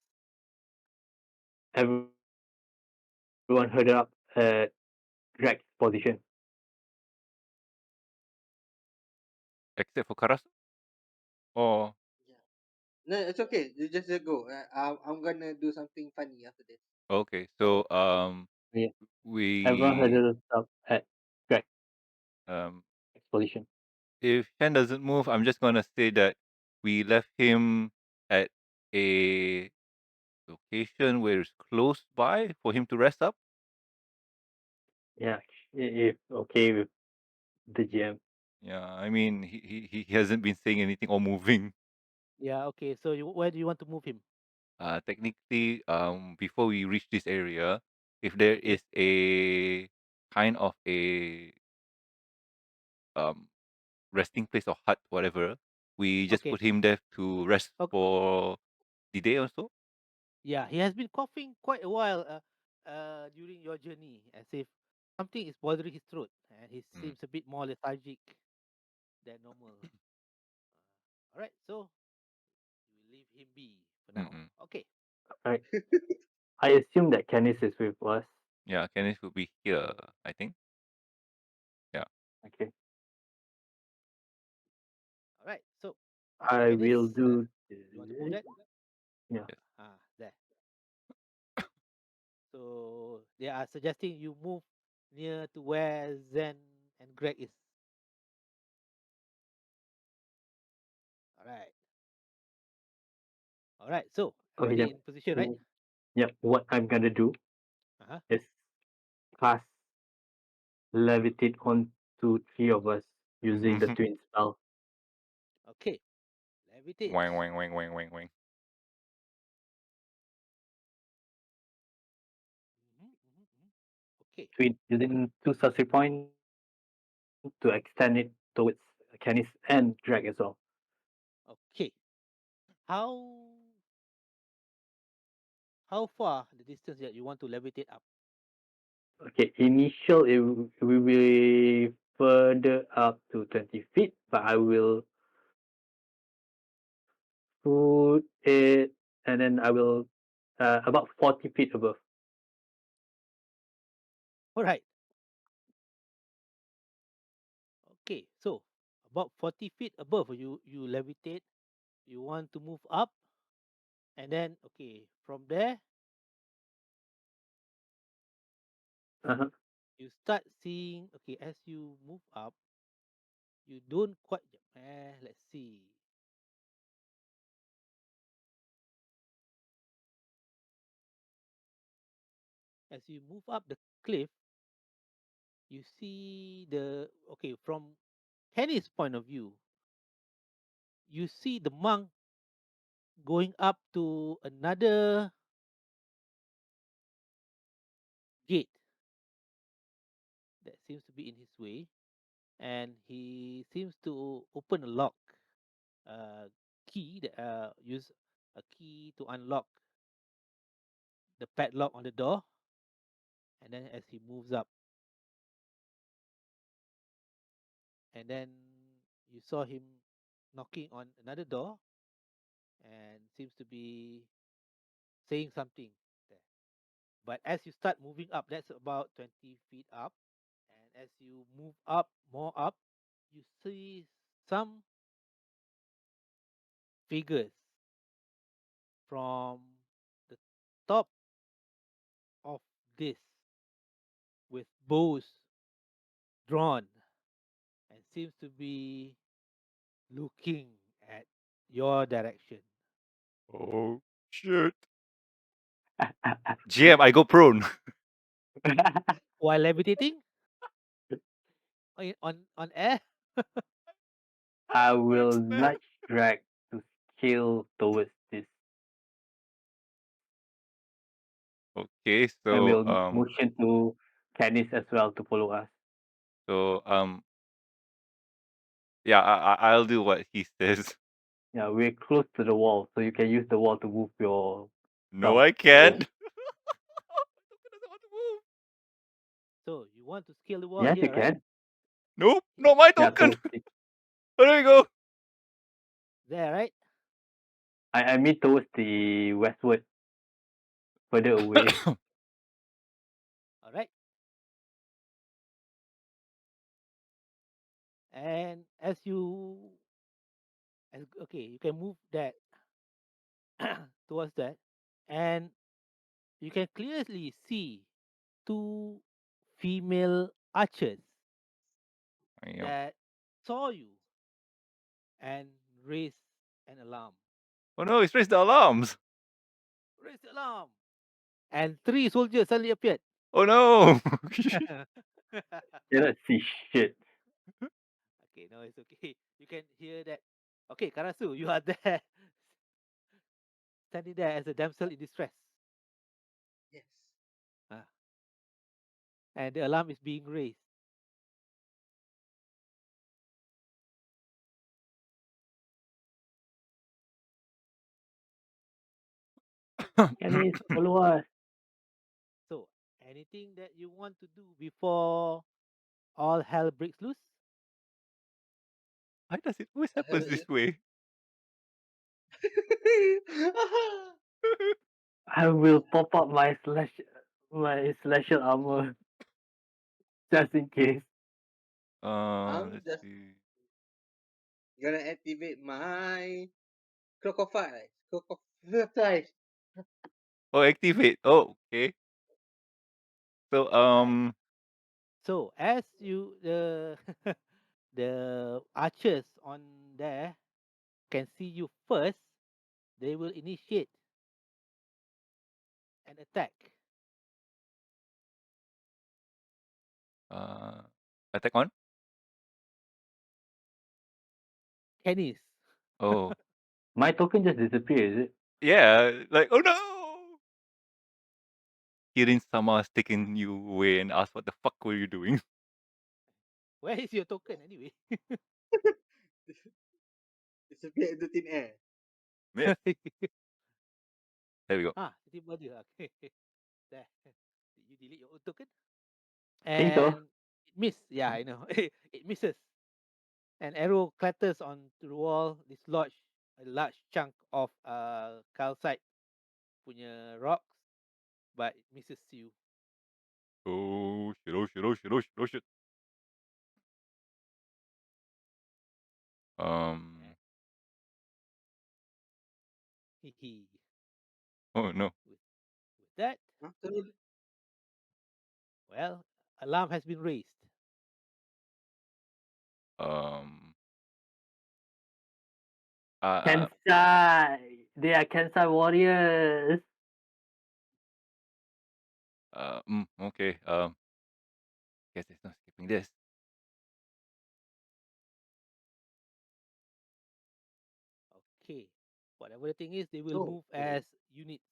Everyone heard up at Greg's position. Except for Karasu? Oh, Yeah. No, it's okay. You just go. I'm gonna do something funny after this. okay. Oh, So yeah. Everyone we heard up at Greg's um position. if Shen doesn't move, I'm just gonna say that we left him at a location where it's close by for him to rest up. Yeah. If okay with the GM. Yeah, I mean he hasn't been saying anything or moving. Yeah, okay. So where do you want to move him? Technically, before we reach this area, if there Yes. is a kind of a um resting place or hut, whatever, we just Okay. put him there to rest Okay. for the day or so. Yeah, he has been coughing quite a while during your journey, as if something is bothering his throat, and he Mm. seems a bit more lethargic than normal. All right, so we leave him be for now. Mm-mm. Okay. Right. I assume that Canis is with us. Yeah, Kenneth will be here, I think. Yeah. Okay. All right. So, I Canis, will do you want to move this. that? Yeah. Yes. There. So they are suggesting you move near to where Zen and Greg is. Alright. Alright. So Okay, everybody yeah. in position, right? Yeah, what I'm gonna do Uh-huh. is cast levitate onto three of us using the twin spell. Okay. Levitate. Wang, wang, wang, wang, wang, wang. Okay. Twin using 2 success points to extend it towards Canis and Drag as well. Okay. How far the distance that you want to levitate up? Okay, initial will be further up to 20 feet, but I will put it and then I will about 40 feet above. Alright. Okay. So about 40 feet above you levitate. You want to move up, and then okay, from there Uh-huh. you start seeing, okay, as you move up, you don't quite let's see. As you move up the cliff, you see okay, from Kenny's point of view, you see the monk going up to another gate that seems to be in his way, and he seems to open a lock, key that use a key to unlock the padlock on the door, and then as he moves up, and then you saw him knocking on another door and seems to be saying something there. But as you start moving up, that's about 20 feet up, and as you move up, more up, you see some figures from the top of this with bows drawn and seems to be looking at your direction. Oh, shit. GM, I go prone. While levitating on air. I Quick will snap. nudge Drag to scale towards this Okay, and so we'll motion to Canis as well to follow us. so yeah, I'll do what he says. Yeah, we're close to the wall, so you can use the wall to move your No, stuff. I can't. So you want to scale the wall Yes, you here, right? can. Nope, not my Yeah, token. towards the, Oh, there you go. There, right? I mean towards the westward, further away. All right. And okay, you can move that towards that, and you can clearly see two female archers Damn. that saw you and raised an alarm. Oh no, it's raised the alarms. Raise the alarm! And three soldiers suddenly appeared. Oh no. Cannot see shit. Okay, no, it's okay. You can hear that. Okay, Karasu, you are there, standing there as a damsel in distress. Yes. Ah, and the alarm is being raised. Canis, follow us. So, anything that you want to do before all hell breaks loose? Why does it always happens Uh, this way? I will pop up my slasher armor just in case. I'm Let's just see. gonna activate my crocodile. Crocodile. Oh, activate. Oh, okay. So Right. So, as you the the archers on there can see you first, they will initiate an attack. Attack on? Canis. Oh. My token just disappeared, is it? Yeah, like, oh no! Kirin Sama is taking you away and ask what the fuck were you doing? Where is your token anyway? Disappear into thin air. Miss. There we go. tiba dia. Okay. There. Did you delete your own token? Think so. And it missed. Yeah, I know. It misses. An arrow clatters onto the wall, dislodge a large chunk of calcite punya rocks, but it misses you. Oh shit, oh shit, oh shit, oh shit, oh shit. Um, Eh, Hee hee. oh no. With that, Terus well, alarm has been raised. Um, uh, Kansai! They are Kansai warriors! okay. Guess there's no skipping this. Okay. Whatever the thing is, they will oh, move as units.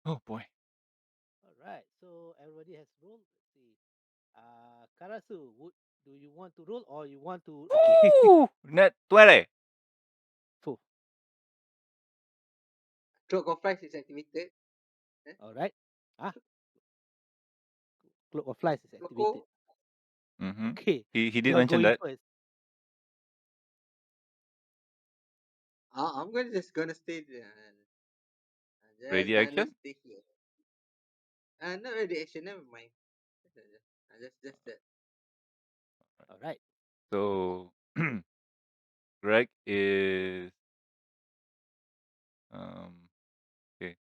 Oh boy. All right. So everybody has rolled. Let's see. Karasu, do you want to roll or you want to? Okay. Woo! Net 20. So, cloak of flies is activated. all right. Ah, cloak of flies is activated. Loco, Mm-hmm. Okay. He did You're mention going that. first. I'm gonna stay there. Ready Just action? stay here. Not ready action. Never mind. Just that. All right. So Greg is okay.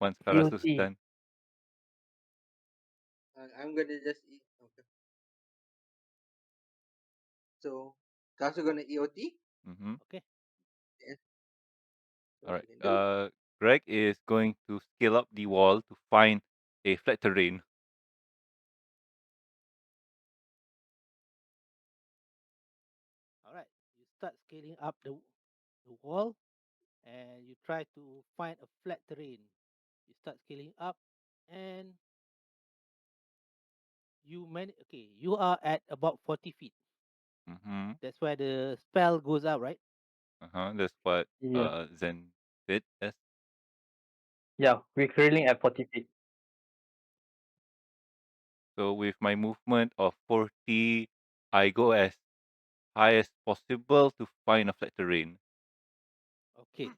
Once Karasu's EOT. done. I'm gonna just eat. Okay. So, Kasu gonna EOT. Mm-hmm. Okay. Yeah. So what Alright. you can do? Greg is going to scale up the wall to find a flat terrain. All right. You start scaling up the wall and you try to find a flat terrain. You start scaling up and okay, you are at about 40 feet. Mm-hmm. That's where the spell goes out, right? Uh-huh. That's what Yeah. Zen did. Yes. Yeah, we're currently at 40 feet. So with my movement of 40, I go as high as possible to find a flat terrain. Okay.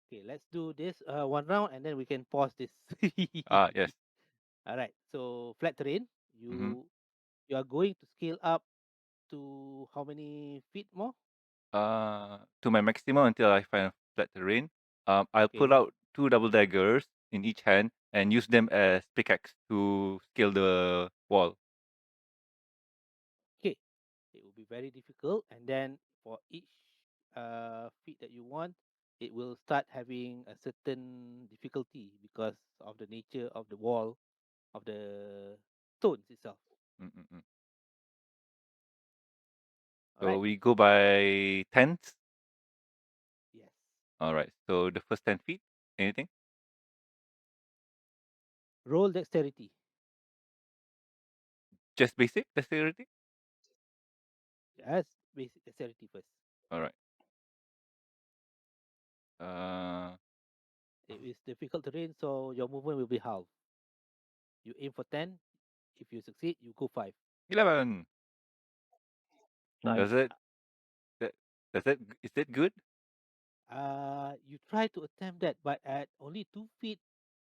Okay, let's do this one round and then we can pause this. Yes. All right. So flat terrain, Mm-hmm. you are going to scale up to how many feet more? To my maximum until I find a flat terrain. I'll pull Okay. out 2 double daggers in each hand and use them as pickaxe to scale the wall. Okay. It will be very difficult and then for each feat that you want, it will start having a certain difficulty because of the nature of the wall of the stones itself. Mm-mm-mm. All So right. we go by tens. Yes. All right. So the first 10 feet. Anything? Roll dexterity. Just basic dexterity. Yes. Basic dexterity first. All right. Uh, It is difficult terrain, so your movement will be half. You aim for 10. If you succeed, you go 5. 11. Nice. Does it? That, does that? Is that good? You try to attempt that, but at only 2 feet,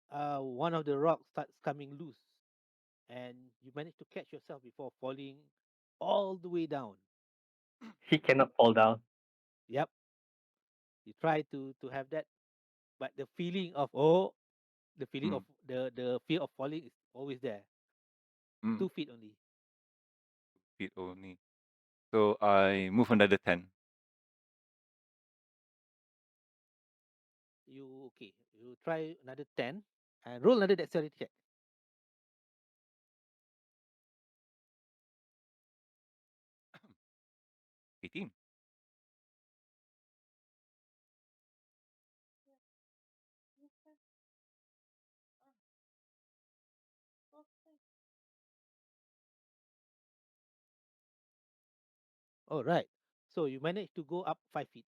one of the rocks starts coming loose, and you manage to catch yourself before falling all the way down. He cannot fall down. Yep, you try to have that. but the feeling of the feeling of Mm. the fear of falling is always there. Mm. 2 feet only. Feet only. So I move another 10. You okay? You try another 10 and roll another dexterity check. 18. All right. So you managed to go up 5 feet.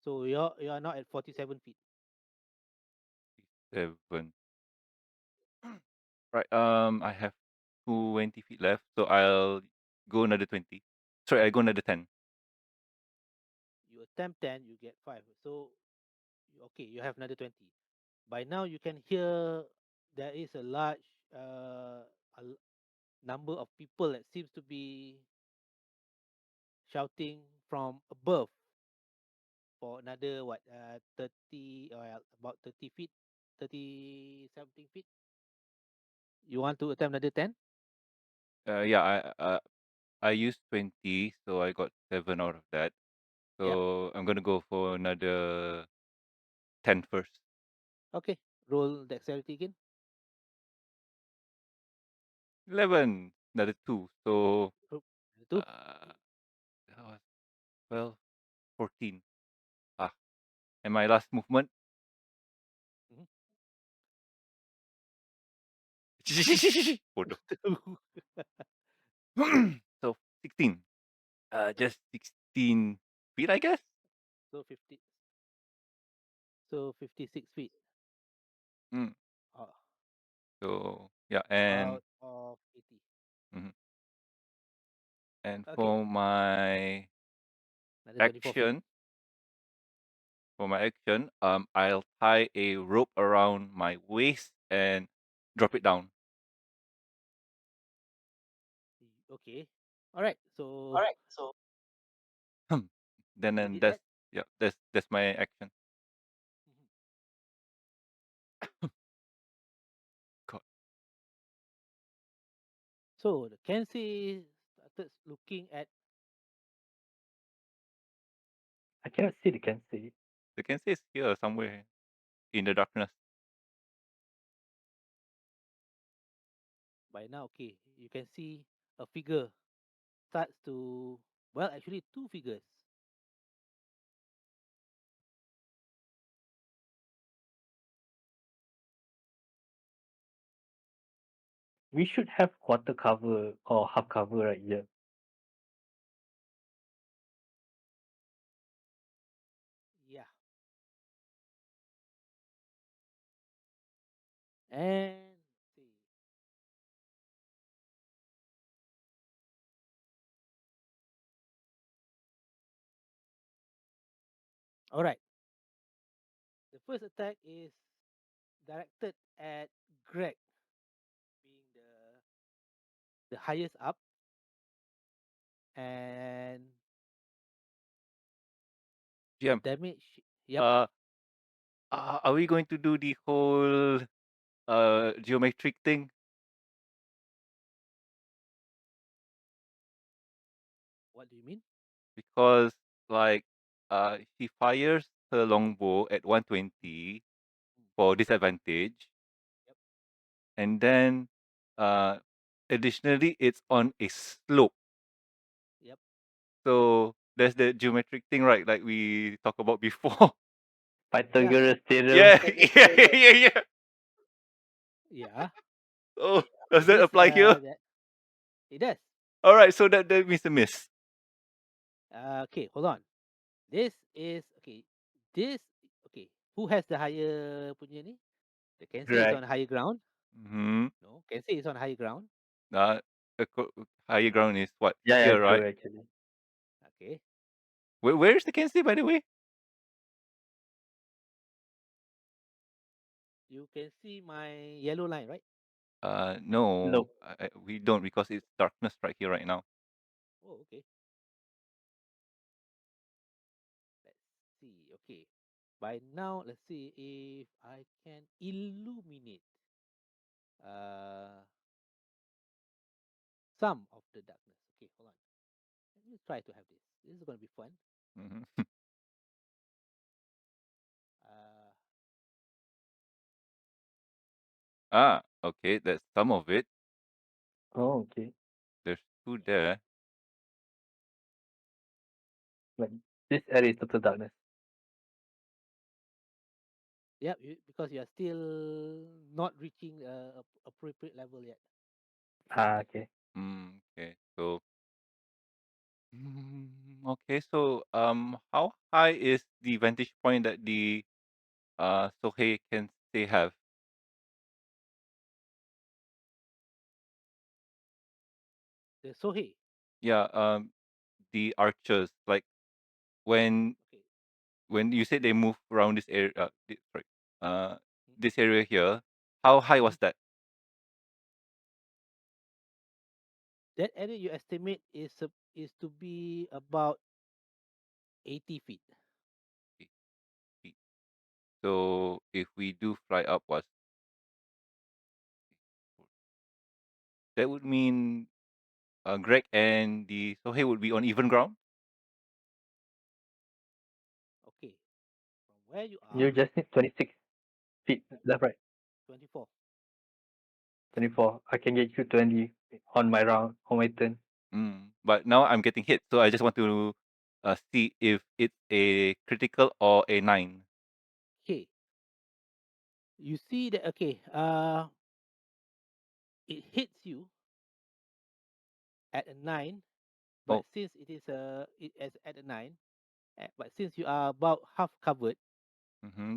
So you are now at 47 feet. 7. Right. I have 20 feet left, so I'll go another 20. Sorry, I go another 10. You attempt 10, you get 5. So okay, you have another 20. By now you can hear there is a large number of people that seems to be shouting from above for another 30 or about 30 feet, 30 something feet. You want to attempt another 10? Yeah, I used 20, so I got 7 out of that. Yep. So I'm gonna go for another 10 first. Okay. Roll dexterity again. 11, another 2. So Roll another 2. that was 12, 14. Ah, and my last movement. Mhm. Bodoh. So 16. Just 16 feet, I guess. So 50. So 56 feet. Mm. Uh, So yeah, and out of 80. mhm. And Okay. Another 24 feet. action, for my action, I'll tie a rope around my waist and drop it down. Okay. All right. All So right. So then you and did that. that's my action. Mhm. God. So the Kenzie started looking at. I cannot see the can see. The Kensei is here somewhere in the darkness. By now, okay, you can see a figure starts to, well, actually two figures. We should have quarter cover or half cover right here. Yeah. And see. All right. The first attack is directed at Greg, being the highest up, and the GM, damage. Yep. uh, are we going to do the whole geometric thing? What do you mean? Because like she fires her longbow at Mm, 120 mm. for disadvantage, Yep. and then uh additionally it's on a slope. Yep. So there's the geometric thing, right? Like we talked about before. Yeah. Pythagoras theorem. Yeah, yeah. Yeah. Oh, does It that is. apply here? That it does. All right, so that means a miss. Okay. Hold on. This is okay. This okay. Who has the higher punya ni? The Kensei is Right. on higher ground. Mm-hmm. No, Kensei is on higher ground. The higher ground is what Yeah, yeah, here, right? true actually. Okay. Where is the Kensei, by the way? You can see my yellow line, right? No, Nope. we don't because it's darkness right here, right now. Oh, okay. Let's see. Okay. By now, let's see if I can illuminate uh, some of the darkness. Okay, hold on. Let me try to have this. This is going to be fun. Mm-hmm. Uh, Ah, okay, that's some of it. Oh, okay. There's two yeah. there. Like this area is total darkness. Yep, because you are still not reaching appropriate level yet. Ah, okay. Okay, so okay, so how high is the vantage point that the Sohei can say have? The Sohei. Yeah, the archers, like when Okay. when you said they move around this area, sorry, uh, Mm, this area here, how high mhm. was that? That area you estimate is to be about 80 feet. Okay, feet. So if we do fly upwards, that would mean Greg and the Sohei would be on even ground. Okay. From where you You are, just need 26 feet. Left, right. 24. 24. I can get you 20 on my round, on my turn. But now I'm getting hit, so I just want to see if it's a critical or a 9. Okay. You see that, okay, it hits you at a 9, but Oh, since it is it as at a 9, but since you are about half covered,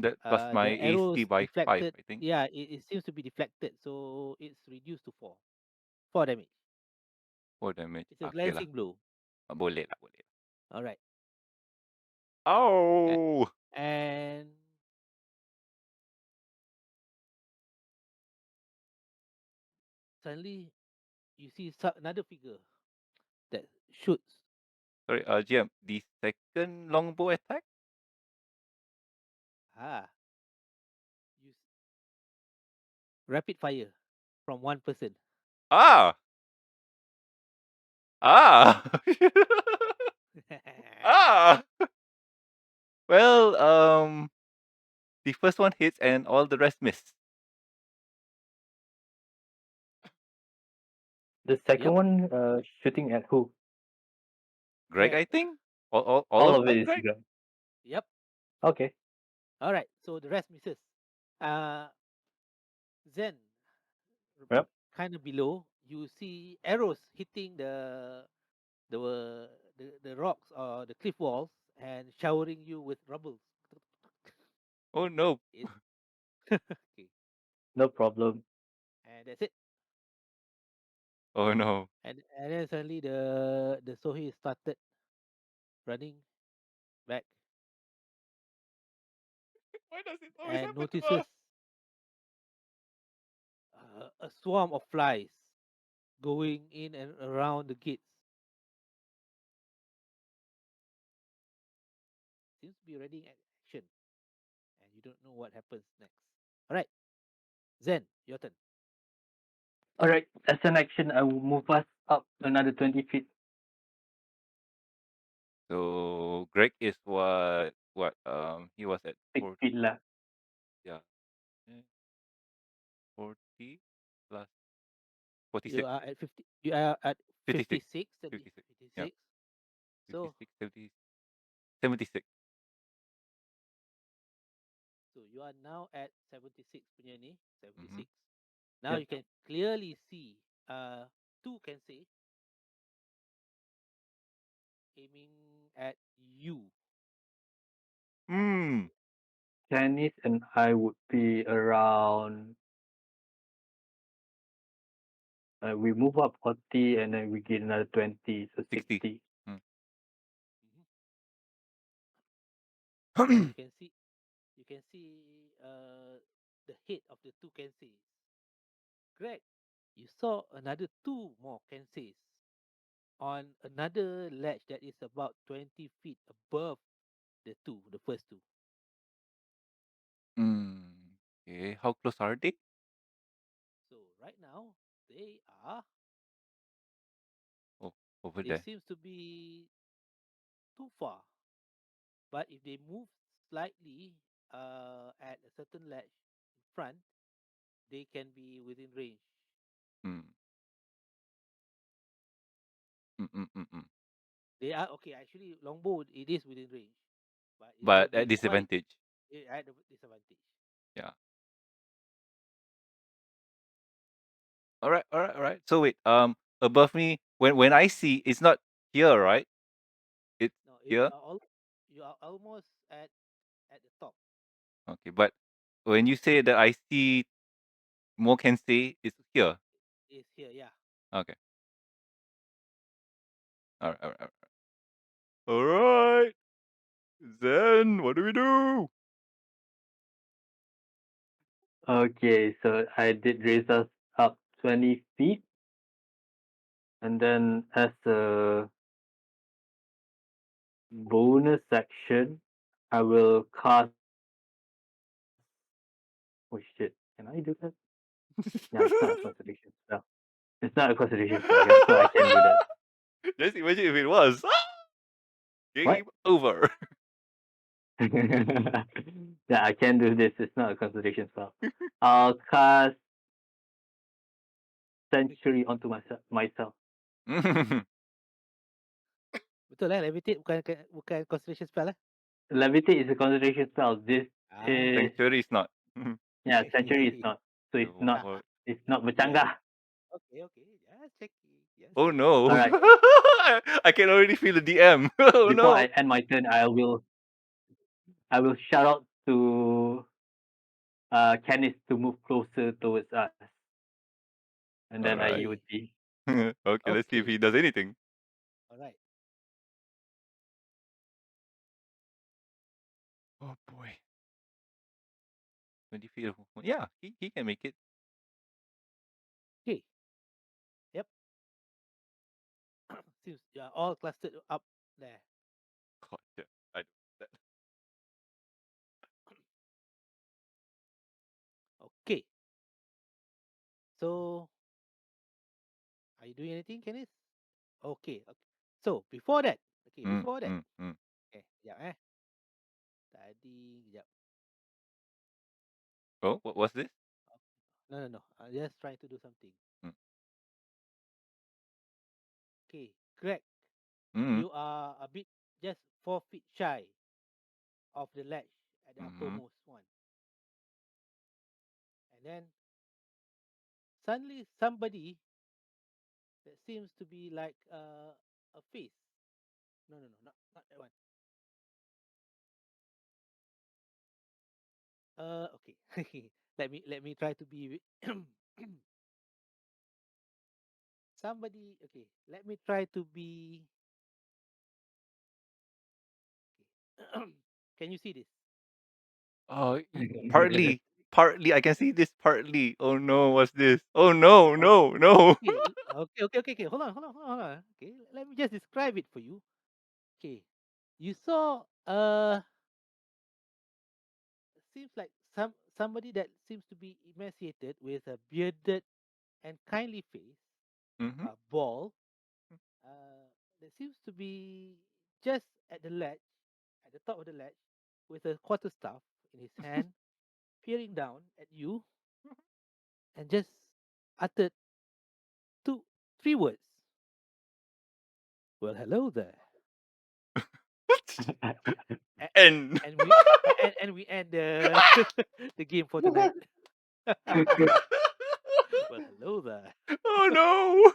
that plus my the AC arrows by 5, deflected. I think. Yeah, it seems to be deflected, so it's reduced to 4. 4 damage. 4 damage. It's a Okay lah. glancing blow. Boleh lah, boleh. All right. A- Oh! And suddenly you see another figure that shoots. Sorry, GM, the second longbow attack? Ah, you rapid fire from one person. Ah! Ah! Ah! Well, the first one hits and all the rest miss. The second Yep, one, shooting at who? Greg, Greg. I think? All All of of it them, is Greg? Greg. Yep. Okay. All right. So the rest misses. Uh, Zen, Yep. kind of below, you see arrows hitting the rocks or the cliff walls and showering you with rubble. Oh no. It, okay, No problem. and that's it. Oh no. And then suddenly the Sohi started running back Why does it always and happen to notices us? a swarm of flies going in and around the gates. Seems to be ready in action, and you don't know what happens next. All right, Zen, your turn. All right. As an action, I will move us up another 20 feet. So Greg is what he was at 6 4, feet left. yeah, 40 plus You 46. are at 50. You are at 56. 56. 56. Yeah, 56. So 56, 70, 76. so you are now at 76 punya ni, Mm-hmm. 76. Now Yep. you can clearly see two can say aiming at you. Hmm. Canis and I would be around. We move up 40 and then we get another 20, so 60. 60. Mhm. And Hmm. you can see the head of the two Kenseis. Greg, you saw another two more Kenseis on another ledge that is about 20 feet above the first two. Okay, how close are they? So right now they are. Oh, over They there. seems to be too far, but if they move slightly at a certain ledge in front, they can be within range. Mm. Mm. They are okay. Actually, longbow it is within range, but it will But be at quite disadvantage. at a disadvantage. Yeah. All right. So wait, above me, when I see, it's not here, right? It's No, here. you are almost at the top. Okay, but when you say that I see more can say, it's here. Is here, yeah. Okay. All right. All right. Then what do we do? Okay, so I did raise us up 20 feet, and then as a bonus action, I will cast. Oh shit! Can I do that? Yeah, it's not a concentration spell. It's not a concentration spell, guys, so I can do that. Just imagine if it was. What? Game over. Yeah, I can do this. It's not a concentration spell. I'll cast Century onto myself. Betul lah, levitate bukan concentration spell lah. Levitate is a concentration spell. This Ah. is Sanctuary is not. yeah, Century is not. So it's So not. what? It's not Yeah. bercanggah. Okay. Just checking. Just Oh checking. no! All right. I can already feel the DM. Oh Before no! I end my turn, I will shout out to Canis to move closer towards us, and All then I right. would Okay. be. Okay, let's see if Okay. he does anything. All right. Oh boy. 20 feet of movement. Yeah, he can make it. Okay. Yep. Seems you are all clustered up there. God, yeah, I do that. Okay. So, are you doing anything, Kenneth? Okay. So, before that. Okay, Mm, before that. mm, mm. Okay, sekejap Tadi, sekejap. Oh, what was this? No. I'm just trying to do something. Mm, Okay, Greg, mm, you are a bit just 4 feet shy of the ledge at the mm. uppermost one. And then suddenly somebody that seems to be like a face. No, not that one. Okay. let me try to be somebody. Okay, let me try to be. Okay. Can you see this? Oh, partly. I can see this partly. Oh no, what's this? Oh no, Okay. no. Okay. Hold on. Okay, let me just describe it for you. Okay, you saw seems like somebody that seems to be emaciated with a bearded and kindly face, Mm-hmm. bald, that seems to be just at the ledge, at the top of the ledge, with a quarterstaff in his hand, peering down at you, and just uttered three words. Well, hello there. A- And and we end the the game for tonight. Well, hello there. oh no.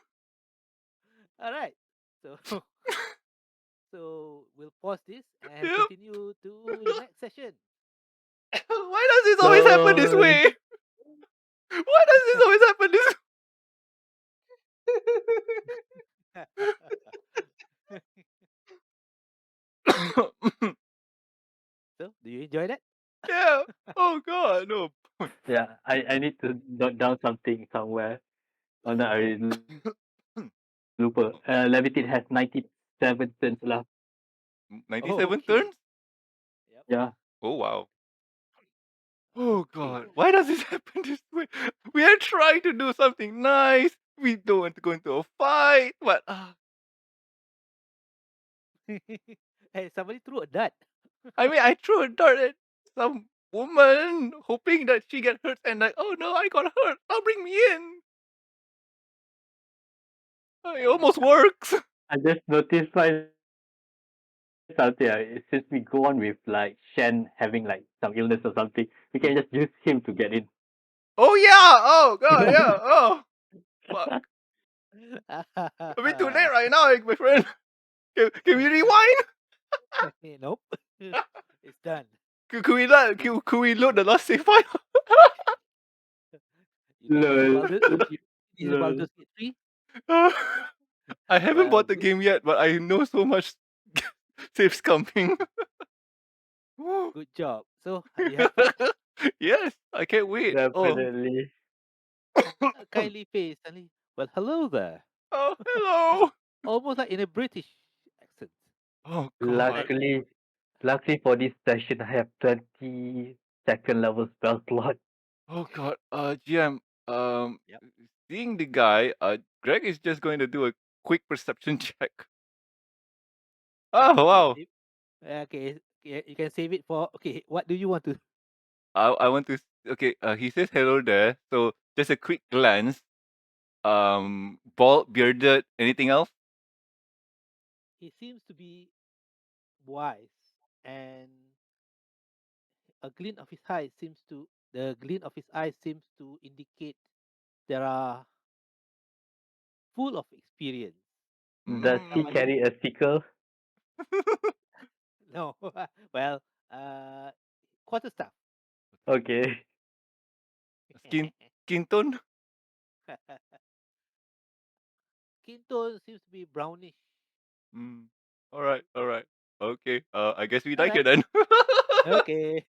All right. So so we'll pause this and Yep. continue to the next session. Why does this always happen this So way? Why does this always happen this So, do you enjoy that? Yeah. Oh god, no. yeah, I need to note down something somewhere. Oh no, I lupa. Levitate has 97 turns left. 97 Okay. turns? Yep. Yeah. Oh wow. Oh Okay. God, why does this happen this way? We are trying to do something nice. We don't want to go into a fight, but Hey, somebody threw a dart. I mean, I threw a dart at some woman, hoping that she get hurt, and like, oh no, I got hurt. Oh, bring me in. It almost works. I just noticed something. Since we go on with like Shen having like some illness or something, we can just use him to get in. Oh yeah. Oh God. Yeah. Oh fuck. A bit too late right now, my friend. Can we rewind? Nope. It's done. Could we load the last save file? You know, Lol. this is Lol. Baldur's Gate 3. I haven't Well, bought the game yet, but I know so much saves coming. good job. So, you have fun? Yes, I can't wait. Oh, Definitely. Kylie face suddenly. Well, hello there. oh, hello. Almost like in a British accent. Oh God. Like, Luckily for this session, I have 20 second level spell slot. Oh God. GM. yep. Seeing the guy. Greg is just going to do a quick perception check. Oh Okay, wow. okay, you can save it for. Okay, what do you want to? I want to. Okay. He says hello there. So just a quick glance. Bald, bearded. Anything else? He seems to be wise, and a glint of his eye seems to. The glint of his eye seems to indicate there are full of experience. Does he Somebody, Mm. carry a sickle? no, well, uh, quarterstaff. Okay. Skin tone. Skin tone seems to be brownish. Mm. All right. All right. Okay. I guess we All like right, it then. okay.